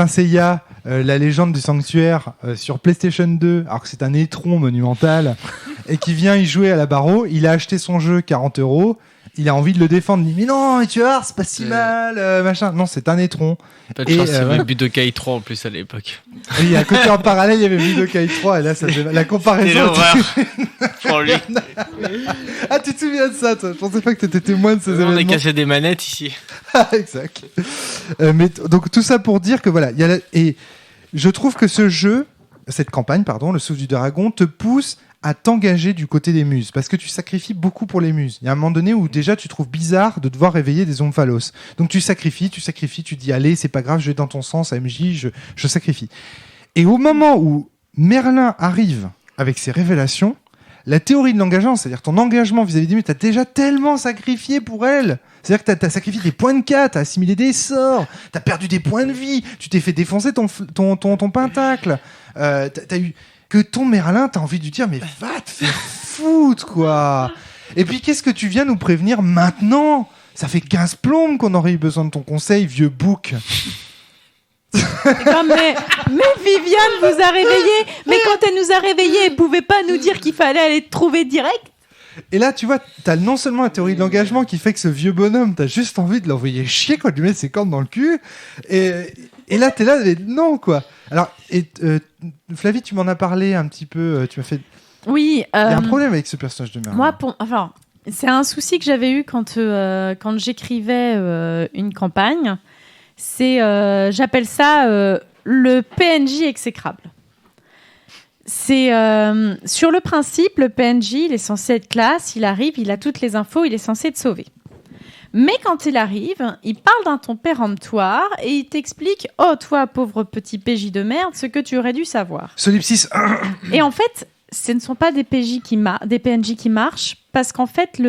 Seiya, la légende du sanctuaire, sur PlayStation 2, alors que c'est un étron monumental, et qui vient y jouer à la barreau, il a acheté son jeu 40 €. Il a envie de le défendre. Il dit mais non, tu vois, c'est pas si mal, machin. Non, c'est un étron. Pas de chance, il y avait Budokai 3 en plus à l'époque. Oui, à côté en parallèle, il y avait Budokai 3 et là, la comparaison. Pour lui. Ah, tu te souviens de ça, toi? Je pensais pas que tu étais témoin de ces événements. On a cassé des manettes ici. Exact. Donc tout ça pour dire que voilà, et je trouve que cette campagne, le Souffle du Dragon, te pousse à t'engager du côté des muses, parce que tu sacrifies beaucoup pour les muses. Il y a un moment donné où déjà tu trouves bizarre de devoir réveiller des omphalos. Donc tu sacrifies, tu dis allez, c'est pas grave, je vais dans ton sens, AMJ, je sacrifie. Et au moment où Merlin arrive avec ses révélations, la théorie de l'engagement, c'est-à-dire ton engagement vis-à-vis des muses, t'as déjà tellement sacrifié pour elles. C'est-à-dire que t'as sacrifié des points de 4, t'as assimilé des sorts, t'as perdu des points de vie, tu t'es fait défoncer ton pentacle, t'as eu... que ton Merlin, t'as envie de lui dire mais va te faire foutre, quoi. Et puis qu'est-ce que tu viens nous prévenir maintenant ? Ça fait 15 plombes qu'on aurait eu besoin de ton conseil, vieux bouc. Comme, mais Viviane vous a réveillés. Mais quand elle nous a réveillés, elle pouvait pas nous dire qu'il fallait aller te trouver direct. Et là, tu vois, t'as non seulement la théorie de l'engagement qui fait que ce vieux bonhomme, t'as juste envie de l'envoyer chier quand tu lui mets ses cornes dans le cul. Et là, t'es là, mais non, quoi. Alors, Flavie, tu m'en as parlé un petit peu, tu m'as fait... Oui. Il y a un problème avec ce personnage de Merlin. Moi, c'est un souci que j'avais eu quand j'écrivais une campagne. J'appelle ça le PNJ exécrable. C'est sur le principe, le PNJ, il est censé être classe, il arrive, il a toutes les infos, il est censé te sauver. Mais quand il arrive, il parle d'un ton péremptoire et il t'explique « Oh, toi, pauvre petit PJ de merde, ce que tu aurais dû savoir. » Solipsis. Et en fait, ce ne sont pas des PNJ qui marchent parce qu'en fait,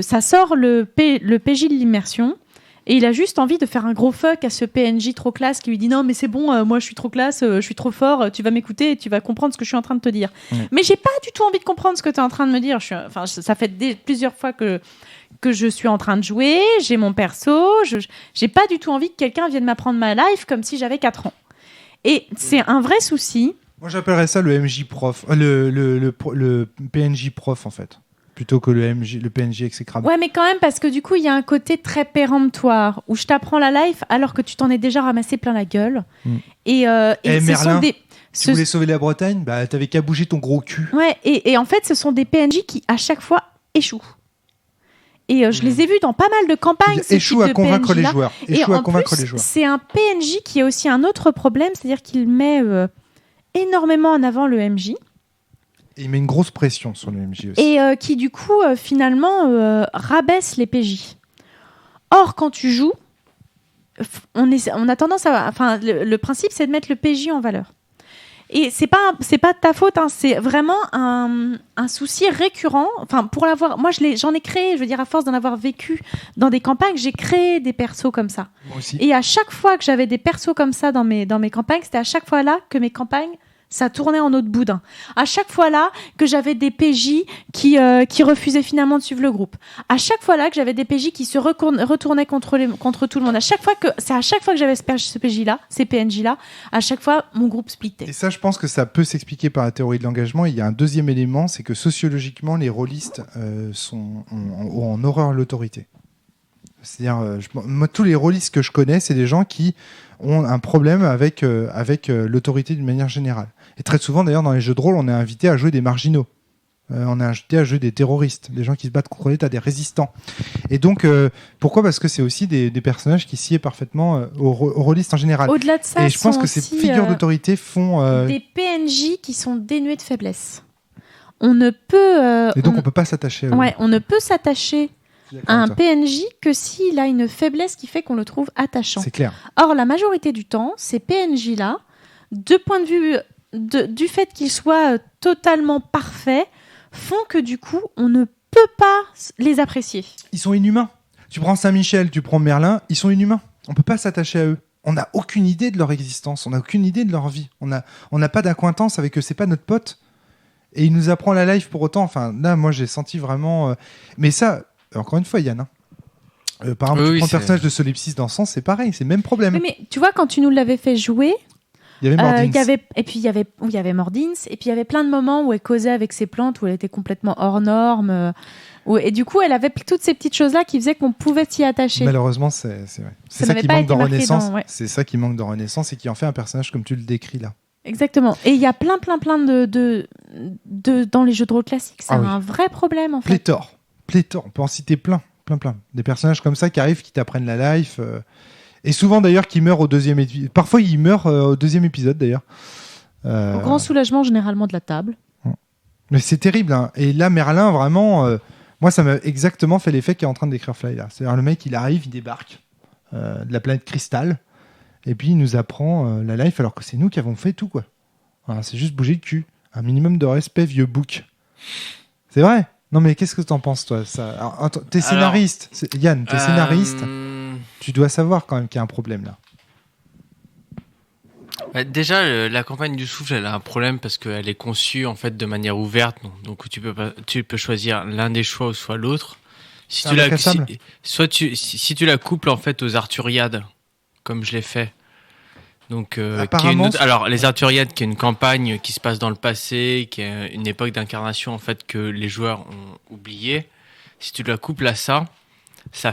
ça sort le PJ de l'immersion et il a juste envie de faire un gros fuck à ce PNJ trop classe qui lui dit « Non, mais c'est bon, moi je suis trop classe, je suis trop fort, tu vas m'écouter et tu vas comprendre ce que je suis en train de te dire. » Mais j'ai pas du tout envie de comprendre ce que tu es en train de me dire. Ça fait plusieurs fois que je suis en train de jouer, j'ai mon perso, j'ai pas du tout envie que quelqu'un vienne m'apprendre ma life comme si j'avais 4 ans. Et c'est un vrai souci. Moi, j'appellerais ça le MJ prof, le PNJ prof, en fait, plutôt que le PNJ exécrable. Ouais, mais quand même, parce que du coup, il y a un côté très péremptoire, où je t'apprends la life alors que tu t'en es déjà ramassé plein la gueule. Et ce Merlin... sont des... Tu voulais sauver la Bretagne, bah t'avais qu'à bouger ton gros cul. Ouais, et en fait, ce sont des PNJ qui, à chaque fois, échouent. Et je les ai vus dans pas mal de campagnes. Échoue à convaincre les joueurs. Échoue à convaincre les joueurs. C'est un PNJ qui a aussi un autre problème, c'est-à-dire qu'il met énormément en avant le MJ. Et il met une grosse pression sur le MJ aussi. Et qui, du coup, finalement, rabaisse les PJ. Or, quand tu joues, on a tendance à... Enfin, le principe, c'est de mettre le PJ en valeur. Et c'est pas de ta faute, hein, c'est vraiment un souci récurrent. Enfin, pour l'avoir, moi j'en ai créé, je veux dire, à force d'en avoir vécu dans des campagnes, j'ai créé des persos comme ça. Moi aussi. Et à chaque fois que j'avais des persos comme ça dans mes campagnes, c'était à chaque fois là que mes campagnes ça tournait en eau de boudin. À chaque fois là que j'avais des PJ qui refusaient finalement de suivre le groupe. À chaque fois là que j'avais des PJ qui se retournaient contre tout le monde. C'est à chaque fois que j'avais ce PJ là, ces PNJ là, à chaque fois mon groupe splittait. Et ça, je pense que ça peut s'expliquer par la théorie de l'engagement. Il y a un deuxième élément, c'est que sociologiquement, les rôlistes ont en horreur l'autorité. C'est-à-dire, moi, tous les rôlistes que je connais, c'est des gens qui ont un problème avec l'autorité d'une manière générale. Et très souvent, d'ailleurs, dans les jeux de rôle, on est invité à jouer des marginaux. On est invité à jouer des terroristes, des gens qui se battent contre l'État, des résistants. Et donc, pourquoi ? Parce que c'est aussi des personnages qui sied parfaitement aux rôlistes en général. Au-delà de ça, et je pense que ces figures d'autorité font... des PNJ qui sont dénués de faiblesse. On ne peut... et donc, on ne peut pas s'attacher à eux. Ouais, on ne peut s'attacher à un PNJ que s'il a une faiblesse qui fait qu'on le trouve attachant. C'est clair. Or, la majorité du temps, ces PNJ-là, de point de vue du fait qu'ils soient totalement parfaits, font que du coup, on ne peut pas les apprécier. Ils sont inhumains. Tu prends Saint-Michel, tu prends Merlin, ils sont inhumains. On ne peut pas s'attacher à eux. On n'a aucune idée de leur existence, on n'a aucune idée de leur vie. On n'a pas d'acquaintance avec eux, c'est pas notre pote. Et il nous apprend la life pour autant. Enfin, là, moi, j'ai senti vraiment... Mais ça, encore une fois, Yann, par exemple, tu prends le personnage de Solipsis dans Sens, c'est pareil, c'est le même problème. Oui, mais tu vois, quand tu nous l'avais fait jouer... Il y avait Mordins. Il y avait Mordins, et puis il y avait plein de moments où elle causait avec ses plantes, où elle était complètement hors norme. Et du coup, elle avait toutes ces petites choses-là qui faisaient qu'on pouvait s'y attacher. Malheureusement, c'est vrai. C'est ça qui manque dans Renaissance. C'est ça qui manque dans Renaissance et qui en fait un personnage comme tu le décris là. Exactement. Et il y a plein de dans les jeux de rôle classiques. C'est un vrai problème en fait. Pléthore. On peut en citer plein. Des personnages comme ça qui arrivent, qui t'apprennent la life. Et souvent d'ailleurs qui meurent au deuxième épisode. Parfois ils meurent au deuxième épisode d'ailleurs. Au grand soulagement généralement de la table. Mais c'est terrible. Hein. Et là Merlin vraiment, moi ça m'a exactement fait l'effet qu'il est en train de décrire Fly là. C'est-à-dire le mec il arrive, il débarque de la planète Cristal et puis il nous apprend la life alors que c'est nous qui avons fait tout quoi. Voilà, c'est juste bouger le cul. Un minimum de respect vieux bouc. C'est vrai. Non mais qu'est-ce que t'en penses toi ça... Alors, attends, t'es scénariste. Yann, t'es scénariste. Tu dois savoir quand même qu'il y a un problème là. Bah, déjà, la campagne du souffle, elle a un problème parce qu'elle est conçue en fait de manière ouverte, donc tu peux choisir l'un des choix ou soit l'autre. Si tu la couples en fait aux Arthuriades, comme je l'ai fait. Donc, les Arthuriades, qui est une campagne qui se passe dans le passé, qui est une époque d'incarnation en fait que les joueurs ont oublié. Si tu la couples à ça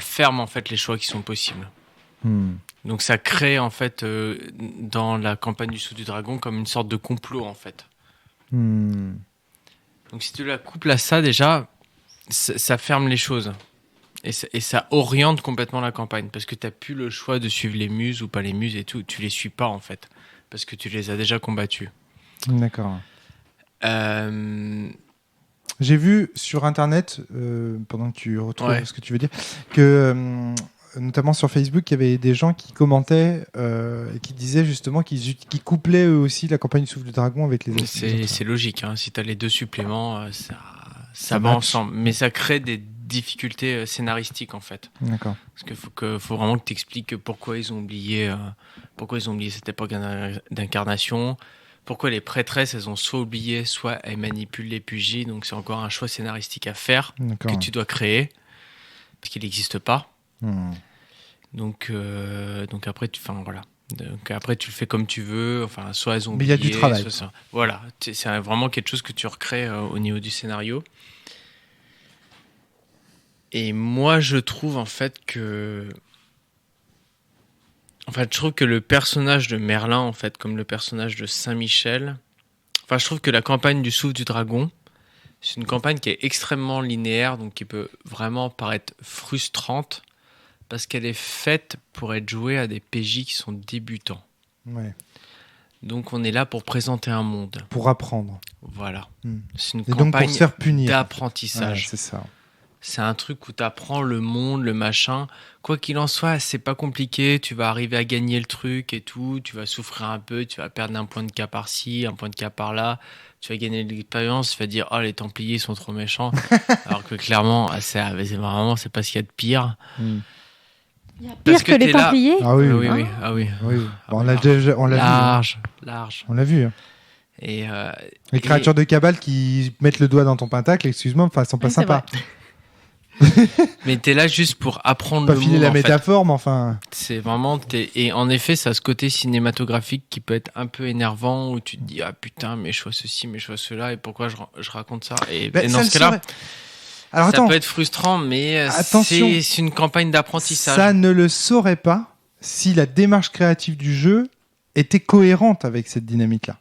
ferme en fait les choix qui sont possibles. Donc ça crée en fait dans la campagne du Sceau du Dragon comme une sorte de complot en fait. Donc si tu la couples à ça déjà, ça ferme les choses et ça oriente complètement la campagne parce que t'as plus le choix de suivre les muses ou pas les muses et tout. Tu les suis pas en fait parce que tu les as déjà combattues. D'accord. J'ai vu sur internet pendant que tu retrouves ce que tu veux dire que notamment sur Facebook, il y avait des gens qui commentaient et qui disaient justement qu'ils couplaient eux aussi la campagne du Souffle du Dragon avec les autres. C'est logique, hein. Si tu as les deux suppléments, ça va ensemble. Mais ça crée des difficultés scénaristiques en fait. D'accord. Parce qu'il faut vraiment que tu expliques pourquoi ils ont oublié cette époque d'incarnation, pourquoi les prêtresses, elles ont soit oublié, soit elles manipulent les PJ. Donc c'est encore un choix scénaristique à faire que tu dois créer parce qu'il n'existe pas. Donc après donc après tu le fais comme tu veux, enfin soit elles ont oublié, mais il y a du travail, soit ça. Voilà, c'est vraiment quelque chose que tu recrées au niveau du scénario. Et moi je trouve en fait que En fait, je trouve que le personnage de Merlin, en fait, comme le personnage de Saint-Michel, enfin, je trouve que la campagne du Souffle du Dragon, c'est une campagne qui est extrêmement linéaire, donc qui peut vraiment paraître frustrante, parce qu'elle est faite pour être jouée à des PJ qui sont débutants. Ouais. Donc on est là pour présenter un monde. Pour apprendre. Voilà. C'est une Et campagne donc pour se faire punir. d'apprentissage. Ouais, c'est ça. C'est un truc où tu apprends le monde, le machin. Quoi qu'il en soit, c'est pas compliqué. Tu vas arriver à gagner le truc et tout. Tu vas souffrir un peu. Tu vas perdre un point de cas par-ci, un point de cas par-là. Tu vas gagner de l'expérience. Tu vas dire, oh, les Templiers sont trop méchants. Alors que clairement, c'est pas ce qu'il y a de pire. Il y a pire que les Templiers. Ah oui, oui. Oui. Bon, on l'a vu. Large. On l'a vu. Et les créatures de cabale qui mettent le doigt dans ton pentacle, excuse-moi, enfin, sont pas sympas. Mais t'es là juste pour apprendre pas le monde. Pas filer la métaphore, mais enfin. C'est vraiment. Et en effet, ça a ce côté cinématographique qui peut être un peu énervant où tu te dis, ah putain, mais je vois ceci, mais je vois cela, et pourquoi je raconte ça. Et dans ce cas-là. Alors, ça peut être frustrant, mais c'est une campagne d'apprentissage. Ça ne le saurait pas si la démarche créative du jeu était cohérente avec cette dynamique-là.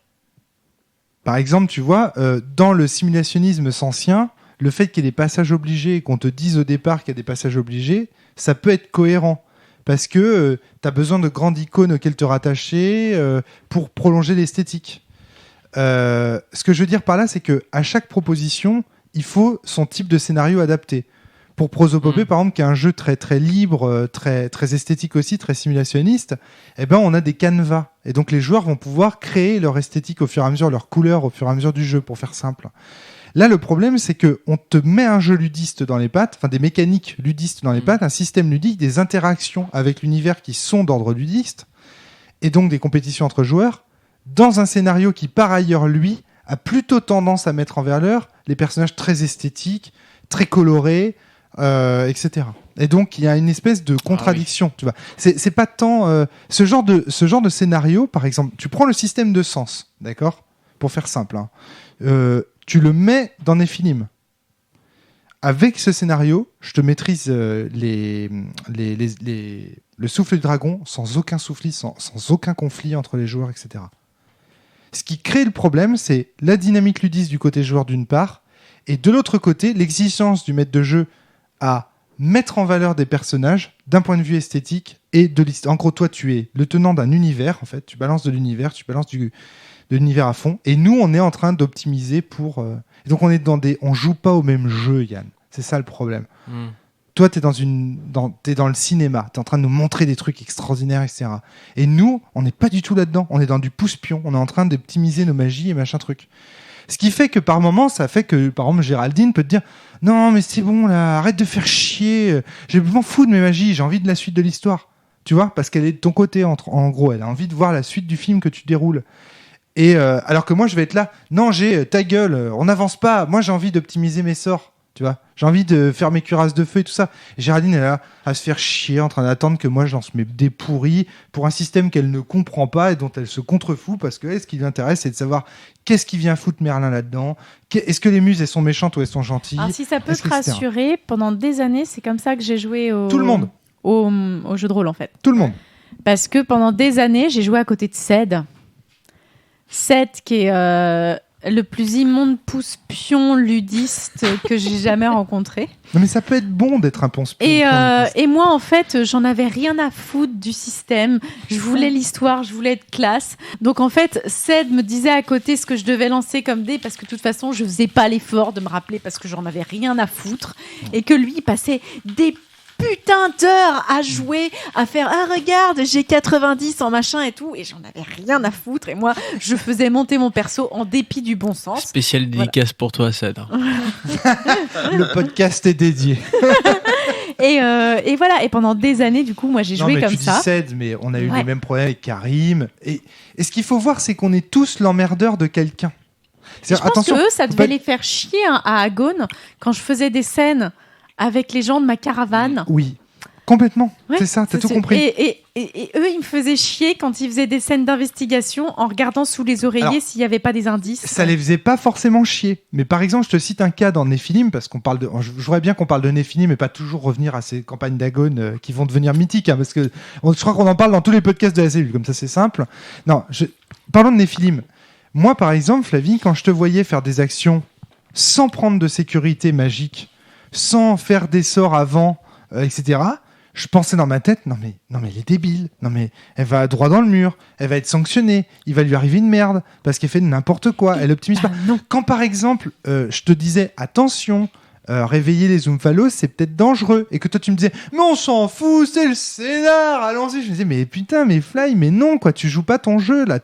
Par exemple, tu vois, dans le simulationnisme sancien, le fait qu'il y ait des passages obligés et qu'on te dise au départ qu'il y a des passages obligés, ça peut être cohérent. Parce que tu as besoin de grandes icônes auxquelles te rattacher pour prolonger l'esthétique. Ce que je veux dire par là, c'est qu'à chaque proposition, il faut son type de scénario adapté. Pour Prosopopée, par exemple, qui est un jeu très, très libre, très, très esthétique aussi, très simulationniste, eh ben, on a des canevas. Et donc, les joueurs vont pouvoir créer leur esthétique au fur et à mesure, leur couleur au fur et à mesure du jeu, pour faire simple. Là, le problème, c'est qu'on te met un jeu ludiste dans les pattes, enfin des mécaniques ludistes dans les pattes, un système ludique, des interactions avec l'univers qui sont d'ordre ludiste, et donc des compétitions entre joueurs, dans un scénario qui, par ailleurs, lui, a plutôt tendance à mettre en valeur les personnages très esthétiques, très colorés, etc. Et donc, il y a une espèce de contradiction. Tu vois. C'est pas tant... ce genre de scénario, par exemple, tu prends le système de sens, d'accord ? Pour faire simple, hein. Tu le mets dans Nephilim. Avec ce scénario, je te maîtrise le souffle du dragon sans aucun souffle, sans aucun conflit entre les joueurs, etc. Ce qui crée le problème, c'est la dynamique ludiste du côté joueur d'une part, et de l'autre côté, l'exigence du maître de jeu à mettre en valeur des personnages d'un point de vue esthétique et de l'histoire. En gros, toi, tu es le tenant d'un univers, en fait. Tu balances de l'univers, tu balances de l'univers à fond. Et nous, on est en train d'optimiser pour... Donc, on joue pas au même jeu, Yann. C'est ça le problème. Toi, t'es dans le cinéma. T'es en train de nous montrer des trucs extraordinaires, etc. Et nous, on n'est pas du tout là-dedans. On est dans du pouce-pion. On est en train d'optimiser nos magies et machin truc. Ce qui fait que par moment, ça fait que, par exemple, Géraldine peut te dire « Non, mais c'est bon, là, arrête de faire chier. Je m'en fous de mes magies. J'ai envie de la suite de l'histoire. » Tu vois ? Parce qu'elle est de ton côté, en gros. Elle a envie de voir la suite du film que tu déroules. Et alors que moi, je vais être là. Non, ta gueule, on n'avance pas. Moi, j'ai envie d'optimiser mes sorts. Tu vois, j'ai envie de faire mes cuirasses de feu et tout ça. Et Géraldine, elle est là à se faire chier en train d'attendre que moi je lance mes dés pourris pour un système qu'elle ne comprend pas et dont elle se contrefout parce que ce qui l'intéresse, c'est de savoir qu'est-ce qui vient foutre Merlin là-dedans. Est-ce que les muses, elles sont méchantes ou elles sont gentilles ? Alors, si ça peut te rassurer, pendant des années, c'est comme ça que j'ai joué tout le monde. Au jeu de rôle, en fait. Tout le monde. Parce que pendant des années, j'ai joué à côté de Ced. Ced, qui est le plus immonde pouce-pion ludiste que j'ai jamais rencontré. Non, mais ça peut être bon d'être un ponce-pion. Et moi, en fait, j'en avais rien à foutre du système. Je voulais l'histoire, je voulais être classe. Donc, en fait, Ced me disait à côté ce que je devais lancer comme dé parce que de toute façon, je faisais pas l'effort de me rappeler parce que j'en avais rien à foutre. Et que lui, il passait des putain d'heures à jouer, à faire regarde, j'ai 90 en machin et tout, et j'en avais rien à foutre. Et moi, je faisais monter mon perso en dépit du bon sens. Spéciale dédicace pour toi, Ced. Le podcast est dédié. Et voilà. Et pendant des années, du coup, moi, j'ai joué comme ça. Tu dis Ced, mais on a eu les mêmes problèmes avec Karim. Et ce qu'il faut voir, c'est qu'on est tous l'emmerdeur de quelqu'un. Je pense que eux, ça devait les faire chier à Agone quand je faisais des scènes avec les gens de ma caravane. Oui. Complètement, Ouais, c'est ça, t'as tout compris. Et eux, ils me faisaient chier quand ils faisaient des scènes d'investigation en regardant sous les oreillers s'il n'y avait pas des indices. Ça les faisait pas forcément chier. Mais par exemple, je te cite un cas dans Néphilim, parce qu'on parle de. Je voudrais bien qu'on parle de Néphilim et pas toujours revenir à ces campagnes d'Agon qui vont devenir mythiques, hein, parce que je crois qu'on en parle dans tous les podcasts de la cellule, comme ça c'est simple. Non, parlons de Néphilim. Moi, par exemple, Flavie, quand je te voyais faire des actions sans prendre de sécurité magique, sans faire des sorts avant, etc., je pensais dans ma tête, non mais elle est débile, non mais elle va droit dans le mur, elle va être sanctionnée, il va lui arriver une merde parce qu'elle fait n'importe quoi, elle optimise pas. Non. Quand par exemple, je te disais attention, réveiller les Omphalos, c'est peut-être dangereux, et que toi tu me disais mais on s'en fout, c'est le scénar, allons-y. Je me disais mais putain, mais Fly, mais non quoi, tu joues pas ton jeu là,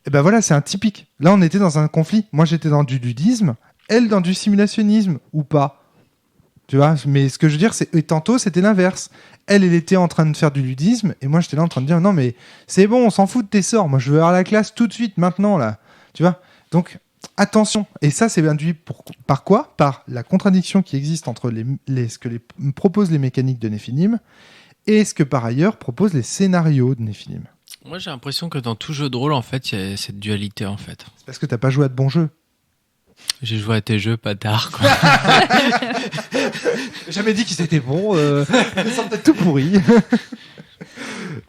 Et ben voilà, c'est un typique. Là on était dans un conflit, moi j'étais dans du ludisme, elle dans du simulationnisme ou pas. Tu vois, mais ce que je veux dire, c'est tantôt c'était l'inverse. Elle était en train de faire du ludisme et moi j'étais là en train de dire non mais c'est bon, on s'en fout de tes sorts. Moi je veux avoir la classe tout de suite, maintenant là. Tu vois. Donc attention. Et ça c'est induit par quoi ? Par la contradiction qui existe entre ce que proposent les mécaniques de Néphilim et ce que par ailleurs proposent les scénarios de Néphilim. Moi j'ai l'impression que dans tout jeu de rôle en fait il y a cette dualité en fait. C'est parce que t'as pas joué à de bons jeux. J'ai joué à tes jeux, pas tard, quoi. J'ai jamais dit qu'ils étaient bons. Ils sont peut-être tout pourris.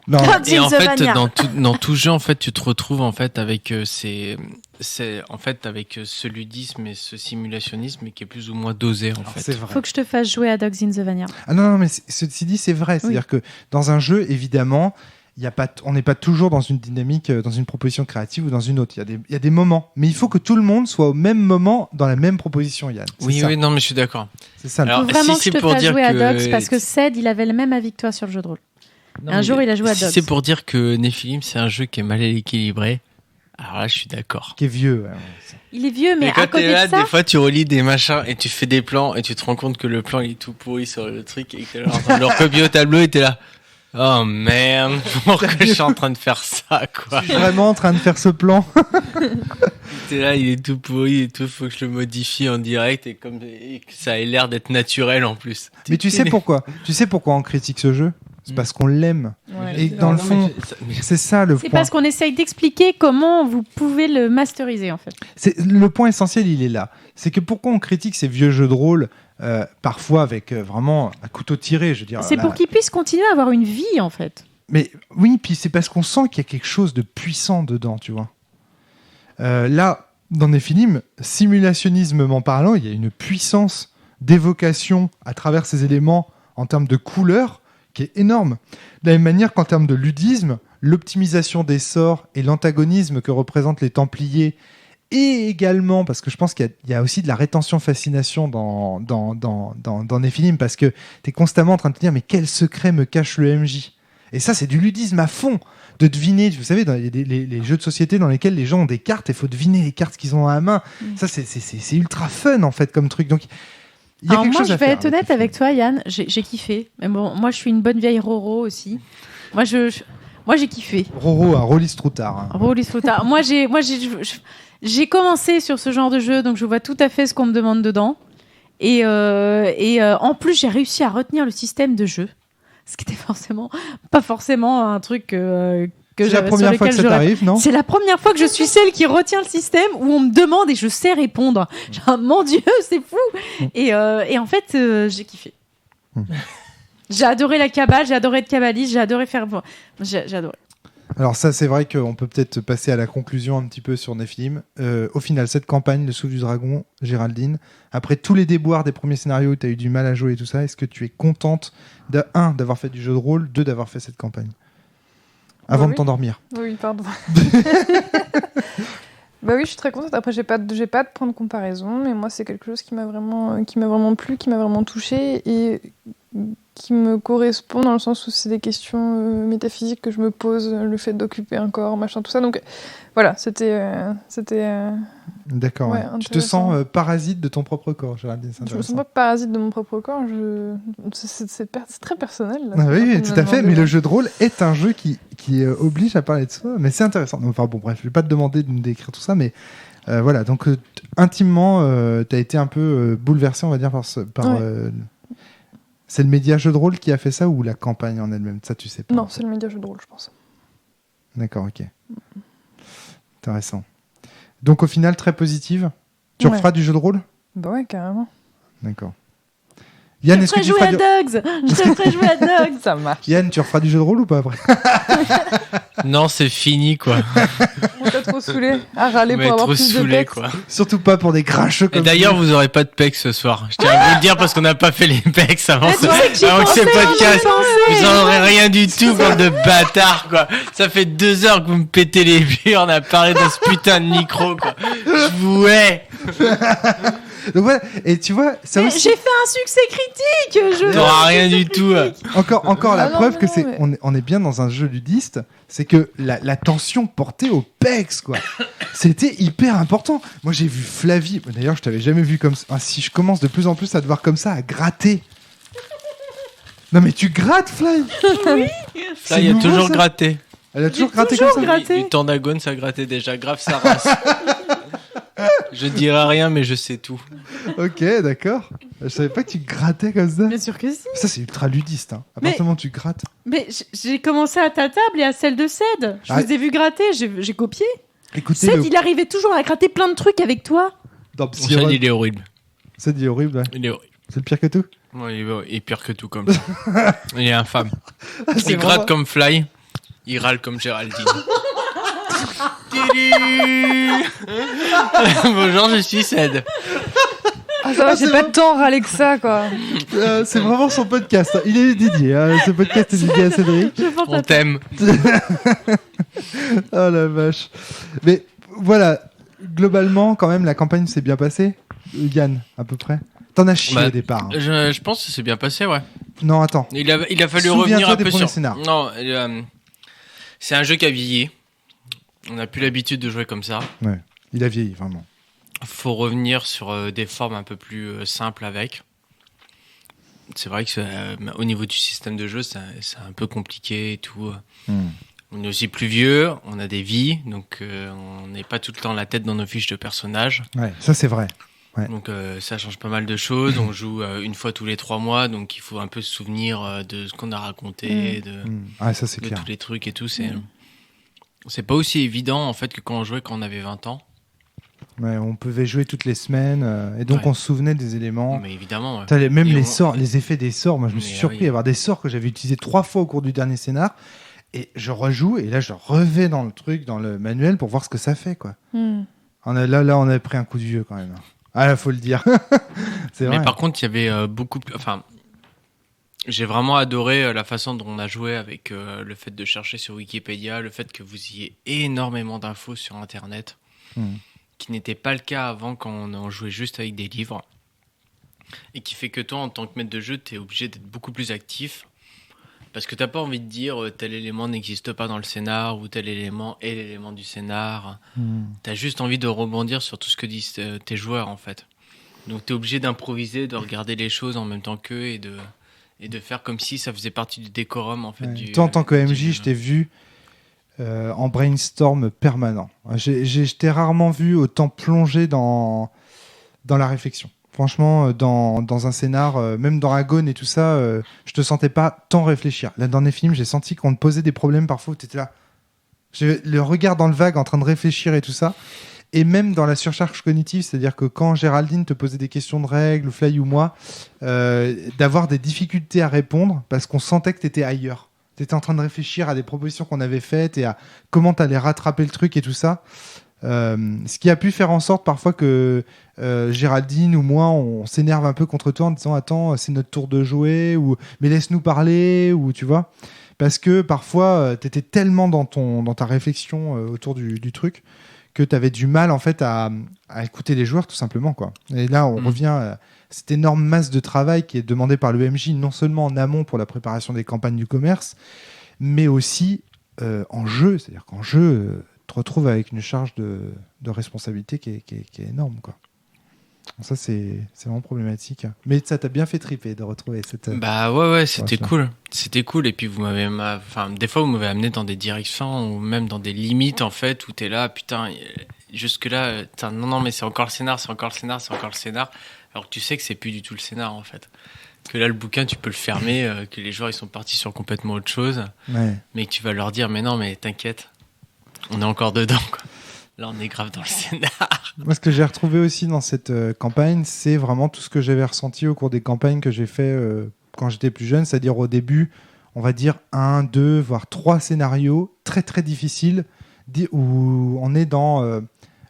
Non. Et en fait, dans tout jeu, en fait, tu te retrouves en fait avec avec ce ludisme et ce simulationnisme qui est plus ou moins dosé en fait. C'est vrai. Faut que je te fasse jouer à Dogs in the Vanilla. Ah non, mais ceci dit, c'est vrai. C'est-à-dire que dans un jeu, évidemment, on n'est pas toujours dans une dynamique, dans une proposition créative ou dans une autre. Il y a des moments. Mais il faut que tout le monde soit au même moment dans la même proposition, Yann. Oui, non, mais je suis d'accord. C'est ça. Il faut vraiment que je te fasse jouer à Dogs parce que Ced, il avait le même avis que toi sur le jeu de rôle. Non, un jour, il a joué à Dogs. Si c'est pour dire que Néphilim, c'est un jeu qui est mal équilibré, alors là, je suis d'accord. Qui est vieux. Ouais. Il est vieux, mais quand à côté t'es là, de ça... des fois, tu relis des machins et tu fais des plans et tu te rends compte que le plan, il est tout pourri sur le truc et que t'es là en train de le recopier au tableau et t'es là... Oh merde, pourquoi je suis en train de faire ça, quoi. Je suis vraiment en train de faire ce plan. T'es là, il est tout pourri et tout, faut que je le modifie en direct et que ça ait l'air d'être naturel en plus. Mais tu sais pourquoi on critique ce jeu ? C'est parce qu'on l'aime. Ouais. Et dans le fond, c'est ça le point. C'est parce qu'on essaye d'expliquer comment vous pouvez le masteriser, en fait. Le point essentiel, il est là. C'est que pourquoi on critique ces vieux jeux de rôle, parfois avec vraiment un couteau tiré, je veux dire. C'est pour qu'ils puissent continuer à avoir une vie, en fait. Mais oui, puis c'est parce qu'on sent qu'il y a quelque chose de puissant dedans, tu vois. Là, dans Néphilim, simulationnismement parlant, il y a une puissance d'évocation à travers ces éléments en termes de couleurs qui est énorme. De la même manière qu'en termes de ludisme, l'optimisation des sorts et l'antagonisme que représentent les Templiers, et également, parce que je pense qu'il y a aussi de la rétention-fascination dans Néphilim, parce que tu es constamment en train de te dire mais quel secret me cache le MJ ? Et ça, c'est du ludisme à fond, de deviner. Vous savez, il y a les jeux de société dans lesquels les gens ont des cartes, et il faut deviner les cartes qu'ils ont à la main. Ça, c'est ultra fun, en fait, comme truc. Donc, alors moi, je vais être honnête avec toi, Yann, j'ai kiffé. Mais bon, moi, je suis une bonne vieille Roro aussi. Moi, j'ai kiffé. Roro, un rôliste routard. Hein. Rôliste routard. Moi, j'ai commencé sur ce genre de jeu, donc je vois tout à fait ce qu'on me demande dedans. Et en plus, j'ai réussi à retenir le système de jeu. Ce qui était pas forcément un truc que c'est la première fois que ça t'arrive, non ? C'est la première fois que je suis celle qui retient le système où on me demande et je sais répondre. Genre, mon Dieu, c'est fou. Et en fait, j'ai kiffé. J'ai adoré la cabale, j'ai adoré être cabaliste, j'ai adoré faire... J'ai adoré. Alors ça, c'est vrai qu'on peut peut-être passer à la conclusion un petit peu sur Néphilim. Au final, cette campagne, Le Souffle du Dragon, Géraldine, après tous les déboires des premiers scénarios où tu as eu du mal à jouer et tout ça, est-ce que tu es contente, d'avoir fait du jeu de rôle, d'avoir fait cette campagne ? Avant de t'endormir. Oui, pardon. Bah oui, je suis très contente. Après, j'ai pas de point de comparaison, mais moi, c'est quelque chose qui m'a vraiment plu, qui m'a vraiment touchée et qui me correspond dans le sens où c'est des questions métaphysiques que je me pose, le fait d'occuper un corps, machin, tout ça. Donc voilà, c'était D'accord. Ouais, tu te sens parasite de ton propre corps, Géraldine. Je me sens pas parasite de mon propre corps. C'est très personnel. Là, oui, tout à fait. Mais le jeu de rôle est un jeu qui oblige à parler de soi. Mais c'est intéressant. Enfin bon, bref, je vais pas te demander de me décrire tout ça, mais voilà. Donc intimement, tu as été un peu bouleversé, on va dire, par C'est le média jeu de rôle qui a fait ça ou la campagne en elle-même? Ça, tu sais pas. Non, c'est le média jeu de rôle, je pense. D'accord, ok. Intéressant. Donc au final, très positive. Tu referas du jeu de rôle? Bah ouais, carrément. D'accord. Yann, je te ferai jouer à Dogs. Je te ferai jouer à Dogs. Ça marche. Yann, tu referas du jeu de rôle ou pas après? Non, c'est fini, quoi. On t'a trop saoulé à râler pour avoir trop plus de saoulé, pecs. quoi. Surtout pas pour des grincheux comme Et d'ailleurs, vous. vous aurez pas de pecs ce soir. Je tiens à vous le dire parce qu'on n'a pas fait les pecs avant tu sais que j'y avant que ce pensais, podcast. j'y Vous pensais. en aurez rien du tout, bande de bâtards, quoi. Ça fait 2 heures que vous me pétez les murs, on a parlé dans ce putain de micro, quoi. Je vous hais. Donc voilà. Et tu vois, ça Mais aussi. j'ai fait un succès critique. T'auras rien du tout. Encore la Ah non, preuve mais que non, on est bien dans un jeu ludiste, c'est que la tension portée au pecs, quoi. C'était hyper important. Moi, j'ai vu Flavie. D'ailleurs, je t'avais jamais vu comme ça. Ah, si je commence de plus en plus à te voir comme ça, à gratter. Non, mais tu grattes, Fly. Là, il y a nouveau, toujours ça. gratté. Elle a toujours J'ai gratté toujours comme ça. gratté. Du Tandagone, ça grattait déjà. Grave sa race. Je dirai rien, mais je sais tout. Ok, d'accord. Je savais pas que tu grattais comme ça. Bien sûr que si. Ça, c'est ultra ludiste. Hein. À Mais- partir du moment où tu grattes. Mais j'ai commencé à ta table et à celle de Ced. Je Ah. vous ai vu gratter, j'ai copié. Écoutez, Ced, il arrivait toujours à gratter plein de trucs avec toi. dans Mon Psy chat, Run. il est horrible. Ça dit horrible, ouais. Il est horrible. C'est le pire que tout. Ouais, il est pire que tout, comme ça. Il est infâme. C'est Il gratte comme Fly. Il râle comme Géraldine. Bonjour, je suis Ced. Ah, ça va, j'ai pas de temps à râler que ça, quoi. C'est vraiment son podcast. Hein. Il est dédié. Hein. Ce podcast est dédié à Cédric. Je pense On à t'aime. Oh la vache. Mais voilà, globalement, quand même, la campagne s'est bien passée. Yann, à peu près. T'en as chié Bah, au départ. Hein. Je pense que c'est bien passé, ouais. Non, attends. Il a fallu Souviens-toi revenir un des peu premiers sur. scénars. Non, c'est un jeu qui a vieilli. On n'a plus l'habitude de jouer comme ça. Ouais, il a vieilli, vraiment. Faut revenir sur des formes un peu plus simples avec. C'est vrai que au niveau du système de jeu, c'est un peu compliqué et tout. On est aussi plus vieux, on a des vies, donc on n'est pas tout le temps la tête dans nos fiches de personnages. Ouais, ça c'est vrai. Ouais. Donc ça change pas mal de choses. On joue une fois tous les 3 mois, donc il faut un peu se souvenir de ce qu'on a raconté, Ah, ça c'est de clair. tous les trucs et tout. C'est pas aussi évident en fait que quand on jouait quand on avait 20 ans. Ouais, on pouvait jouer toutes les semaines et donc Ouais. on se souvenait des éléments. Mais évidemment, ouais. T'as même Et les on- sorts, les effets des sorts. Moi, je me suis Mais surpris oui. à avoir des sorts que j'avais utilisés 3 fois au cours du dernier scénar. Et je rejoue et là, je revais dans le truc, dans le manuel pour voir ce que ça fait, quoi. Là, on avait pris un coup de vieux quand même. Ah, là, faut le dire. C'est vrai. Mais par contre, il y avait beaucoup plus. Enfin, j'ai vraiment adoré la façon dont on a joué avec le fait de chercher sur Wikipédia, le fait que vous ayez énormément d'infos sur Internet, qui n'était pas le cas avant quand on jouait juste avec des livres. Et qui fait que toi, en tant que maître de jeu, tu es obligé d'être beaucoup plus actif. Parce que t'as pas envie de dire tel élément n'existe pas dans le scénar ou tel élément est l'élément du scénar. T'as juste envie de rebondir sur tout ce que disent tes joueurs en fait. Donc t'es obligé d'improviser, de regarder les choses en même temps qu'eux et de faire comme si ça faisait partie du décorum en fait. Ouais. Toi, en tant que MJ, je t'ai vu en brainstorm permanent. Je t'ai rarement vu autant plonger dans la réflexion. Franchement, dans un scénar, même dans Agone et tout ça, je te sentais pas tant réfléchir. Là, dans les films, j'ai senti qu'on te posait des problèmes parfois où tu étais là. Le regard dans le vague en train de réfléchir et tout ça. Et même dans la surcharge cognitive, c'est-à-dire que quand Géraldine te posait des questions de règles, ou Fly ou moi, d'avoir des difficultés à répondre parce qu'on sentait que tu étais ailleurs. Tu étais en train de réfléchir à des propositions qu'on avait faites et à comment tu allais rattraper le truc et tout ça. Ce qui a pu faire en sorte parfois que Géraldine ou moi on s'énerve un peu contre toi en disant attends c'est notre tour de jouer ou mais laisse-nous parler ou tu vois parce que parfois t'étais tellement dans ta réflexion autour du truc que t'avais du mal en fait à écouter les joueurs tout simplement quoi. Et là on revient à cette énorme masse de travail qui est demandée par le MJ non seulement en amont pour la préparation des campagnes du commerce mais aussi en jeu, c'est-à-dire qu'en jeu te retrouves avec une charge de responsabilité qui est énorme quoi. Ça c'est vraiment problématique. Mais ça t'a bien fait triper de retrouver cette. Bah ouais c'était cool. C'était cool et puis vous m'avez des fois vous m'avez amené dans des directions ou même dans des limites en fait où t'es là putain jusque là non mais c'est encore le scénar alors que tu sais que c'est plus du tout le scénar en fait. Que là, le bouquin, tu peux le fermer, que les joueurs ils sont partis sur complètement autre chose, mais que tu vas leur dire, mais non, mais t'inquiète, on est encore dedans, quoi. Là, on est grave dans le scénar. Moi, ce que j'ai retrouvé aussi dans cette campagne, c'est vraiment tout ce que j'avais ressenti au cours des campagnes que j'ai fait quand j'étais plus jeune, c'est-à-dire au début, on va dire 1, 2, voire 3 scénarios très très difficiles où on est dans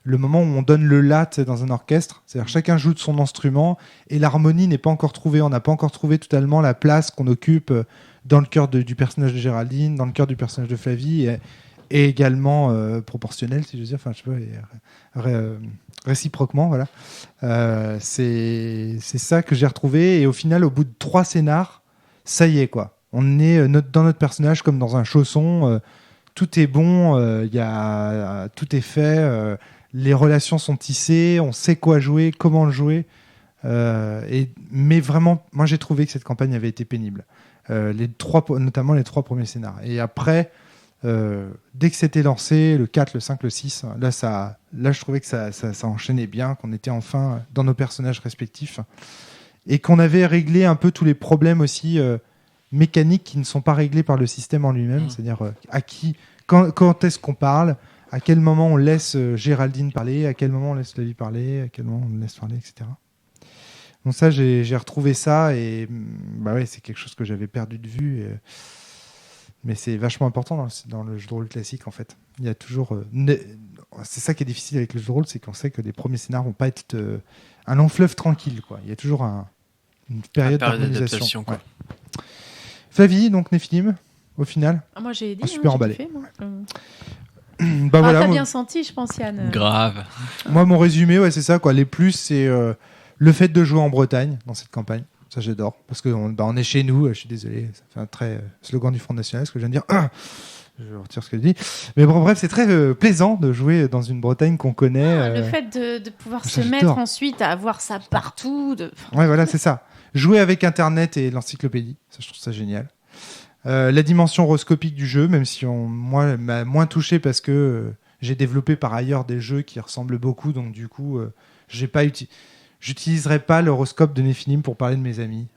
le moment où on donne le la dans un orchestre, c'est-à-dire chacun joue de son instrument et l'harmonie n'est pas encore trouvée, on n'a pas encore trouvé totalement la place qu'on occupe dans le cœur du personnage de Géraldine, dans le cœur du personnage de Flavie et également proportionnel, si je veux dire, enfin je sais pas, réciproquement, voilà. C'est ça que j'ai retrouvé et au final, au bout de 3 scénars, ça y est quoi. On est dans notre personnage comme dans un chausson, tout est bon, tout est fait, les relations sont tissées, on sait quoi jouer, comment le jouer. Mais vraiment, moi j'ai trouvé que cette campagne avait été pénible. Notamment les 3 premiers scénars. Et après, dès que c'était lancé, le 4, le 5, le 6, là je trouvais que ça enchaînait bien, qu'on était enfin dans nos personnages respectifs et qu'on avait réglé un peu tous les problèmes aussi mécaniques qui ne sont pas réglés par le système en lui-même, c'est-à-dire quand est-ce qu'on parle, à quel moment on laisse Géraldine parler, à quel moment on laisse Flavie parler, à quel moment on laisse parler, etc. Donc ça, j'ai retrouvé ça et c'est quelque chose que j'avais perdu de vue. Mais c'est vachement important dans le jeu de rôle classique, en fait. Il y a toujours... c'est ça qui est difficile avec le jeu de rôle, c'est qu'on sait que les premiers scénars vont pas être un long fleuve tranquille, quoi. Il y a toujours une période d'harmonisation. Quoi. Ouais. Flavie, donc Néphilim, au final. Moi, j'ai dit, super emballé. Fait, moi. Voilà, t'as bien senti, je pense, Yann. Grave. Moi, mon résumé, c'est ça, quoi. Les plus, c'est le fait de jouer en Bretagne dans cette campagne. Ça, j'adore. Parce qu'on est chez nous. Je suis désolé. Ça fait un très slogan du Front National, ce que je viens de dire. Je retire ce que je dis. Mais bon, bref, c'est très plaisant de jouer dans une Bretagne qu'on connaît. Le fait de pouvoir se mettre ensuite à avoir ça partout. Ouais, voilà, c'est ça. Jouer avec Internet et l'encyclopédie. Ça, je trouve ça génial. La dimension horoscopique du jeu, même si moi, m'a moins touché parce que j'ai développé par ailleurs des jeux qui ressemblent beaucoup. Donc, du coup, j'utiliserai pas l'horoscope de Néphilim pour parler de mes amis,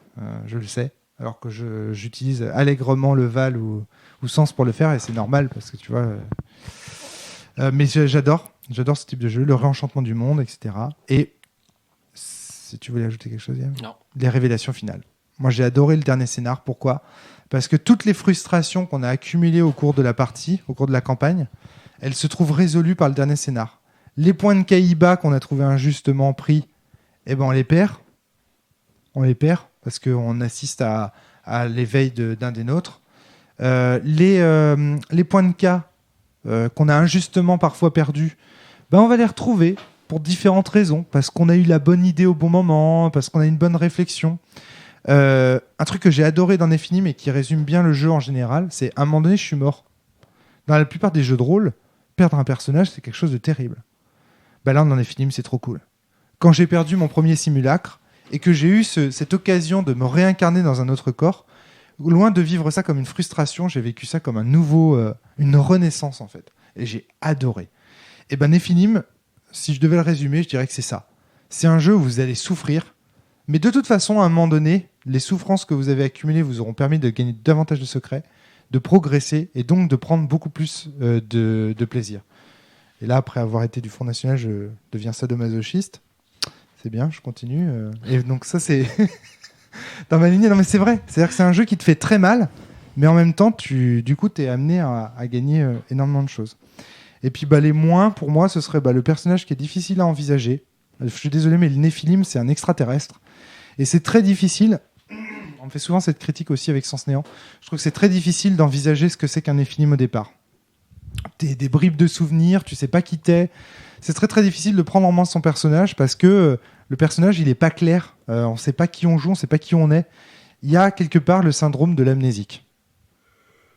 je le sais, alors que j'utilise allègrement le Val ou Sens pour le faire, et c'est normal, parce que tu vois... mais j'adore ce type de jeu, le réenchantement du monde, etc. Et si tu voulais ajouter quelque chose, Yann ? Non. Les révélations finales. Moi, j'ai adoré le dernier scénar. Pourquoi ? Parce que toutes les frustrations qu'on a accumulées au cours de la partie, au cours de la campagne, elles se trouvent résolues par le dernier scénar. Les points de Caïba qu'on a trouvés injustement pris, on les perd. On les perd parce qu'on assiste à l'éveil d'un des nôtres. Les points de K qu'on a injustement parfois perdus, on va les retrouver pour différentes raisons. Parce qu'on a eu la bonne idée au bon moment, parce qu'on a une bonne réflexion. Un truc que j'ai adoré dans Néphilim et qui résume bien le jeu en général, c'est à un moment donné, je suis mort. Dans la plupart des jeux de rôle, perdre un personnage, c'est quelque chose de terrible. Là, dans Néphilim, c'est trop cool. Quand j'ai perdu mon premier simulacre et que j'ai eu cette occasion de me réincarner dans un autre corps, loin de vivre ça comme une frustration, j'ai vécu ça comme une renaissance en fait. Et j'ai adoré. Et Néphilim, si je devais le résumer, je dirais que c'est ça. C'est un jeu où vous allez souffrir, mais de toute façon, à un moment donné, les souffrances que vous avez accumulées vous auront permis de gagner davantage de secrets, de progresser et donc de prendre beaucoup plus de plaisir. Et là, après avoir été du Front National, je deviens sadomasochiste. C'est bien, je continue. Et donc ça, c'est dans ma lignée. Non, mais c'est vrai. C'est-à-dire que c'est un jeu qui te fait très mal, mais en même temps, du coup, tu es amené à gagner énormément de choses. Et puis, les moins, pour moi, ce serait le personnage qui est difficile à envisager. Je suis désolé, mais le Néphilim, c'est un extraterrestre. Et c'est très difficile. On me fait souvent cette critique aussi avec Sens Néant. Je trouve que c'est très difficile d'envisager ce que c'est qu'un Néphilim au départ. Des bribes de souvenirs, tu sais pas qui t'es. C'est très très difficile de prendre en main son personnage parce que le personnage il est pas clair. On sait pas qui on joue, on sait pas qui on est. Il y a quelque part le syndrome de l'amnésique.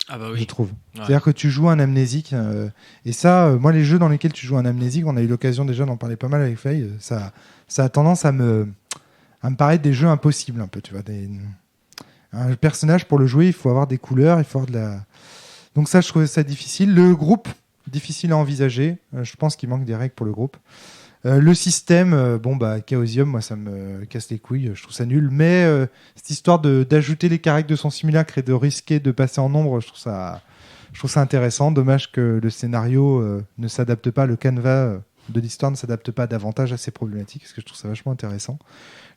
Ah bah oui. Je trouve. Ouais. C'est-à-dire que tu joues un amnésique et ça, moi les jeux dans lesquels tu joues un amnésique, on a eu l'occasion déjà d'en parler pas mal avec Faye. Ça a tendance à me paraître des jeux impossibles un peu. Tu vois, un personnage pour le jouer, il faut avoir des couleurs, il faut avoir de la. Donc ça, je trouvais ça difficile. Le groupe, difficile à envisager. Je pense qu'il manque des règles pour le groupe. Le système, Chaosium, moi ça me casse les couilles, je trouve ça nul. Mais cette histoire d'ajouter les caractères de son simulacre et de risquer de passer en nombre, je trouve ça intéressant. Dommage que le scénario ne s'adapte pas, le canevas de l'histoire ne s'adapte pas davantage à ces problématiques, parce que je trouve ça vachement intéressant.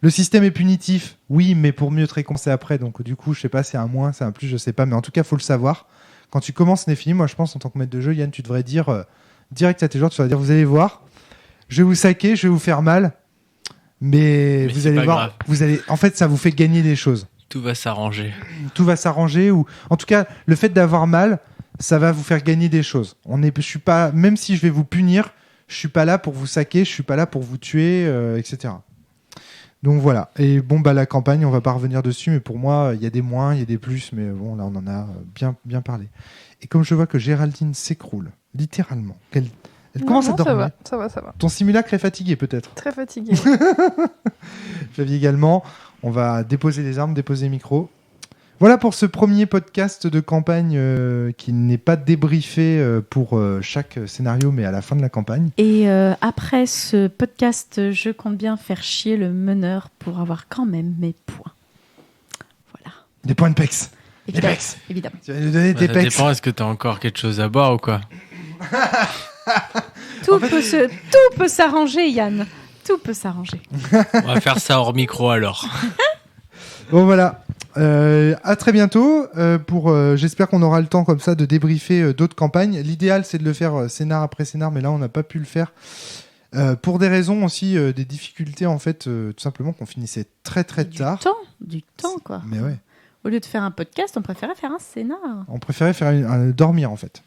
Le système est punitif, oui, mais pour mieux te récompenser après. Donc du coup, je sais pas, c'est un moins, c'est un plus, je sais pas. Mais en tout cas, faut le savoir. Quand tu commences Nephilim, moi je pense en tant que maître de jeu, Yann, tu devrais dire direct à tes joueurs, tu vas dire, vous allez voir, je vais vous saquer, je vais vous faire mal, mais vous allez voir, en fait, ça vous fait gagner des choses. Tout va s'arranger. Tout va s'arranger, ou en tout cas, le fait d'avoir mal, ça va vous faire gagner des choses. Je suis pas, même si je vais vous punir, je suis pas là pour vous saquer, je suis pas là pour vous tuer, etc. Donc voilà. Et bon, la campagne, on va pas revenir dessus, mais pour moi, il y a des moins, il y a des plus, mais bon, là, on en a bien parlé. Et comme je vois que Géraldine s'écroule, littéralement, elle commence à dormir. Ça va. Ton simulacre est fatigué, peut-être. Très fatigué. Flavie également. On va déposer les armes, déposer les micros. Voilà pour ce premier podcast de campagne qui n'est pas débriefé pour chaque scénario, mais à la fin de la campagne. Et après ce podcast, je compte bien faire chier le meneur pour avoir quand même mes points. Voilà. Des points de PEX. Évidemment. Tu vas nous donner tes Ça PEX. dépend, est-ce que tu as encore quelque chose à boire ou quoi? Tout peut s'arranger, Yann. Tout peut s'arranger. On va faire ça hors micro alors. Bon, voilà. À très bientôt. J'espère qu'on aura le temps comme ça de débriefer d'autres campagnes. L'idéal, c'est de le faire scénar après scénar, mais là, on n'a pas pu le faire. Pour des raisons aussi, des difficultés, en fait, tout simplement qu'on finissait très tard. Du temps, quoi. Mais ouais. Au lieu de faire un podcast, on préférait faire un scénar. On préférait faire dormir, en fait.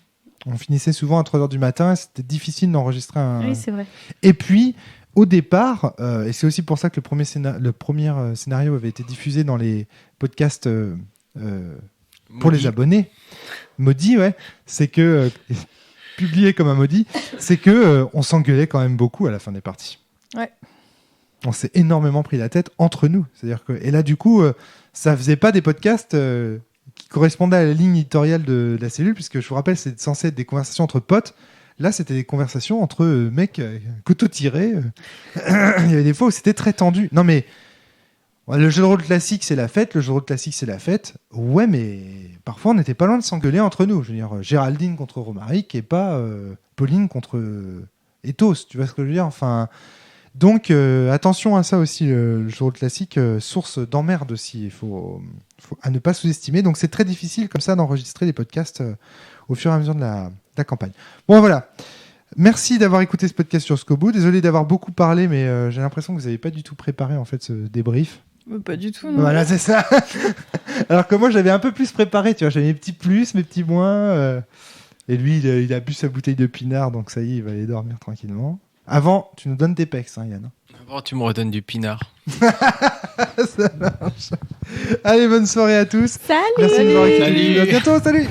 On finissait souvent à 3h du matin, c'était difficile d'enregistrer un... Oui, c'est vrai. Et puis, au départ, et c'est aussi pour ça que le premier scénario avait été diffusé dans les podcasts pour les abonnés, maudit, ouais, c'est que, publié comme un maudit, c'est que on s'engueulait quand même beaucoup à la fin des parties. Ouais. On s'est énormément pris la tête entre nous. C'est-à-dire que, et là, du coup, ça faisait pas des podcasts qui correspondaient à la ligne éditoriale de la cellule, puisque je vous rappelle, c'est censé être des conversations entre potes. Là, c'était des conversations entre mecs couteau tiré. Il y avait des fois où c'était très tendu. Non, mais le jeu de rôle classique, c'est la fête. Le jeu de rôle classique, c'est la fête. Ouais, mais parfois, on n'était pas loin de s'engueuler entre nous. Je veux dire, Géraldine contre Romaric et pas Pauline contre Ethos. Tu vois ce que je veux dire? Enfin, donc, attention à ça aussi. Le jeu de rôle classique, source d'emmerde aussi. Il faut à ne pas sous-estimer. Donc, c'est très difficile comme ça d'enregistrer des podcasts au fur et à mesure de la campagne. Bon, voilà. Merci d'avoir écouté ce podcast sur Scobo. Désolé d'avoir beaucoup parlé, mais j'ai l'impression que vous n'avez pas du tout préparé en fait ce débrief. Pas du tout, non. Voilà, c'est ça. Alors que moi, j'avais un peu plus préparé. Tu vois, j'avais mes petits plus, mes petits moins. Et lui, il a bu sa bouteille de pinard, donc ça y est, il va aller dormir tranquillement. Avant, tu nous donnes tes pecs, hein, Yann. Avant, tu me redonnes du pinard. Ça marche. Allez, bonne soirée à tous. Salut. Merci de nous avoir écoutés. Salut. À bientôt, salut.